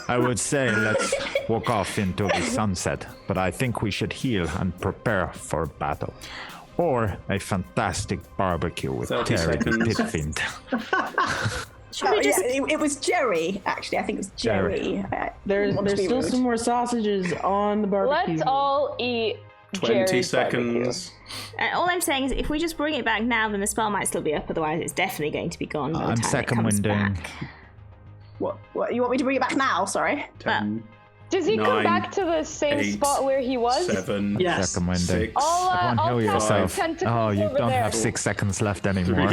I would say let's walk off into the sunset, but I think we should heal and prepare for battle. Or a fantastic barbecue with 30 Terry the seconds. Pit Fiend. It was Jerry, actually. I think it was Jerry. There's still rude. some more sausages on the barbecue. Let's all eat 20 Jerry's seconds. All I'm saying is if we just bring it back now, then the spell might still be up. Otherwise, it's definitely going to be gone by the I'm time it second comes windowing. back. What? You want me to bring it back now? Sorry. 10, Does he 9, come back to the same 8, spot where he was? 7, Yes. Second window. 6. I'll Everyone heal cast yourself. tentacles Oh, you over don't there. have 6 seconds left anymore.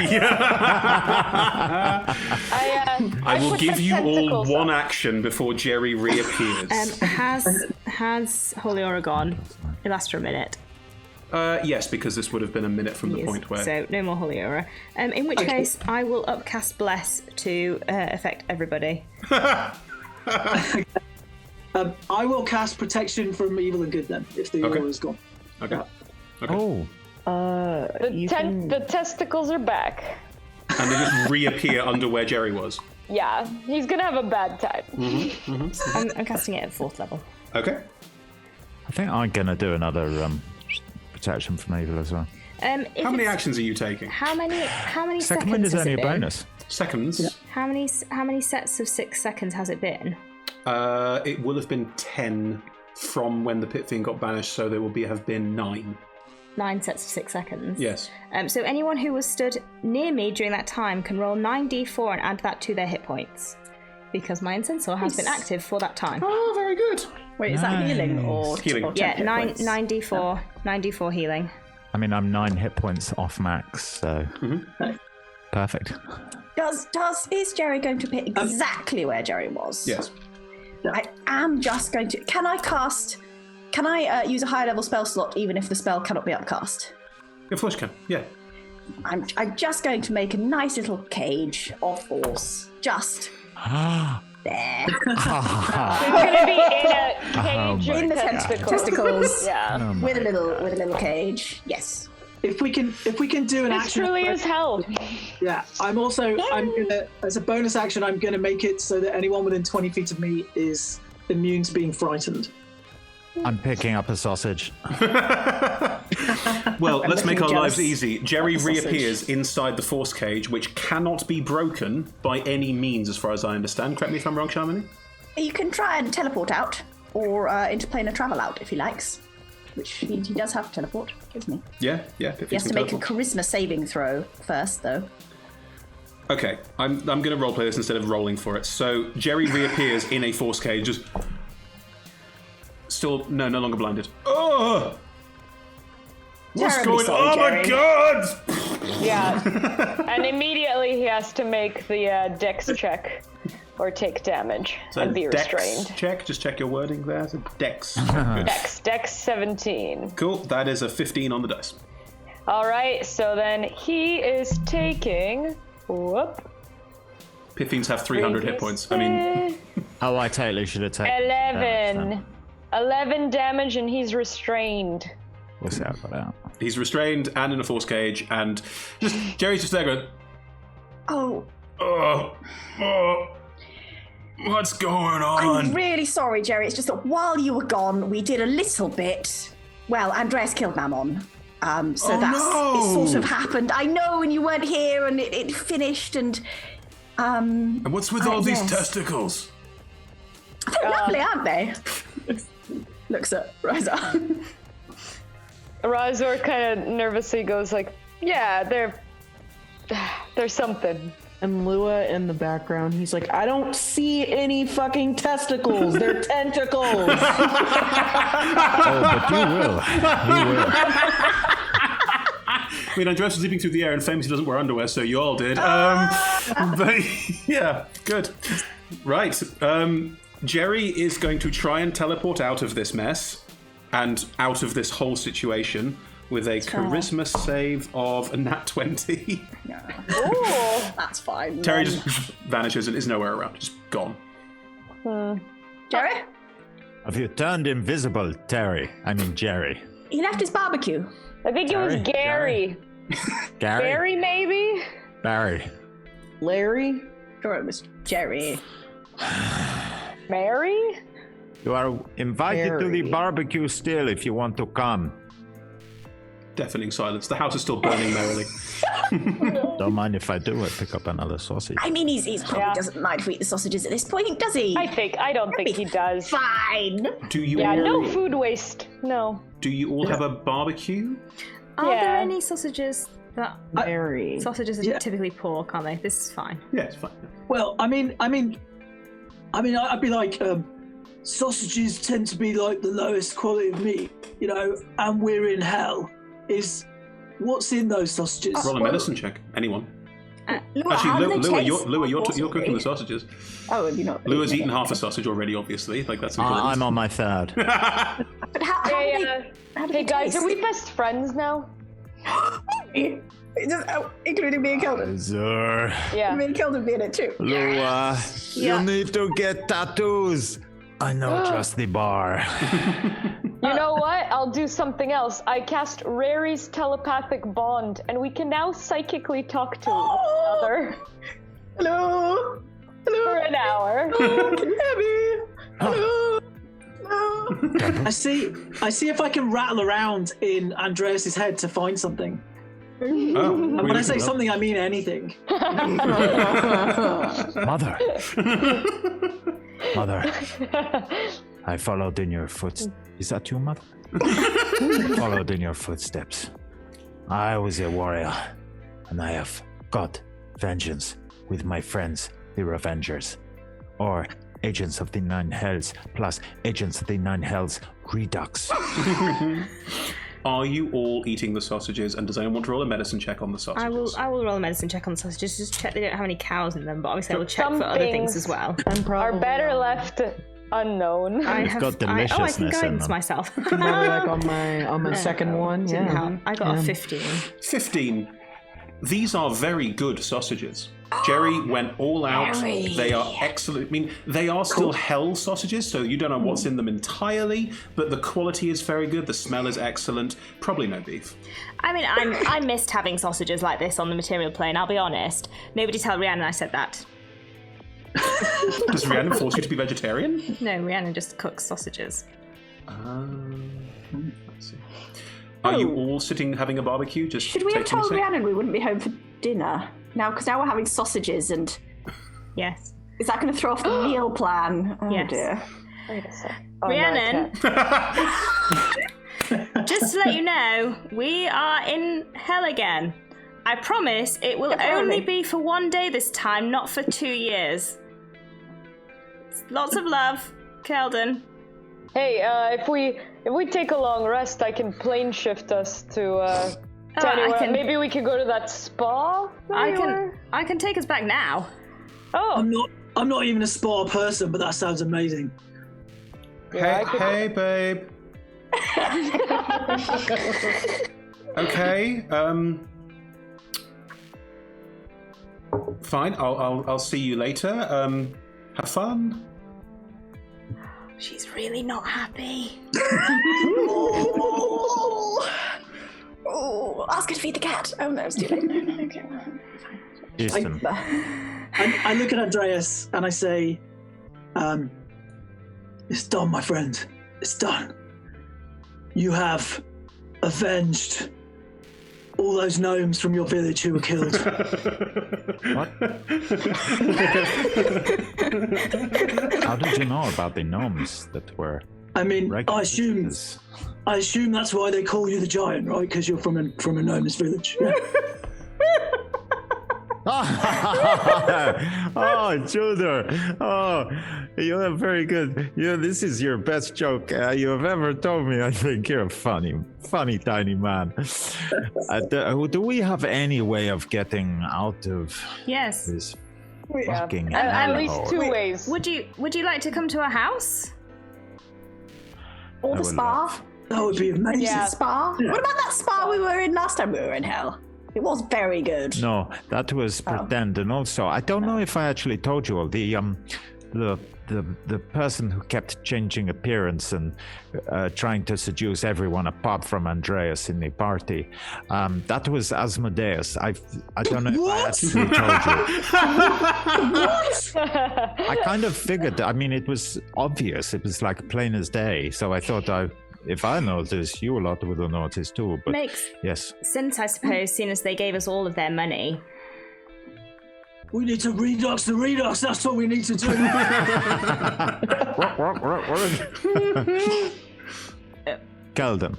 I will put give the you all tentacles one up. action before Jerry reappears. Has Holy Aura gone? It lasts for a minute. Yes, because this would have been a minute from the Yes, point where. So no more Holy Aura. In which case, I will upcast Bless to affect everybody. I will cast protection from evil and good then, if the Okay. aura is gone. Okay. Oh, The testicles are back. And they just reappear under where Jerry was. Yeah, he's gonna have a bad time. I'm casting it at 4th level. Okay. I think I'm gonna do another protection from evil as well. How many actions are you taking? How many Second wind seconds is has only it a been? bonus. Seconds. How many sets of 6 seconds has it been? It will have been 10 from when the pit fiend got banished, so there will have been 9. 9 sets of 6 seconds. Yes. So anyone who was stood near me during that time can roll 9d4 and add that to their hit points, because my Incensor has been active for that time. Oh, very good. Wait, is that healing or Healing. or Yeah, 10 hit points? 9d4 healing. I mean, I'm 9 hit points off max, so perfect. Is Jerry going to pick exactly where Jerry was? Yes. I am just going to. Can I use a higher level spell slot even if the spell cannot be upcast? Of course you can. Yeah. I'm just going to make a nice little cage of force. Just there. He's gonna be in a cage In of the testicles. Yeah. With a little cage. Yes. If we can do an This action, truly is hell. yeah. I'm gonna, as a bonus action, I'm gonna make it so that anyone within 20 feet of me is immune to being frightened. I'm picking up a sausage. Well, let's make our looking lives jealous easy. Jerry of the sausage. reappears inside the force cage, which cannot be broken by any means, as far as I understand. Correct me if I'm wrong, Sharmini? You can try and teleport out, or interplanar travel out if he likes. Which he does have teleport, gives me. Yeah. He has to make a charisma saving throw first, though. Okay, I'm going to roleplay this instead of rolling for it. So Jerry reappears in a force cage, just still no longer blinded. Oh, what's Terribly going on? sorry, Oh my Jerry. god! Yeah. And immediately he has to make the dex check. or take damage So and be dex restrained. check. Just check your wording there. So dex. Good. Dex 17. Cool. That is a 15 on the dice. All right, so then he is taking. Whoop. Pithines have 300 hit points. I mean, Oh, I totally should have taken 11. 11 damage, and he's restrained. We'll see how I got out. he's restrained and in a force cage, and Jerry's just there going, Oh, What's going on? I'm really sorry, Jerry. It's just that while you were gone, we did a little bit. Well, Andreas killed Mammon. It sort of happened. I know, and you weren't here, and it finished, and And what's with all these yes. testicles? They're lovely, aren't they? Looks at Riza. Razor kind of nervously goes like, yeah, there's something. And Lua in the background, he's like, I don't see any fucking testicles. They're tentacles. Oh, but you will. You will. I mean, Andreas was leaping through the air and famously doesn't wear underwear, so you all did. But yeah, good. Right. Jerry is going to try and teleport out of this mess and out of this whole situation with a charisma save of a nat 20. Ooh, that's fine. Terry just vanishes and is nowhere around. Just gone. Jerry? Have you turned invisible, Terry? I mean, Jerry. He left his barbecue. I think it was Gary. Gary? Barry, maybe? Barry. Larry? Sure, it was Jerry. Mary? You are invited to the barbecue still if you want to come. Deafening silence. The house is still burning merrily. Don't mind if I do. I pick up another sausage. I mean, he's probably doesn't mind if we eat the sausages at this point, does he? I don't think he does. Fine. Do you Yeah, all, no food waste. No. Do you all have a barbecue? Are there Yeah. any sausages that Mary. sausages are Yeah. typically pork, aren't they? This is fine. Yeah, it's fine. Well, I mean, I'd be like, sausages tend to be like the lowest quality of meat, you know, and we're in hell. What's in those sausages? Roll a medicine check. Anyone? Lua, Actually, how do they taste? Lua, you're cooking the sausages. Oh, have you not? Lua's eaten half a sausage already, obviously. Like, that's important. I'm on my third. But how do Hey, they guys, taste? are we best friends now? Including me and Kelvin. Sir. Yeah. Me and Kelvin being it too. Lua, you need to get tattoos. I know just the bar. You know what? I'll do something else. I cast Rary's telepathic bond, and we can now psychically talk to one another Hello? Hello? for an hour. Hello? Can you hear me? Hello? Hello? I see if I can rattle around in Andreas's head to find something. Oh, And when I say something, I mean anything. Mother. Mother. I followed in your footsteps. Is that you, Mother? Followed in your footsteps. I was a warrior, and I have got vengeance with my friends, the Revengers. Or Agents of the Nine Hells, plus Agents of the Nine Hells Redux. Are you all eating the sausages, and does anyone want to roll a medicine check on the sausages? I will roll a medicine check on the sausages. Just check they don't have any cows in them, but obviously I will check Some for other things things as well. Are better left unknown. I've got deliciousness I in can guidance them. myself. Probably like on my second one. Didn't Yeah. help. I got a 15. 15. These are very good sausages. Jerry went all out. Jerry. They are excellent. I mean, they are still hell sausages, so you don't know what's in them entirely, but the quality is very good. The smell is excellent. Probably no beef. I mean, I missed having sausages like this on the material plane, I'll be honest. Nobody tell Rhiannon I said that. Does Rhiannon force you to be vegetarian? No, Rhiannon just cooks sausages. Let's see. Are you all sitting having a barbecue? Just Should we have taking a told sec? Rhiannon we wouldn't be home for dinner? Because now we're having sausages, and Yes. is that going to throw off the meal plan? Oh Yes. dear. Wait a sec. Oh, no, I Rhiannon, can't. just to let you know, we are in hell again. I promise it will only be for one day this time, not for 2 years. Lots of love, Keldon. Hey, if we take a long rest, I can plane shift us to anywhere. Maybe we could go to that spa. I can take us back now. Oh, I'm not even a spa person, but that sounds amazing. Hey, babe. Okay. Fine. I'll see you later. Have fun. She's really not happy. Oh, ask her to feed the cat. Oh no, it's too late. No, okay. Listen, I look at Andreas and I say, it's done, my friend. It's done. You have avenged all those gnomes from your village who were killed. what? How did you know about the gnomes that were? I mean, I regulars? assume that's why they call you the giant, right? Because you're from a gnome's village. Yeah. Oh, Judah! Oh, you're very good. This is your best joke you have ever told me. I think you're a funny tiny man. Do we have any way of getting out of this fucking At least hellhole? 2 ways. Would you like to come to our house? Or I the would spa. love- That would be amazing. Yeah. Spa. Yeah. What about that spa we were in last time we were in hell? It was very good. No, that was pretend, and also I don't know if I actually told you all the person who kept changing appearance and trying to seduce everyone apart from Andreas in the party. That was Asmodeus. I don't know if I actually told you. I kind of figured. I mean, it was obvious. It was like plain as day. So I thought if I noticed, you a lot would have noticed too. But Makes yes, sense, I suppose, seeing as they gave us all of their money. We need to redux the redux. That's what we need to do. Keldon,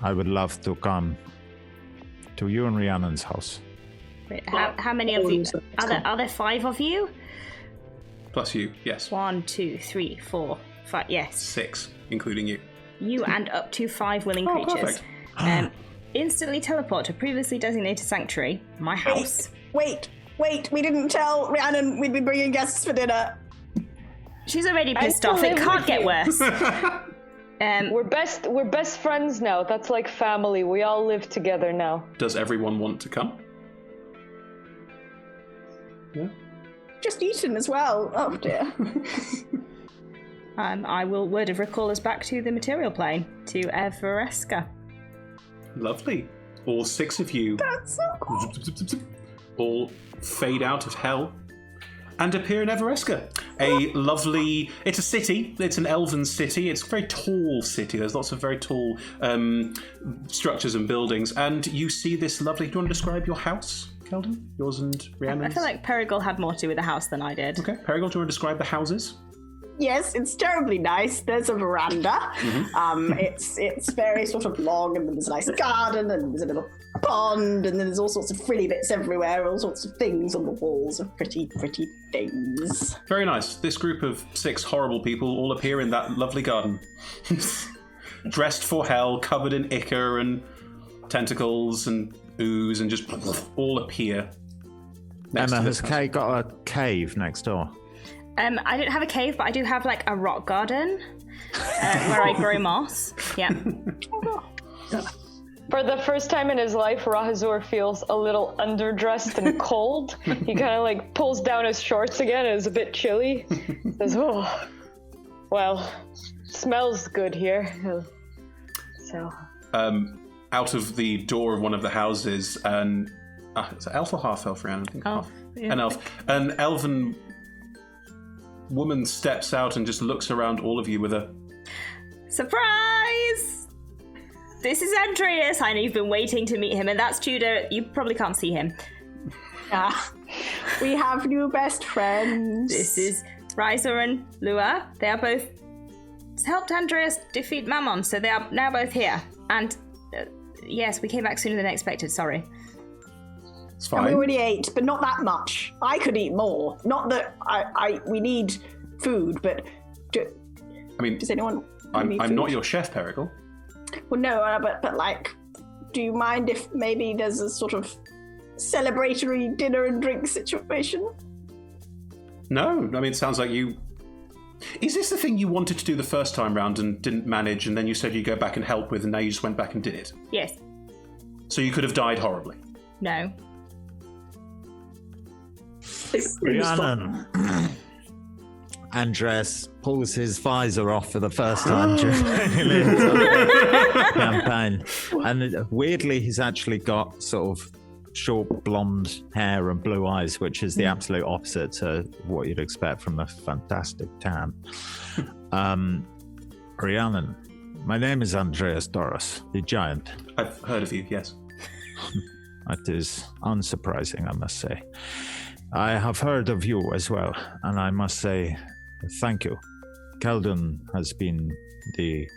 I would love to come to you and Rhiannon's house. Wait, how many of you? Are there 5 of you? Plus you, yes. 1, 2, 3, 4, 5. Yes, 6, including you. you and up to 5 willing Oh, creatures. perfect. Instantly teleport to previously designated sanctuary, my house. Wait, we didn't tell Rhiannon we'd be bringing guests for dinner. She's already I pissed still off. It live can't with get you. worse. We're best friends now. That's like family. We all live together now. Does everyone want to come? Yeah. Just eaten as well. Oh dear. I will word of recall us back to the material plane, to Everesca. Lovely. All 6 of you That's so cool. all fade out of hell and appear in Everesca. A lovely... It's a city. It's an elven city. It's a very tall city. There's lots of very tall structures and buildings. And you see this lovely... Do you want to describe your house, Keldon? Yours and Rhiannon's? I feel like Perigal had more to do with the house than I did. Okay, Perigal, do you want to describe the houses? Yes, it's terribly nice. There's a veranda. Mm-hmm. It's very sort of long, and there's a nice garden, and there's a little pond, and then there's all sorts of frilly bits everywhere, all sorts of things on the walls of pretty things. Very nice. This group of 6 horrible people all appear in that lovely garden. Dressed for hell, covered in ichor and tentacles and ooze, and just all appear. next Emma, to has this house. Kay got a cave next door? I don't have a cave, but I do have like a rock garden where I grow moss. Yeah. For the first time in his life, Rahazor feels a little underdressed and cold. He kind of like pulls down his shorts again. It's a bit chilly. Says, "Oh, well, smells good here." So. Out of the door of one of the houses, and it's an elf or half elf, Rhiannon? I think half. Yeah. An elf. An elven woman steps out and just looks around all of you with a... Surprise! This is Andreas. I know you've been waiting to meet him, and that's Tudor. You probably can't see him. We have new best friends. This is Riser and Lua. They are both helped Andreas defeat Mammon, so they are now both here. And yes, we came back sooner than expected. Sorry. It's And we fine. already ate, but not that much. I could eat more. Not that we need food, but I mean, does anyone? I'm need not food? your chef, Perigal. Well, no, but like, do you mind if maybe there's a sort of celebratory dinner and drink situation? No, I mean, it sounds like you... Is this the thing you wanted to do the first time round and didn't manage, and then you said you'd go back and help with, and now you just went back and did it? Yes. So you could have died horribly? No. Rhiannon. Andres pulls his visor off for the first time during the campaign. And weirdly, he's actually got sort of short blonde hair and blue eyes, which is the absolute opposite to what you'd expect from the fantastic tan. Rhiannon, my name is Andreas Doris, the giant. I've heard of you, yes. That is unsurprising, I must say. I have heard of you as well, and I must say thank you. Keldon has been the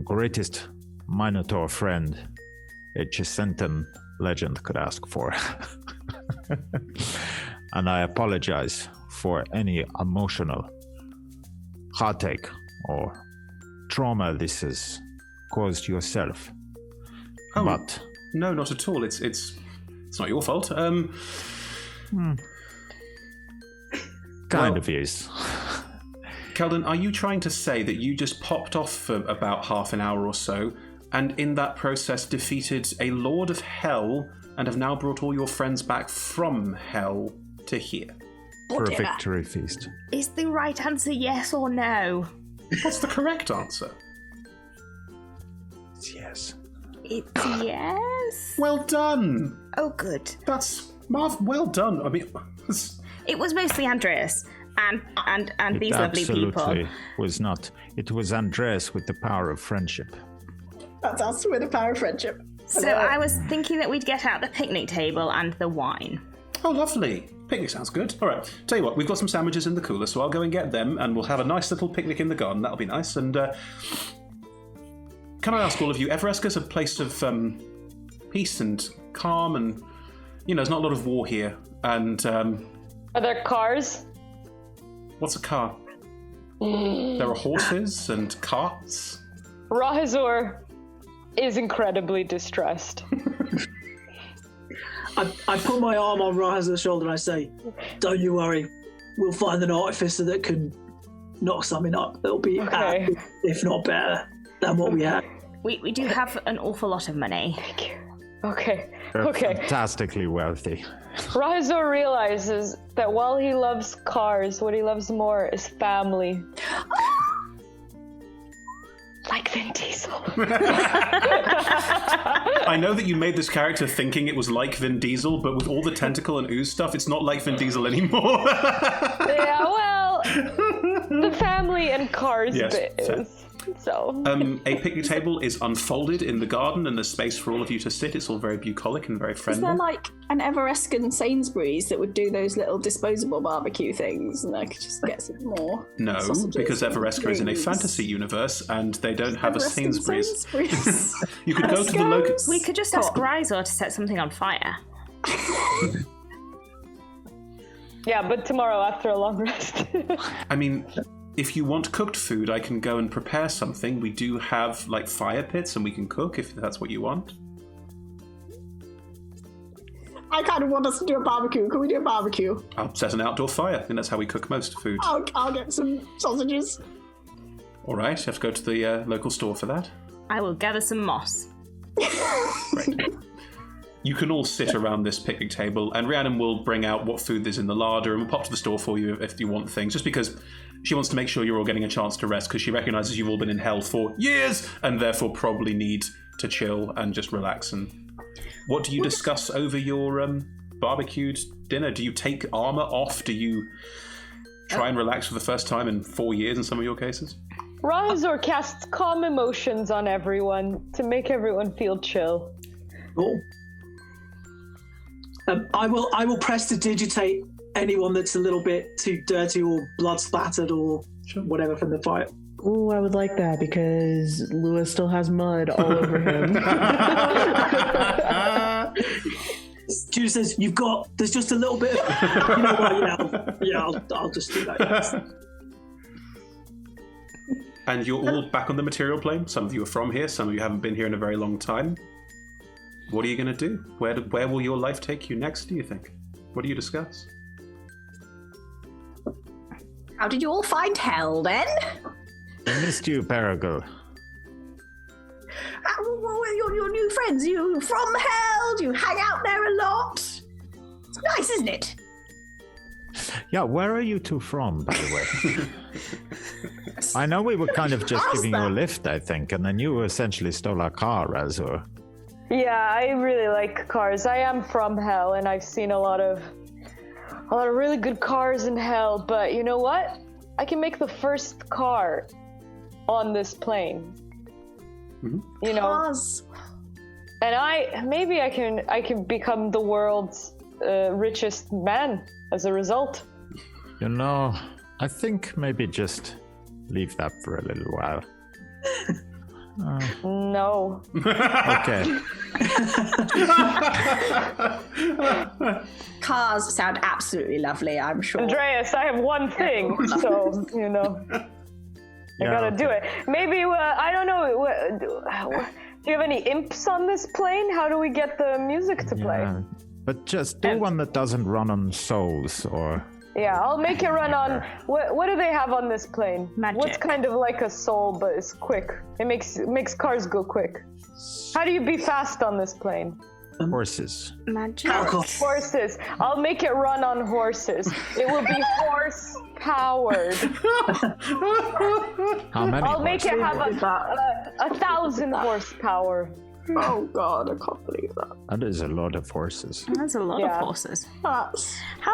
greatest Minotaur friend a Chisentan legend could ask for. And I apologize for any emotional heartache or trauma this has caused yourself. Oh, but no, not at all. It's not your fault. Kind of is. Keldon, are you trying to say that you just popped off for about half an hour or so, and in that process defeated a Lord of Hell, and have now brought all your friends back from Hell to here? For a victory feast. Is the right answer yes or no? What's the correct answer? It's yes. It's yes. Well done. Oh, good. That's well done. I mean, It was mostly Andreas and these lovely people. Absolutely was not. It was Andres with the power of friendship. That's us with the power of friendship. So I was thinking that we'd get out the picnic table and the wine. oh, lovely. Picnic sounds good. All right. Tell you what, we've got some sandwiches in the cooler, so I'll go and get them, and we'll have a nice little picnic in the garden. That'll be nice. And can I ask all of you, Evereska's a place of peace and calm, and there's not a lot of war here. And Are there cars? what's a car? There are horses and carts. Rahazor is incredibly distressed. I put my arm on Rahazor's shoulder and I say, "Don't you worry, we'll find an artificer that can knock something up that'll be Okay. if not better than what we had." We do have an awful lot of money. Thank you. Okay. They're Okay. fantastically wealthy. Rahazor realizes that while he loves cars, what he loves more is family. Like Vin Diesel. I know that you made this character thinking it was like Vin Diesel, but with all the tentacle and ooze stuff, it's not like Vin Diesel anymore. Yeah, well, the family and cars Yes, bit fair. is. So. A picnic table is unfolded in the garden, and there's space for all of you to sit. It's all very bucolic and very Is friendly. there like an Everescan Sainsbury's that would do those little disposable barbecue things, and I could just get some more? No, sausages because and Evereska is in a drinks? fantasy universe, and they don't have a Everescan Sainsbury's. You could go to the local... We could just ask Rysor to set something on fire. Yeah, but tomorrow after a long rest. I mean, if you want cooked food, I can go and prepare something. We do have, like, fire pits, and we can cook if that's what you want. I kind of want us to do a barbecue. Can we do a barbecue? I'll set an outdoor fire, and that's how we cook most food. I'll get some sausages. All right, you have to go to the local store for that. I will gather some moss. Great. You can all sit around this picnic table, and Rhiannon will bring out what food there's in the larder, and we'll pop to the store for you if you want things, just because she wants to make sure you're all getting a chance to rest, because she recognises you've all been in hell for years, and therefore probably need to chill and just relax. And what do you discuss over your barbecued dinner? Do you take armour off? Do you try and relax for the first time in 4 years in some of your cases? Rahazor casts calm emotions on everyone to make everyone feel chill. Cool. I will prestidigitate anyone that's a little bit too dirty or blood splattered or whatever from the fight. Ooh, I would like that because Lewis still has mud all over him. Judah says, there's just a little bit of, you know what, I'll just do that. Yes. And you're all back on the material plane. Some of you are from here, some of you haven't been here in a very long time. What are you going to do? Where will your life take you next, do you think? What do you discuss? How did you all find hell then? I missed you, Perigal. Your new friends, you from hell? Do you hang out there a lot? It's nice, isn't it? Yeah, where are you two from, by the way? I know we were kind of just giving you a lift, I think, and then you essentially stole our car, Razor. Yeah, I really like cars. I am from hell, and I've seen a lot of really good cars in hell. But you know what? I can make the first car on this plane. Mm-hmm. You know, Cars. and I can become the world's richest man as a result. You know, I think maybe just leave that for a little while. No. Okay. Cars sound absolutely lovely, I'm sure. Andreas, I have one thing, so, you know, I gotta do it. Maybe, I don't know, do you have any imps on this plane? How do we get the music to play? Yeah, but just do one that doesn't run on souls or... Yeah, I'll make it run on... What do they have on this plane? Magic. What's kind of like a soul, but it's quick? It makes cars go quick. How do you be fast on this plane? Horses. Magic. Horses. I'll make it run on horses. It will be horse-powered. How many I'll make horses? it have 1,000 horsepower. Oh god, I can't believe that. That is a lot of horses. That's a lot of Yeah. horses. How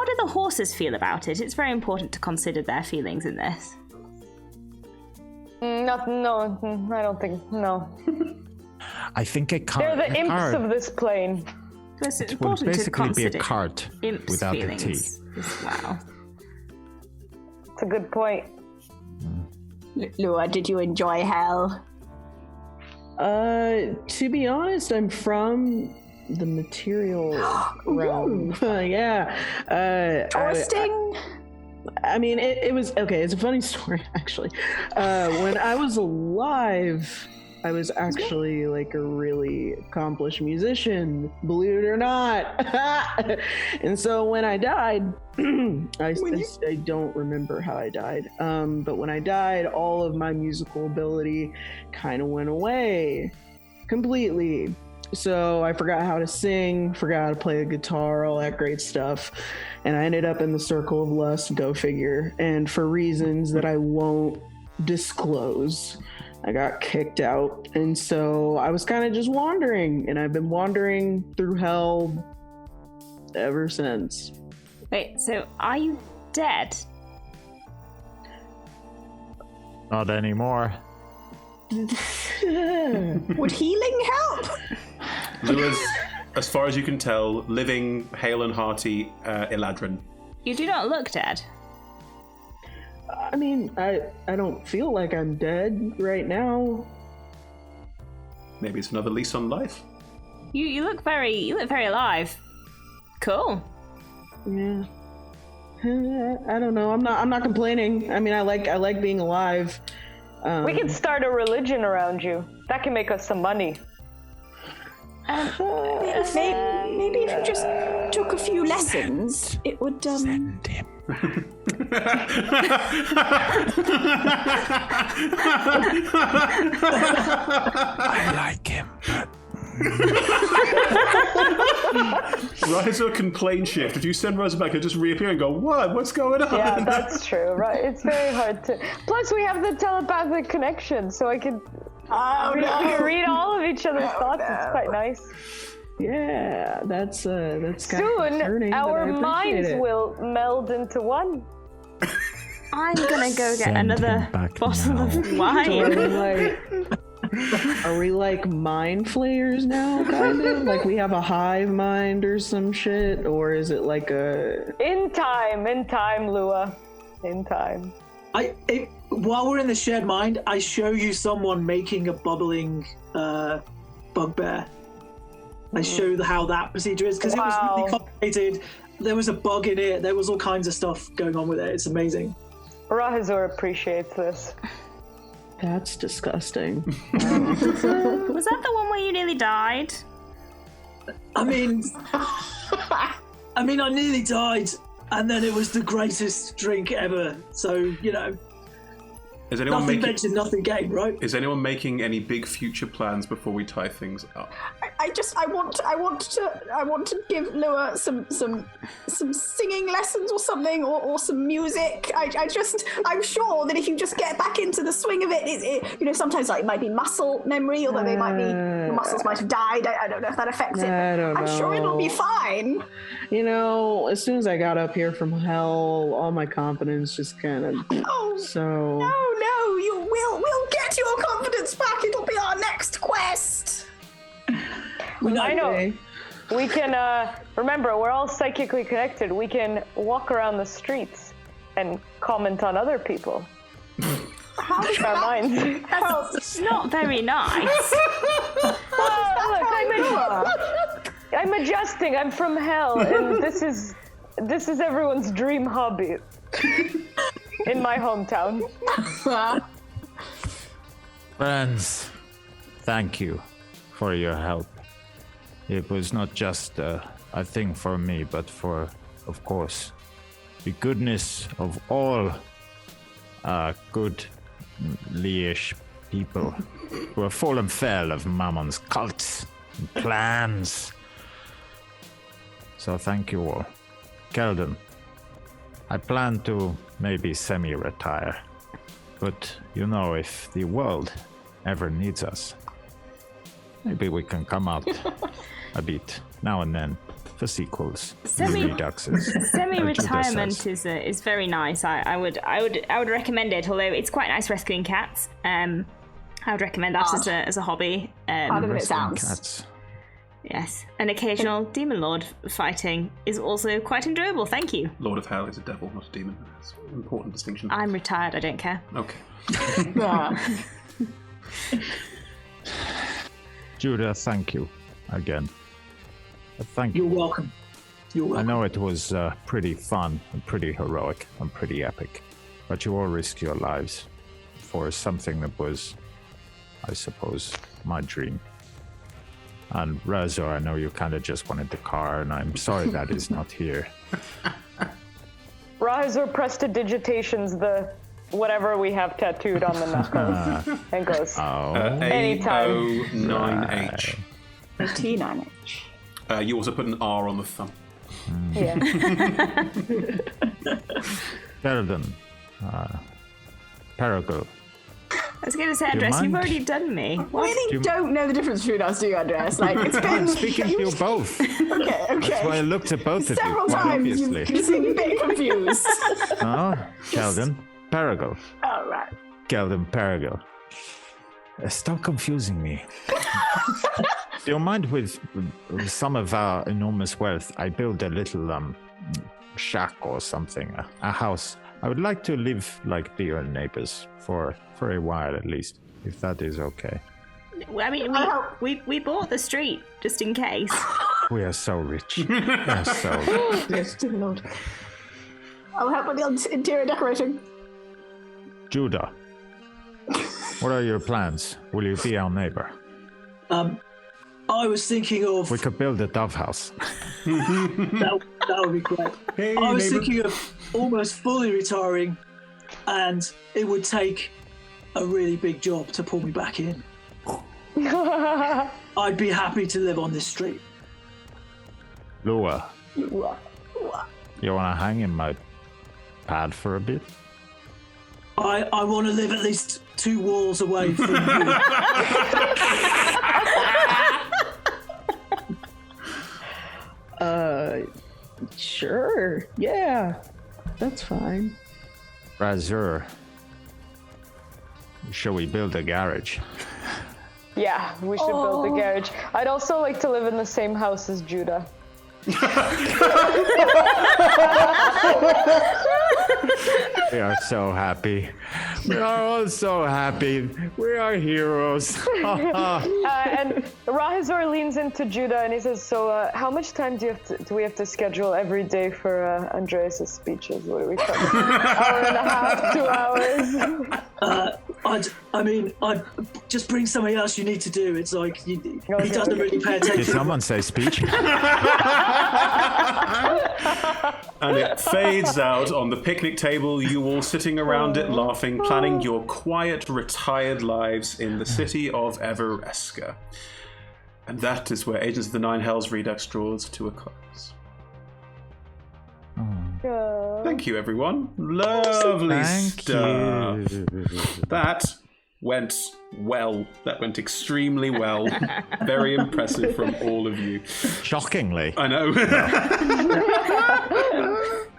do the horses feel about it? It's very important to consider their feelings in this. No, I don't think, no. I think a car... They're the a imps car of this plane. It's would important to basically be a consider cart imps' without the feelings T. as well. It's a good point. Lua, did you enjoy hell? To be honest, I'm from the material realm. Yeah. Interesting. I mean, it was okay. It's a funny story, actually. When I was alive, I was actually like a really accomplished musician, believe it or not. And so when I died, I don't remember how I died. But when I died, all of my musical ability kind of went away completely. So I forgot how to sing, forgot how to play the guitar, all that great stuff. And I ended up in the circle of lust, go figure. And for reasons that I won't disclose, I got kicked out. And so I was kind of just wandering, and I've been wandering through hell ever since. Wait, so are you dead? Not anymore. Would healing help? Lua's, as far as you can tell, living, hale and hearty Eladrin. You do not look dead. I mean, I don't feel like I'm dead right now. Maybe it's another lease on life. You look very alive. Cool. Yeah. I don't know. I'm not complaining. I mean, I like being alive. We can start a religion around you. That can make us some money. Maybe if you just took a few lessons, it would. Send him. I like him, but... Riser can plane shift. If you send Riser back, he'll just reappear and go, "What? What's going on?" Yeah, that's true, right? It's very hard to... Plus, we have the telepathic connection, so I can read all of each other's thoughts. It's quite nice. Yeah, that's kind of Soon, concerning, but our I appreciate minds it. will meld into one. I'm gonna go get Send another him back bottle now. of wine. Are we like mind flayers now, kind of? Like we have a hive mind or some shit? Or is it like a... In time, Lua. In time. While we're in the shared mind, I show you someone making a bubbling bugbear. I show how that procedure is, because it was really complicated. There was a bug in it. There was all kinds of stuff going on with it. It's amazing. Rahazor appreciates this. That's disgusting. Was that the one where you nearly died? I mean, I nearly died. and then it was the greatest drink ever. So, you know, Is anyone nothing making ventured, nothing gained, right? Is anyone making any big future plans before we tie things up? I want to give Lua some singing lessons or something, or some music. I'm sure that if you just get back into the swing of it, you know, sometimes like it might be muscle memory, although the muscles might have died. I don't know if that affects it. I don't know. I'm sure it'll be fine. You know, as soon as I got up here from hell, all my confidence just kind of. Oh, so. No, we'll get your confidence back. It'll be our next quest. I know. We can, remember, we're all psychically connected. We can walk around the streets and comment on other people. Our minds. That's not very nice. I'm adjusting. I'm from hell, and this is everyone's dream hobby in my hometown. Friends, thank you for your help. It was not just a thing for me, but for, of course, the goodness of all good Liish people who have fallen foul of Mammon's cults and plans. So thank you all. Keldon, I plan to maybe semi-retire, but you know, if the world ever needs us, maybe we can come out a bit now and then for sequels, reduxes. Semi-retirement is very nice. I would recommend it. Although it's quite nice rescuing cats. I would recommend that as a hobby. Part of it sounds. Cats. Yes, an occasional demon lord fighting is also quite enjoyable. Thank you. Lord of Hell is a devil, not a demon. It's an important distinction. I'm retired. I don't care. Okay. Judah, thank you again. Thank you. You're welcome. You're I welcome. know it was pretty fun and pretty heroic and pretty epic, but you all risked your lives for something that was, I suppose, my dream. And Razor, I know you kind of just wanted the car, and I'm sorry that is not here. Rahazor prestidigitations the whatever we have tattooed on the knuckles and goes, anytime. A09H. T9H. You also put an R on the thumb. Yeah. Keldon, Paragle. I was going to say, Do you Andres, you've mind? already done me. What? Really don't know the difference between us, do you, Andres? Like, it's been I'm speaking to you both. Okay. That's why I looked at both of you, Several quite times obviously. you seem a bit confused. Oh, Keldon, Paragle. Oh, right. Keldon, Paragle. Stop confusing me. Do you mind with some of our enormous wealth, I build a little shack or something, a house. I would like to live like dear neighbors for a while at least, if that is okay. I mean, we bought the street just in case. We are so rich. We are so rich. Yes, dear Lord. I'll help with the interior decorating. Judah, what are your plans? Will you be our neighbor? I was thinking of We could build a dove house. that would be great. Hey, I was neighbor. thinking of almost fully retiring, and it would take a really big job to pull me back in. I'd be happy to live on this street. Lua, you want to hang in my pad for a bit? I want to live at least 2 walls away from you. Sure. Yeah. That's fine. Razor, shall we build a garage? Yeah, we should build a garage. I'd also like to live in the same house as Judah. We are so happy. We are all so happy. We are heroes. And Rahazor leans into Judah and he says, "So, how much time do we have to schedule every day for Andreas' speeches? What do we talk? Hour and a half, 2 hours?" I'd just bring something else you need to do. It's like he doesn't really pay attention. Did someone say speech? And it fades out on the picnic table, you all sitting around it laughing, planning your quiet, retired lives in the city of Evereska. And that is where Agents of the Nine Hells Redux draws to a close. Thank you, everyone. Lovely stuff. That went well. That went extremely well. Very impressive from all of you. Shockingly. I know.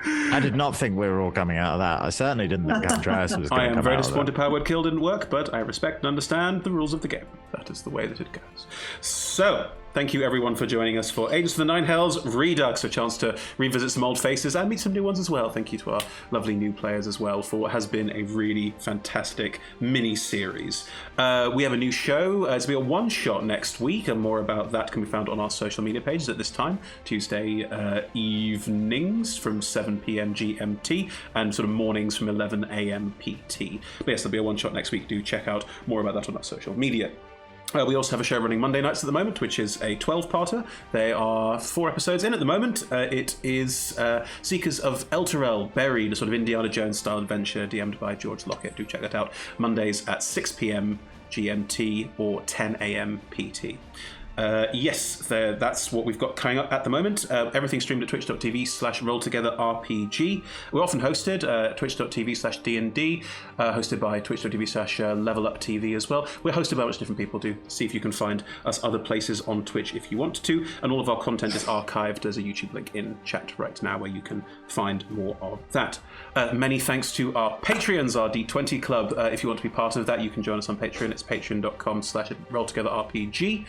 I did not think we were all coming out of that. I certainly didn't think Andreas was going to come out of that. I am very disappointed Power Word Kill didn't work, but I respect and understand the rules of the game. That is the way that it goes. So, thank you everyone for joining us for Agents of the Nine Hells Redux, a chance to revisit some old faces and meet some new ones as well. Thank you to our lovely new players as well for what has been a really fantastic mini-series. We have a new show. It's going to be a one-shot next week, and more about that can be found on our social media pages at this time, Tuesday evenings from 7 p.m. GMT and sort of mornings from 11 a.m. PT. But yes, there'll be a one-shot next week. Do check out more about that on our social media. We also have a show running Monday nights at the moment, which is a 12-parter. There are 4 episodes in at the moment. It is Seekers of Elturel, Buried, a sort of Indiana Jones-style adventure DM'd by George Lockett. Do check that out. Mondays at 6 p.m. GMT or 10 a.m. PT. Yes, that's what we've got coming up at the moment. Everything's streamed at twitch.tv/rolltogetherrpg. We're often hosted at twitch.tv/DND, hosted by twitch.tv/leveluptv as well. We're hosted by a bunch of different people. Do see if you can find us other places on Twitch if you want to. And all of our content is archived. There's a YouTube link in chat right now where you can find more of that. Many thanks to our Patreons, our D20 Club. If you want to be part of that, you can join us on Patreon. It's patreon.com/rolltogetherrpg.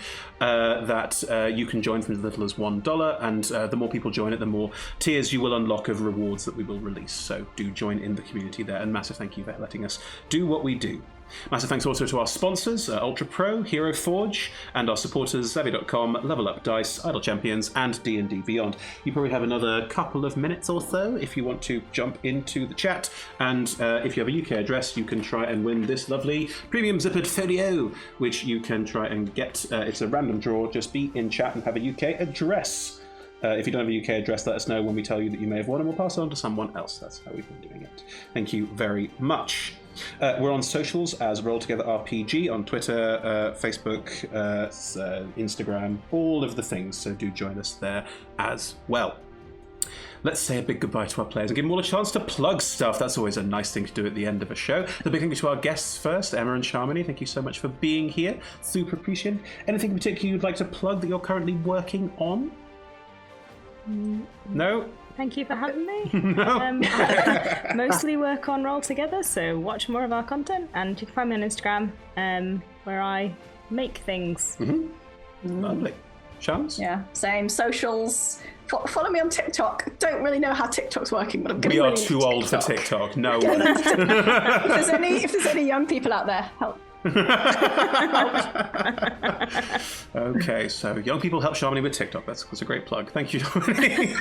That you can join from as little as $1, and the more people join it, the more tiers you will unlock of rewards that we will release. So do join in the community there, and massive thank you for letting us do what we do. Massive thanks also to our sponsors, Ultra Pro, Hero Forge, and our supporters, Zavvi.com, Level Up Dice, Idle Champions, and D&D Beyond. You probably have another couple of minutes or so if you want to jump into the chat, and if you have a UK address, you can try and win this lovely premium zippered folio, which you can try and get. It's a random draw. Just be in chat and have a UK address. If you don't have a UK address, let us know when we tell you that you may have won, and we'll pass it on to someone else. That's how we've been doing it. Thank you very much. We're on socials as Roll Together RPG on Twitter, Facebook, Instagram, all of the things, so do join us there as well. Let's say a big goodbye to our players and give them all a chance to plug stuff. That's always a nice thing to do at the end of a show. The big thank you to our guests first, Emma and Sharmini. Thank you so much for being here. Super appreciated. Anything in particular you'd like to plug that you're currently working on? No? Thank you for having me. No. I mostly work on Roll Together, so watch more of our content, and you can find me on Instagram, where I make things. Lovely. Shams? Yeah, same. Socials. Follow me on TikTok. Don't really know how TikTok's working, but I'm getting We are really too into old for TikTok. No. If there's any young people out there, help. Okay, so young people help Sharmini with TikTok. That's a great plug. Thank you, Sharmini.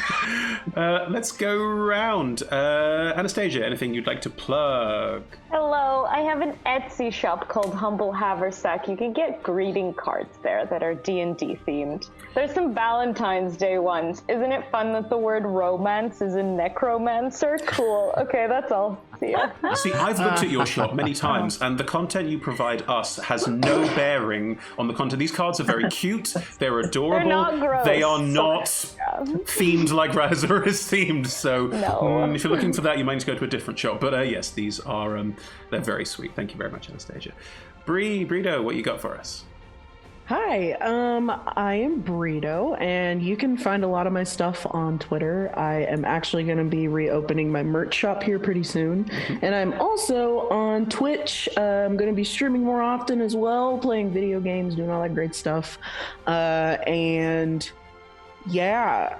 Let's go round. Anastasia, anything you'd like to plug? Hello, I have an Etsy shop called Humble Haversack. You can get greeting cards there that are D&D themed. There's some Valentine's Day ones. Isn't it fun that the word romance is in necromancer? Cool. Okay, that's all. See ya. See, I've looked at your shop many times, and the content you provide us has no bearing on the content. These cards are very cute. They're adorable. They're not gross. They are not themed like Razor is themed. So if you're looking for that, you might need to go to a different shop. But yes, these are they're very sweet. Thank you very much, Anastasia. Brito, what you got for us? Hi, I am Burrito, and you can find a lot of my stuff on Twitter. I am actually going to be reopening my merch shop here pretty soon, and I'm also on Twitch. I'm going to be streaming more often as well, playing video games, doing all that great stuff, and yeah,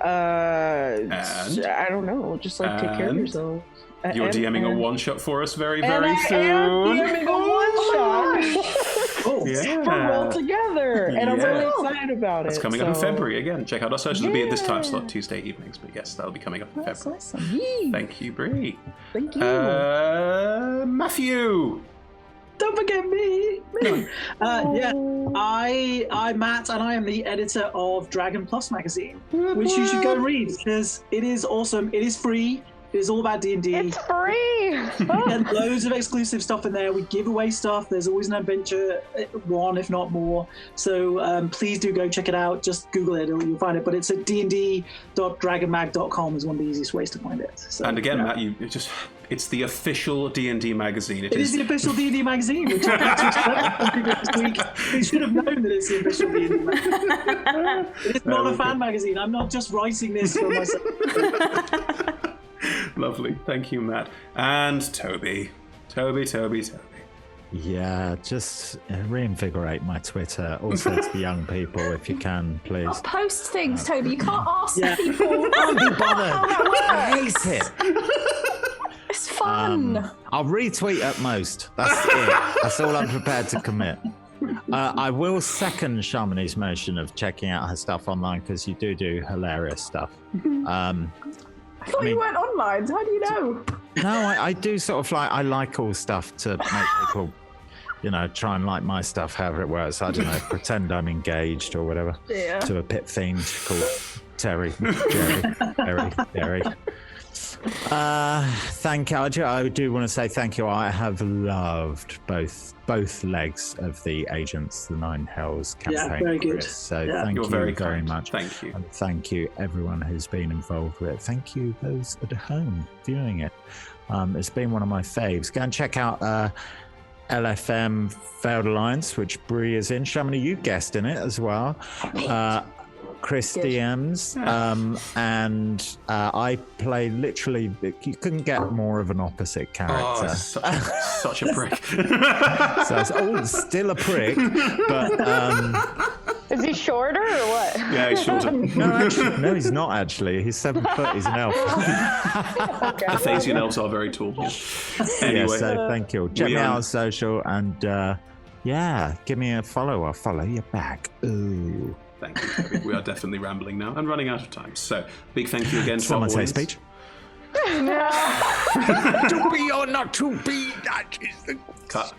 I don't know, just like take care of yourself. You're DMing a one-shot for us very, very soon. I am DMing a one-shot. Yeah. For Roll Together, and I'm really excited about it. It's coming up in February again. Check out our socials. It'll be at this time slot, Tuesday evenings. But yes, that'll be coming up in February. Awesome. Thank you, Bree. Thank you. Matthew. Don't forget me. I'm Matt, and I am the editor of Dragon Plus magazine, which you should go and read because it is awesome. It is free. It is all about D&D. It's free. And loads of exclusive stuff in there. We give away stuff. There's always an adventure, one if not more. So please do go check it out. Just Google it, you'll find it. But it's at dnd.dragonmag.com is one of the easiest ways to find it. So, and again, Matt, it's the official D&D magazine. It is the official D&D magazine. We talked about this week. They should have known that it's the official D&D magazine. It's not a fan magazine. I'm not just writing this for myself. Lovely. Thank you, Matt. And Toby. Toby. Yeah, just reinvigorate my Twitter. Also to the young people, if you can, please. Post things, Toby. You can't ask people. Can't be bothered. I hate it. It's fun. I'll retweet at most. That's it. That's all I'm prepared to commit. I will second Shamani's motion of checking out her stuff online because you do hilarious stuff. I thought you weren't online. How do you know? No, I do sort of I like all stuff to make people, try and like my stuff, however it works. I don't know, pretend I'm engaged or whatever to a pit fiend called Jerry. Thank you. I do want to say thank you. I have loved both legs of the Agents, the Nine Hells campaign. Yeah, very good. So thank you very much. Thank you. And thank you everyone who's been involved with it. Thank you those at home viewing it. It's been one of my faves. Go and check out LFM Failed Alliance, which Bree is in. Shamini, you guessed in it as well. Chris DMs, and I play literally. You couldn't get more of an opposite character. Oh, such a prick. So it's still a prick, but Is he shorter or what? Yeah, he's shorter. no, he's not actually. He's 7 foot. He's an elf. Athasian elves are very tall. Anyway, yeah, so thank you. Check me out on social, and give me a follow. I'll follow you back. Ooh. Thank you, Toby. We are definitely rambling now and running out of time. So, big thank you again to Someone our say audience. speech. To be or not to be, that is the... Cut.